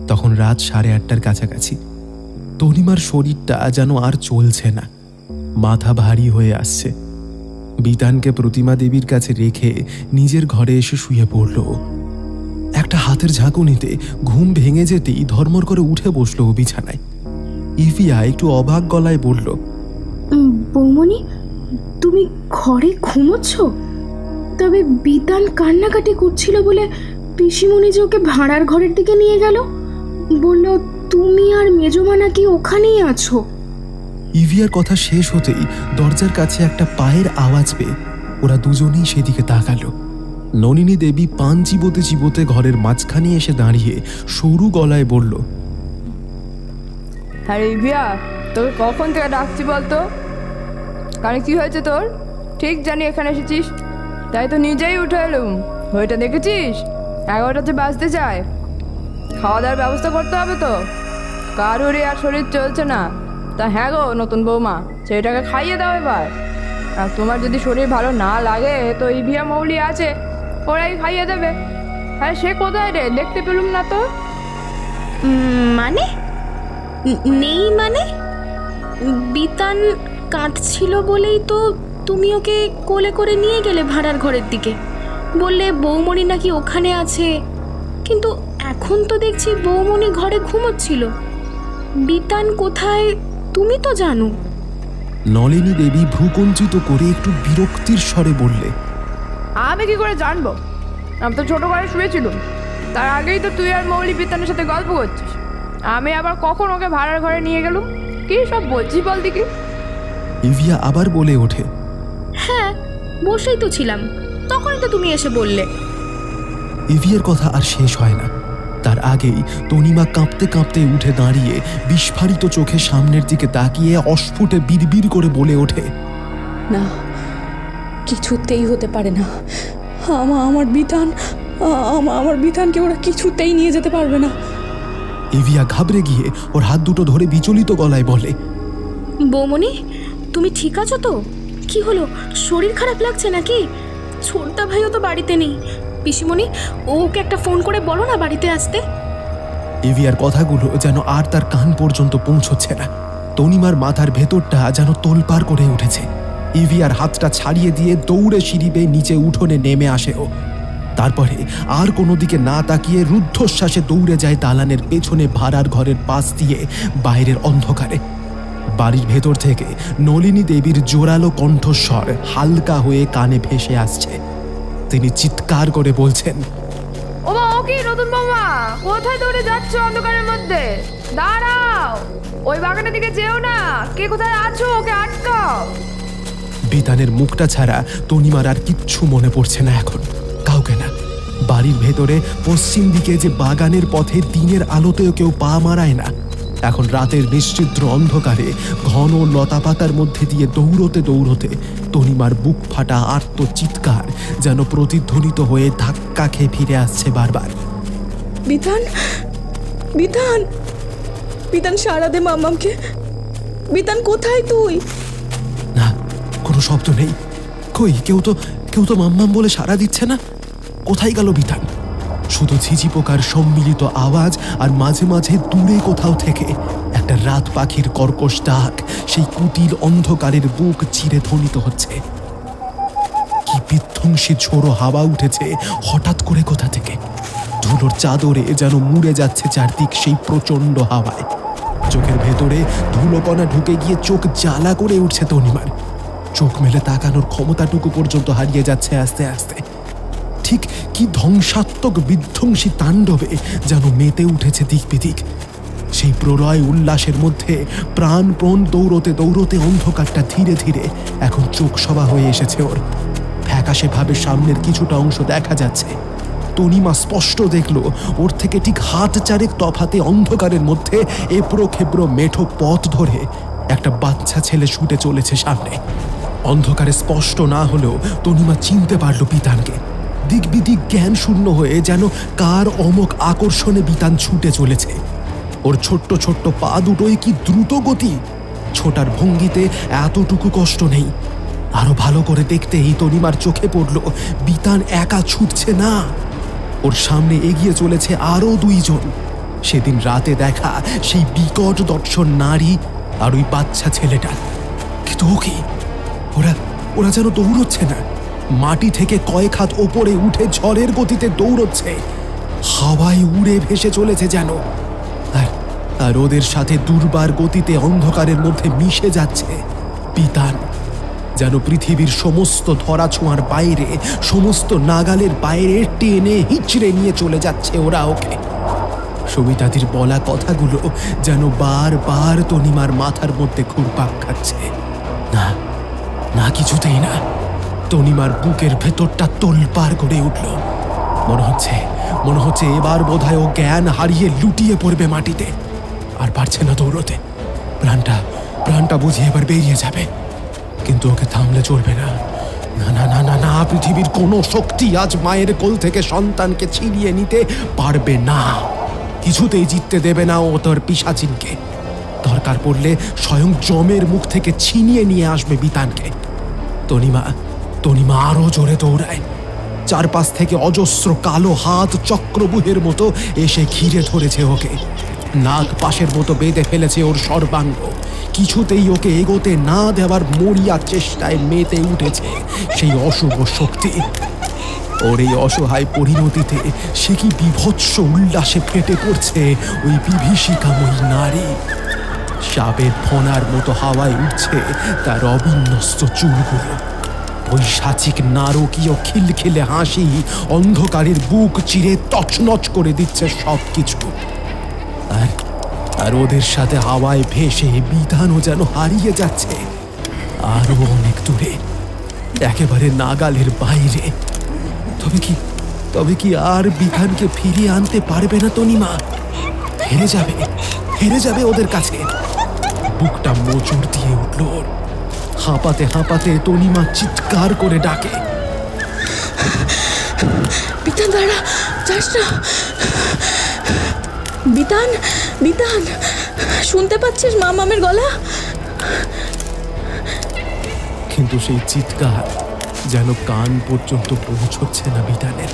তখন রাত 8:30টার কাছাকাছি। তনিমার শরীরটা যেন আর চলছে না, মাথা ভারী হয়ে আসছে। বিতানকে প্রতিমা দেবীর কাছে রেখে নিজের ঘরে এসে শুয়ে পড়ল। একটা হাতের ঝাঁকুনিতে ঘুম ভেঙে যেতেই ধর্মর করে উঠে বসলো বিছানায়। ইভিয়া একটু অবাক গলায় বলল, বৌমনি, তুমি ঘরে ঘুমোচ্ছ? তবে বিতান কান্নাকাটি করছিল বলে পিসিমণি যে ওকে ভাড়ার ঘরের দিকে নিয়ে গেল, বলল তুমি আর মেজমা নাকি ওখানেই আছো। ইভিয়ার কথা শেষ হতেই দরজার কাছে একটা পায়ের আওয়াজ পেয়ে ওরা দুজনেই সেদিকে তাকালো। ননিনী দেবী পান চিবোতে চিবোতে ঘরের মাঝখানে এসে দাঁড়িয়ে সরু গলায় বলল, আরে ইভিয়া, তোকে কখন থেকে ডাকছি বলতো? কারণ কি হয়েছে তোর? ঠিক জানি এখানে এসেছিস, তাই তো নিজেই উঠে এলুম। ওইটা দেখেছিস 11টা বাজতে যায়। খাওয়া দাওয়ার ব্যবস্থা করতে হবে তো, কারোরই আর শরীর চলছে না। তা হ্যাঁ গো নতুন বৌমা, সেটাকে খাইয়ে দাও এবার। আর তোমার যদি শরীর ভালো না লাগে তো ইভিয়া মৌলি আছে, ওরাই খাইয়ে দেবে। হ্যাঁ, সে কোথায় রে? দেখতে পেলুম না তো। মানে নেই? মানে বিতান কাঁদছিল বলেই তো তুমি ওকে কোলে করে নিয়ে গেলে ভাড়ার ঘরের দিকে, বললে বৌমণি নাকি ওখানে আছে। কিন্তু এখন তো দেখছি বৌমণি ঘরে ঘুমোচ্ছিল। বিতান কোথায় তুমি তো জানো। নলিনী দেবী ভ্রুকুঞ্চিত করে একটু বিরক্তির স্বরে বললে, আমি কি করে জানবো? আমি তো ছোট ঘরে শুয়েছিলাম, তার আগেই তো তুই আর মৌলি বিতানের সাথে গল্প করছিস। আমি আবার কখন ওকে ভাড়ার ঘরে নিয়ে গেলুম? কি সব বলছিস বল দেখি। ইভিয়া আবার বলে ওঠে, হ্যাঁ বসেই তো ছিলাম, তখনই তো তুমি এসে বললে। ইভিয়ার কথা আর শেষ হয় না, তার আগেই তনিমা কাঁপতে কাঁপতে উঠে দাঁড়িয়ে বিস্ফারিত চোখে সামনের দিকে তাকিয়ে অস্ফুটে বিড়বিড় করে বলে ওঠে, না, কিছুতেই হতে পারে না। আমার বিতানকে ওরা কিছুতেই নিয়ে যেতে পারবে না। ইভিয়া ঘাবড়ে গিয়ে ওর হাত দুটো ধরে বিচলিত গলায় বলে, বৌমণি, তুমি ঠিক আছো তো? কি হলো, শরীর খারাপ লাগছে নাকি? ছোটদা ভাইও তো বাড়িতে নেই। পিসিমণি, ওকে একটা ফোন করে বলো না বাড়িতে আসতে। ইভিয়ার কথাগুলো যেন আর তার কান পর্যন্ত পৌঁছচ্ছে না। তনিমার মাথার ভেতরটা যেন তোলপাড় করে উঠেছে। ইভিয়ার হাতটা ছাড়িয়ে দিয়ে দৌড়ে সিঁড়ি বেয়ে নিচে উঠোনে নেমে আসে ও। তারপরে আর কোনো দিকে না তাকিয়ে রুদ্ধশ্বাসে দৌড়ে যায় দালানের পেছনে ভাড়ার ঘরের পাশ দিয়ে বাইরের অন্ধকারে। বাড়ির ভেতর থেকে নলিনী দেবীর জোরালো কণ্ঠস্বর হালকা হয়ে কানে ভেসে আসছে। তিনি চিৎকার করে বলছেন, ও মা, ও কি নতুন বৌমা, কোথায় দৌড়ে যাচ্ছ অন্ধকারের মধ্যে? দাঁড়াও, ওই বাগানের দিকে যেও না। কে কোথায় আছো? ওকে আটকাও। বিতানের মুখটা ছাড়া তনিমার আর কিচ্ছু মনে পড়ছে না এখন, কাউকে না। বাড়ির ভেতরে পশ্চিম দিকে যে বাগানের পথে দিনের আলোতেও কেউ পা মারায় না, এখন রাতের নিশ্চিদ্র অন্ধকারে ঘন লতাপাতার মধ্যে দিয়ে দৌড়তে দৌড়তে তনিমার বুক ফাটা আর্ত চিৎকার যেন প্রতিধ্বনিত হয়ে ধাক্কা খেয়ে ফিরে আসছে বারবার। বিতান, বিতান, বিতান, সারা দে মামামকে। বিতান, কোথায় তুই? না, কোনো শব্দ নেই। কই, কেউ তো মাম্মাম বলে সাড়া দিচ্ছে না। কোথায় গেল বিতান? শুধু ঝিঝি পোকার সম্মিলিত আওয়াজ, আর মাঝে মাঝে দূরে কোথাও থেকে একটা রাত পাখির কর্কশ ডাক সেই কুটিল অন্ধকারের বুক চিরে ধ্বনিত হচ্ছে। কি বিধ্বংসী ঝোড়ো হাওয়া উঠেছে হঠাৎ করে কোথা থেকে, ধুলোর চাদরে যেন মুড়ে যাচ্ছে চারদিক সেই প্রচণ্ড হাওয়ায়। চোখের ভেতরে ধুলোকণা ঢুকে গিয়ে চোখ জ্বালা করে উঠছে তনিমার। চোখ মেলে তাকানোর ক্ষমতাটুকু পর্যন্ত হারিয়ে যাচ্ছে আস্তে আস্তে। ঠিক কি ধ্বংসাত্মক বিধ্বংসী তাণ্ডবে যেন মেতে উঠেছে দিক বিদিক। সেই প্রলয় উল্লাসের মধ্যে প্রাণপণ দৌড়তে দৌড়তে অন্ধকারটা ধীরে ধীরে এখন চোখ সভা হয়ে এসেছে ওর। ফ্যাকাশে ভাবে সামনের কিছুটা অংশ দেখা যাচ্ছে। তনিমা স্পষ্ট দেখলো ওর থেকে ঠিক হাত চারেক তফাতে অন্ধকারের মধ্যে এবড়ো খেবড়ো মেঠো পথ ধরে একটা বাচ্চা ছেলে ছুটে চলেছে সামনে। অন্ধকারে স্পষ্ট না হলেও তনিমা চিনতে পারল বিতানকে। দিক বিদিক জ্ঞান শূন্য হয়ে যেন কার অমোক আকর্ষণে বিতান ছুটে চলেছে। ওর ছোট্ট ছোট্ট পা দুটোই কি দ্রুত গতি! ছোটার ভঙ্গিতে এতটুকু কষ্ট নেই। আরো ভালো করে দেখতেই তনিমার চোখে পড়ল বিতান একা ছুটছে না, ওর সামনে এগিয়ে চলেছে আরো দুইজন। সেদিন রাতে দেখা সেই বিকট দর্শন নারী আর ওই বাচ্চা ছেলেটা। কিন্তু ওকে ওরা যেন দৌড়চ্ছে না, মাটি থেকে কয়েক হাত ওপরে উঠে ঝড়ের গতিতে দৌড়চ্ছে, হাওয়ায় উড়ে ভেসে চলেছে যেন। আর ওদের সাথে দুর্বার গতিতে অন্ধকারের মধ্যে মিশে যাচ্ছে বিতান। যেন পৃথিবীর সমস্ত ধরাছোঁয়ার বাইরে, সমস্ত নাগালের বাইরে টেনে হিচড়ে নিয়ে চলে যাচ্ছে ওরা ওকে। সবিতাদির বলা কথাগুলো যেন বারবার তনিমার মাথার মধ্যে ঘুরপাক খাচ্ছে। না না, কিছুতেই না। তনিমার বুকের ভেতরটা তোলপাড় করে উঠল। মনে হচ্ছে এবার বোধহয় ও জ্ঞান হারিয়ে লুটিয়ে পড়বে মাটিতে। আর পারছে না দৌড়তে। প্রাণটা বুঝে এবার বেরিয়ে যাবে। কিন্তু ওকে থামলে চলবে না। না না না না না, পৃথিবীর কোনো শক্তি আজ মায়ের কোল থেকে সন্তানকে ছিনিয়ে নিতে পারবে না। কিছুতেই জিততে দেবে না ও তোর পিশাচিনকে। দরকার পড়লে স্বয়ং যমের মুখ থেকে ছিনিয়ে নিয়ে আসবে বিতানকে। তনিমা আরো জোরে দৌড়ায়। চারপাশ থেকে অজস্র কালো হাত চক্রবুহের মতো এসে ঘিরে ধরেছে ওকে। নাগ পাশের মতো বেঁধে ফেলেছে ওর সর্বাঙ্গ। কিছুতেই ওকে এগোতে না দেওয়ার মরিয়া চেষ্টায় মেতে উঠেছে সেই অশুভ শক্তি। ওর এই অসহায় পরিণতিতে সে কি বিভৎস উল্লাসে ফেটে পড়ছে ওই বিভীষিকাময়ী নারী। সাপের ফণার মতো হাওয়ায় উঠছে তার অবিন্যস্ত চুলগুলো। বৈশাচিক নারকীয় খিলখিলে হাসি অন্ধকারের বুক চিরে তছনছ করে দিচ্ছে সবকিছু। আর ওদের সাথে হাওয়ায় ভেসে বিধানও যেন হারিয়ে যাচ্ছে আরো অনেক দূরে, একেবারে নাগালের বাইরে। তবে কি আর বিধানকে ফিরিয়ে আনতে পারবে না তনিমা? হেরে যাবে ওদের কাছে। বুকটা মোচড় দিয়ে উঠল। হাঁপাতে হাঁপাতে তনিমা চিৎকার করে ডাকে, বিতান দাঁড়া, যাস না। বিতান, শুনতে পাচ্ছিস মামামের গলা? কিন্তু সেই চিৎকার যেন কান পর্যন্ত পৌঁছচ্ছে না বিতানের।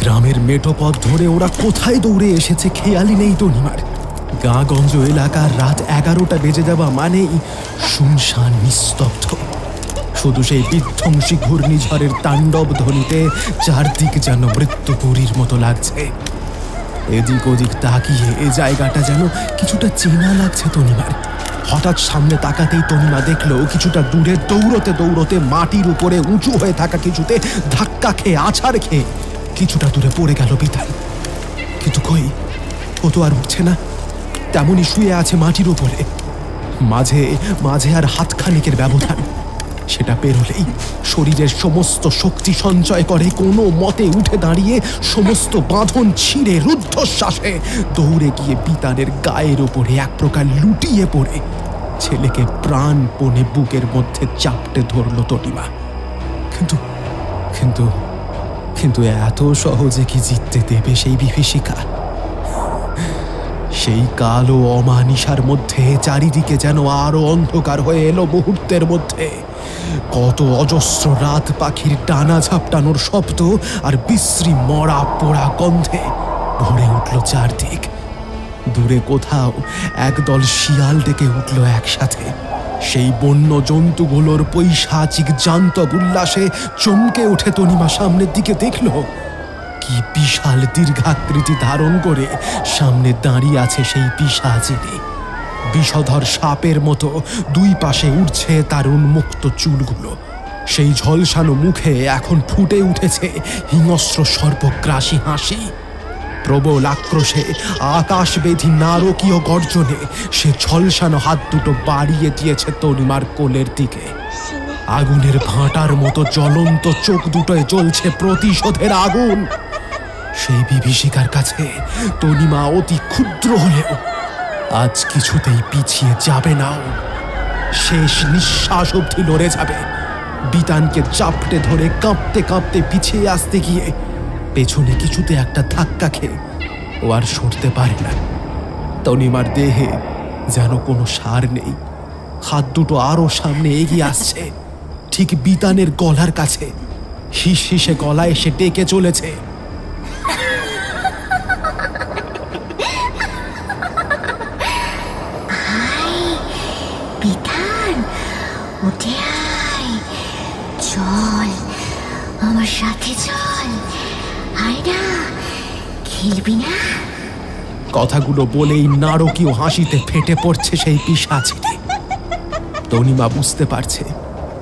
গ্রামের মেঠো পথ ধরে ওরা কোথায় দৌড়ে এসেছে খেয়ালই নেই তনিমার। গাঁগঞ্জ এলাকার রাত 11টা বেজে যাওয়া মানেই শুনশান নিস্তব্ধ। শুধু সেই বিধ্বংসী ঘূর্ণিঝড়ের তাণ্ডব ধ্বনিতে চারদিক যেন মৃত্যুপুরীর মতো লাগছে। এদিক ওদিক তাকিয়ে এ জায়গাটা যেন কিছুটা চেনা লাগছে তনিমার। হঠাৎ সামনে তাকাতেই তনিমা দেখলো কিছুটা দূরে দৌড়তে দৌড়তে মাটির উপরে উঁচু হয়ে থাকা কিছুতে ধাক্কা খেয়ে আছাড় খেয়ে কিছুটা দূরে পড়ে গেল বিতান। কিন্তু কই, ও তো আর উঠছে না, তেমনই শুয়ে আছে মাটির উপরে। মাঝে আর হাতখানিকের ব্যবধান। সেটা পেরোলেই শরীরের সমস্ত শক্তি সঞ্চয় করে কোনো মতে উঠে দাঁড়িয়ে সমস্ত বাঁধন ছিঁড়ে রুদ্ধশ্বাসে দৌড়ে গিয়ে বিতানের গায়ের উপরে এক প্রকার লুটিয়ে পড়ে ছেলেকে প্রাণপণে বুকের মধ্যে চাপটে ধরল তনিমা। কিন্তু এত সহজে কি জিততে দেবে সেই বিভীষিকা? সেই কালো অমানিসার মধ্যে চারিদিকে যেন আরো অন্ধকার হয়ে এলো মুহূর্তের মধ্যে। কত অজস্র রাত পাখির ডানা ঝাপটানোর শব্দ আর বিশ্রী মরা পোড়া গন্ধে ভরে উঠল চারদিক। দূরে কোথাও একদল শিয়াল ডেকে উঠল একসাথে। সেই বন্য জন্তুগুলোর পৈশাচিক জান্তব উল্লাসে চমকে উঠে তনিমা সামনের দিকে দেখল কি বিশাল দীর্ঘাকৃতি ধারণ করে সামনে দাঁড়িয়ে আছে সেই পিশাচিনী। বিষধর সাপের মতো দুই পাশে উঠছে তার উন্মুক্ত চুলগুলো। সেই ঝলসানো মুখে এখন ফুটে উঠেছে হিংস্র সর্বগ্রাসী হাসি। প্রবল আক্রোশে আকাশবেধী নারকীয় গর্জনে সে ঝলসানো হাত দুটো বাড়িয়ে দিয়েছে তনিমার কোলের দিকে। আগুনের ভাঁটার মতো জ্বলন্ত চোখ দুটোয় জ্বলছে প্রতিশোধের আগুন। সেই বিভীষিকার কাছে তনিমা অতি ক্ষুদ্র হলেও আজ কিছুতেই পিছিয়ে যাবে না। শেষ নিঃশ্বাস অবধি লড়ে যাবে। বিতানকে চাপটে ধরে কাঁপতে কাঁপতে পিছিয়ে আসতে গিয়ে পেছনে কিছুতে একটা ধাক্কা খেয়ে ও আর সরতে পারে না। তনিমার দেহে যেন কোনো সার নেই। হাত দুটো আরো সামনে এগিয়ে আসছে, ঠিক বিতানের গলার কাছে। হিস হিসে গলায় এসে ডেকে চলেছে, বিতান, উঠে আয়, চল আমার সাথে চল, আয় না, খেলবি না? কথাগুলো বলেই নারকীয় হাসিতে ফেটে পড়ছে সেই পিশাচিনী। তনিমা বুঝতে পারছে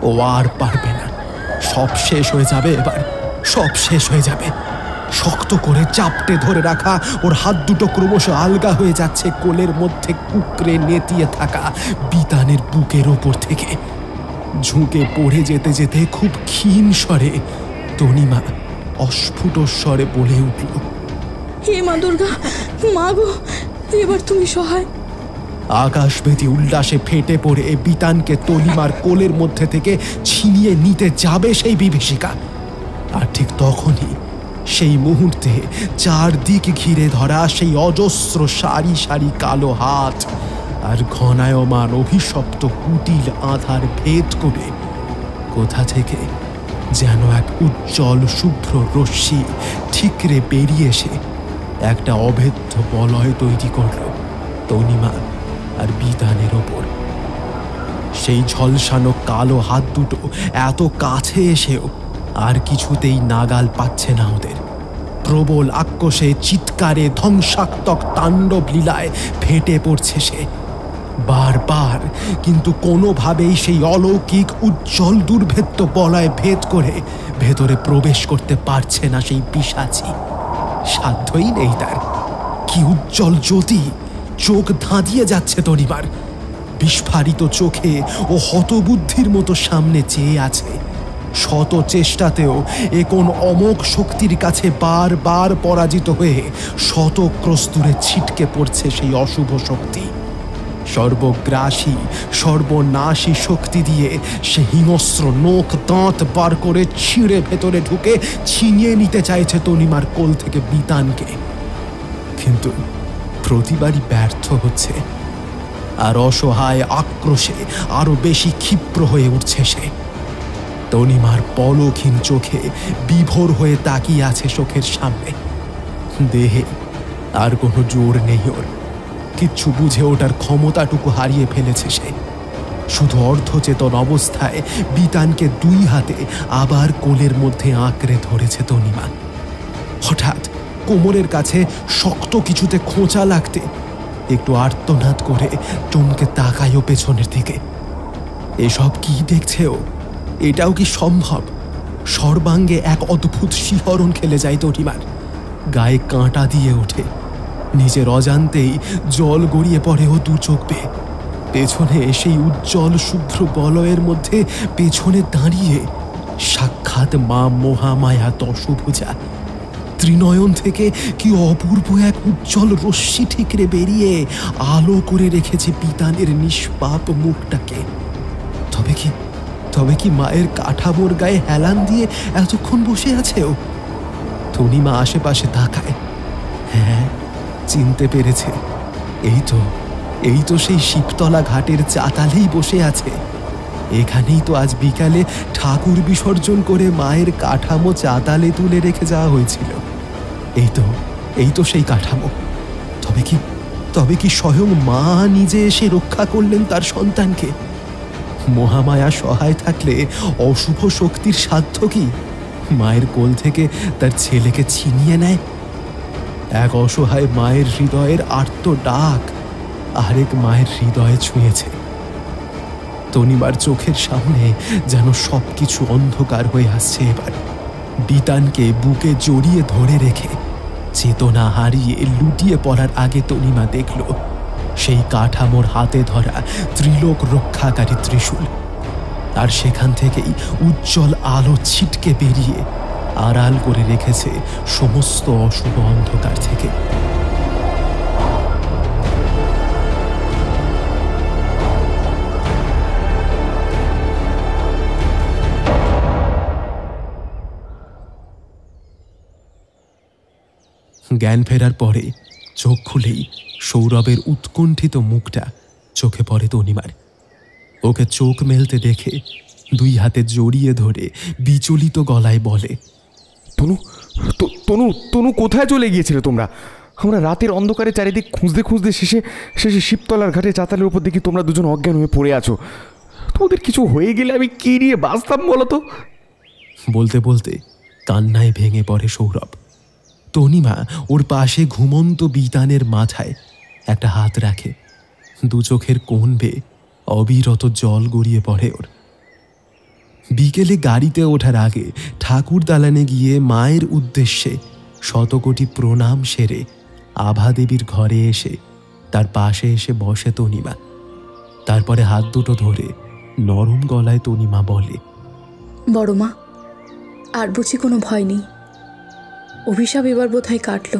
ও আর পারবে না, সব শেষ হয়ে যাবে এবার, সব শেষ হয়ে যাবে। শক্ত করে চাপটে ধরে রাখা ওর হাত দুটো ক্রমশ আলগা হয়ে যাচ্ছে কোলের মধ্যে কুকড়ে নেতিয়ে থাকা বিতানের বুকের ওপর থেকে। ঝুঁকে পড়ে যেতে যেতে খুব ক্ষীণ স্বরে তনিমা অস্ফুট স্বরে বলে উঠল, হে মা দুর্গা, মা গো, এবার তুমি সহায়। আকাশবেদী উল্লাসে ফেটে পড়ে বিতানকে তনিমার কোলের মধ্যে থেকে ছিনিয়ে নিতে যাবে সেই বিভীষিকা। আর ঠিক তখনই, সেই মুহূর্তে চারদিক ঘিরে ধরা সেই অজস্র সারি সারি কালো হাত আর ঘনায়মান অভিশপ্ত কুটিল আধার ভেদ করে কোথা থেকে যেন এক উজ্জ্বল শুভ্র রশ্মি ঠিকরে বেরিয়ে এসে একটা অভেদ্য বলয় তৈরি করল তনিমা আর বিতানের ওপর। সেই ঝলসানো কালো হাত দুটো এত কাছে এসেও আর কিছুতেই নাগাল পাচ্ছে না ওদের। প্রবল আক্রোশে, চিৎকারে, ধ্বংসাত্মক তাণ্ডব লীলায় ফেটে পড়ছে সে বারবার, কিন্তু কোনোভাবেই সেই অলৌকিক উজ্জ্বল দুর্ভেদ্য বলয় ভেদ করে ভেতরে প্রবেশ করতে পারছে না সেই পিশাচি। সাধ্যই নেই তার। কি উজ্জ্বল জ্যোতি চোখ ধাঁধিয়ে যাচ্ছে তনিমার। বিস্ফারিত চোখে ও হতবুদ্ধির মতো সামনে চেয়ে আছে। শত চেষ্টাতেও এ কোন অমোঘ শক্তির কাছে বারবার পরাজিত হয়ে শতক্রস্তুরে ছিটকে পড়ছে সেই অশুভ শক্তি। সর্বগ্রাসী, সর্বনাশী শক্তি দিয়ে সে হিংস্র নোখ দাঁত বার করে ছিঁড়ে ভেতরে ঢুকে ছিনিয়ে নিতে চাইছে তনিমার কোল থেকে বিতানকে, কিন্তু প্রতিবারই ব্যর্থ হচ্ছে। আর অসহায় আক্রোশে আরো বেশি ক্ষিপ্র হয়ে উঠছে সে। তনিমার পলকহীন চোখে বিভোর হয়ে তাকিয়ে আছে চোখের সামনে। দেহে আর কোনো জোর নেই ওর। কিচ্ছু বুঝে ওঠার ক্ষমতাটুকু হারিয়ে ফেলেছে সে। শুধু অর্ধচেতন অবস্থায় বিতানকে দুই হাতে আবার কোলের মধ্যে আঁকড়ে ধরেছে তনিমা। হঠাৎ কোমরের কাছে শক্ত কিছুতে খোঁচা লাগতে একটু আর্তনাদ করে চমকে তাকায়ও পেছনের দিকে। এসব কি দেখছে ও? এটাও কি সম্ভব? সর্বাঙ্গে এক অদ্ভুত শিহরণ খেলে যায় তনিমার। গায়ে কাঁটা দিয়ে ওঠে। নিজের অজান্তেই জল গড়িয়ে পড়ে ও দু চোখ বেয়ে। পেছনে সেই উজ্জ্বল শুভ্র বলয়ের মধ্যে পেছনে দাঁড়িয়ে সাক্ষাৎ মা মহামায়া দশভুজা। ত্রিনয়ন থেকে কি অপূর্ব এক উজ্জ্বল রশ্মি ঠিকরে বেরিয়ে আলো করে রেখেছে বিতানের নিষ্পাপ মুখটাকে। তবে কি মায়ের কাঠামোর গায়ে হেলান দিয়ে এতক্ষণ বসে আছে ও? তনিমা আশেপাশে তাকায়। হ্যাঁ, চিনতে পেরেছে। এই তো সেই শিবতলা ঘাটের চাতালেই বসে আছে। এখানেই তো আজ বিকালে ঠাকুর বিসর্জন করে মায়ের কাঠামো চাতালে তুলে রেখে যাওয়া হয়েছিল। এই তো সেই কাঠামো। তবে কি স্বয়ং মা নিজে এসে রক্ষা করলেন তার সন্তানকে? মহামায়া সহায় থাকলে অশুভ শক্তির সাধ্য কি? মায়ের কোল থেকে তার ছেলেকে ছিনিয়ে নেয়। এক অসহায় মায়ের হৃদয়ের আর্ত ডাক আরেক মায়ের হৃদয়ে ছুঁয়েছে। তনিমার চোখের সামনে যেন সবকিছু অন্ধকার হয়ে আসছে। এবার বিতানকে বুকে জড়িয়ে ধরে রেখে চেতনা হারিয়ে লুটিয়ে পড়ার আগে তনিমা দেখল সেই কাঠামোর হাতে ধরা ত্রিলোক রক্ষাকারী ত্রিশূল, আর সেখান থেকেই উজ্জ্বল আলো ছিটকে বেরিয়ে আড়াল করে রেখেছে সমস্ত অশুভ অন্ধকার থেকে। জ্ঞান ফেরার পরে চোখ খুলেই সৌরভের উৎকণ্ঠিত মুখটা চোখে পড়ে তনিমার। ওকে চোখ মেলতে দেখে দুই হাতে জড়িয়ে ধরে বিচলিত গলায় বলে, তনু তনু তনু কোথায় চলে গিয়েছিলে তোমরা? আমরা রাতের অন্ধকারে চারিদিক খুঁজতে খুঁজতে শেষে শেষে শিবতলার ঘাটে চাতালের উপর দেখি তোমরা দুজন অজ্ঞান হয়ে পড়ে আছো। তোমাদের কিছু হয়ে গেলে আমি কি নিয়ে বাঁচতাম বলো তো? বলতে বলতে কান্নায় ভেঙে পড়ে সৌরভ। তনিমা ওর পাশে ঘুমন্ত বিতানের মাথায় একটা হাত রাখে। দু চোখের কোণ বেয়ে অবিরত জল গড়িয়ে পড়ে ওর। বিকেলে গাড়িতে ওঠার আগে ঠাকুর দালানে গিয়ে মায়ের উদ্দেশ্যে শতকোটি প্রণাম সেরে আভা দেবীর ঘরে এসে তার পাশে এসে বসে তনিমা। তারপরে হাত দুটো ধরে নরম গলায় তনিমা বলে, বড় মা, আর বুঝি কোনো ভয় নেই। অভিশাপ এবার বোধহয় কাটল।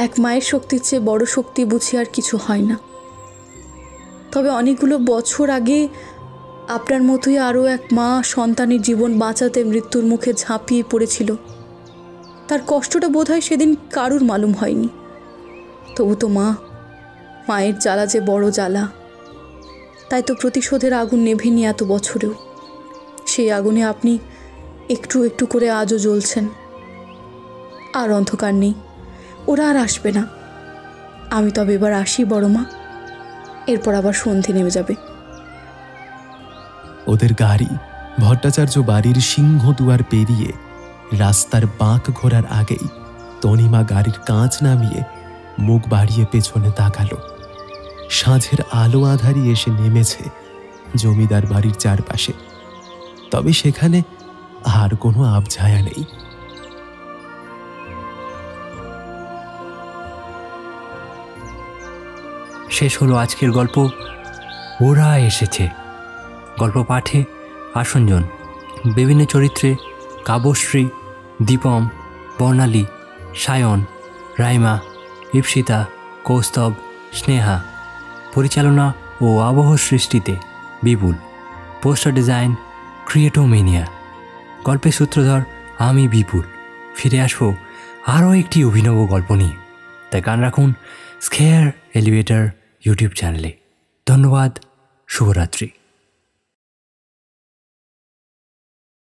এক মায়ের শক্তির চেয়ে বড় শক্তি বুঝি আর কিছু হয় না। তবে অনেকগুলো বছর আগে আপনার মতোই আরও এক মা সন্তানের জীবন বাঁচাতে মৃত্যুর মুখে ঝাঁপিয়ে পড়েছিল। তার কষ্টটা বোধহয় সেদিন কারুর মালুম হয়নি। তবু তো মায়ের জ্বালা যে বড় জ্বালা, তাই তো প্রতিশোধের আগুন নেভেনি এত বছরেও। সেই আগুনে আপনি একটু একটু করে আজও জ্বলছেন। আর অন্ধকার নেই, ওরা আর আসবে না। আমি তবে এবার আসি বড় মা, এরপর আবার সন্ধে নেমে যাবে। ওদের গাড়ি ভট্টাচার্য বাড়ির সিংহ দুয়ার পেরিয়ে রাস্তার বাঁক ঘোরার আগেই তনিমা গাড়ির কাঁচ নামিয়ে মুখ বাড়িয়ে পেছনে তাকালো। সাঁঝের আলো আধারি এসে নেমেছে জমিদার বাড়ির চারপাশে, তবে সেখানে আর কোনো আবছায়া নেই। শেষ হলো আজকের গল্প ওরা এসেছে। গল্প পাঠে আসঞ্জন, বিভিন্ন চরিত্রে কাব্যশ্রী, দীপম, বর্ণালী, সায়ন, রাইমা, ইপসিতা, কৌস্তব, স্নেহা। পরিচালনা ও আবহ সৃষ্টিতে বিপুল। Poster design ক্রিয়েটোমেনিয়া। গল্পের সূত্রধর আমি বিপুল। ফিরে আসবো আরও একটি অভিনব গল্প নিয়ে। তাই গান রাখুন স্কেয়ার এলিভেটর ইউটিউব চ্যানেলে। ধন্যবাদ, শুভরাত্রি।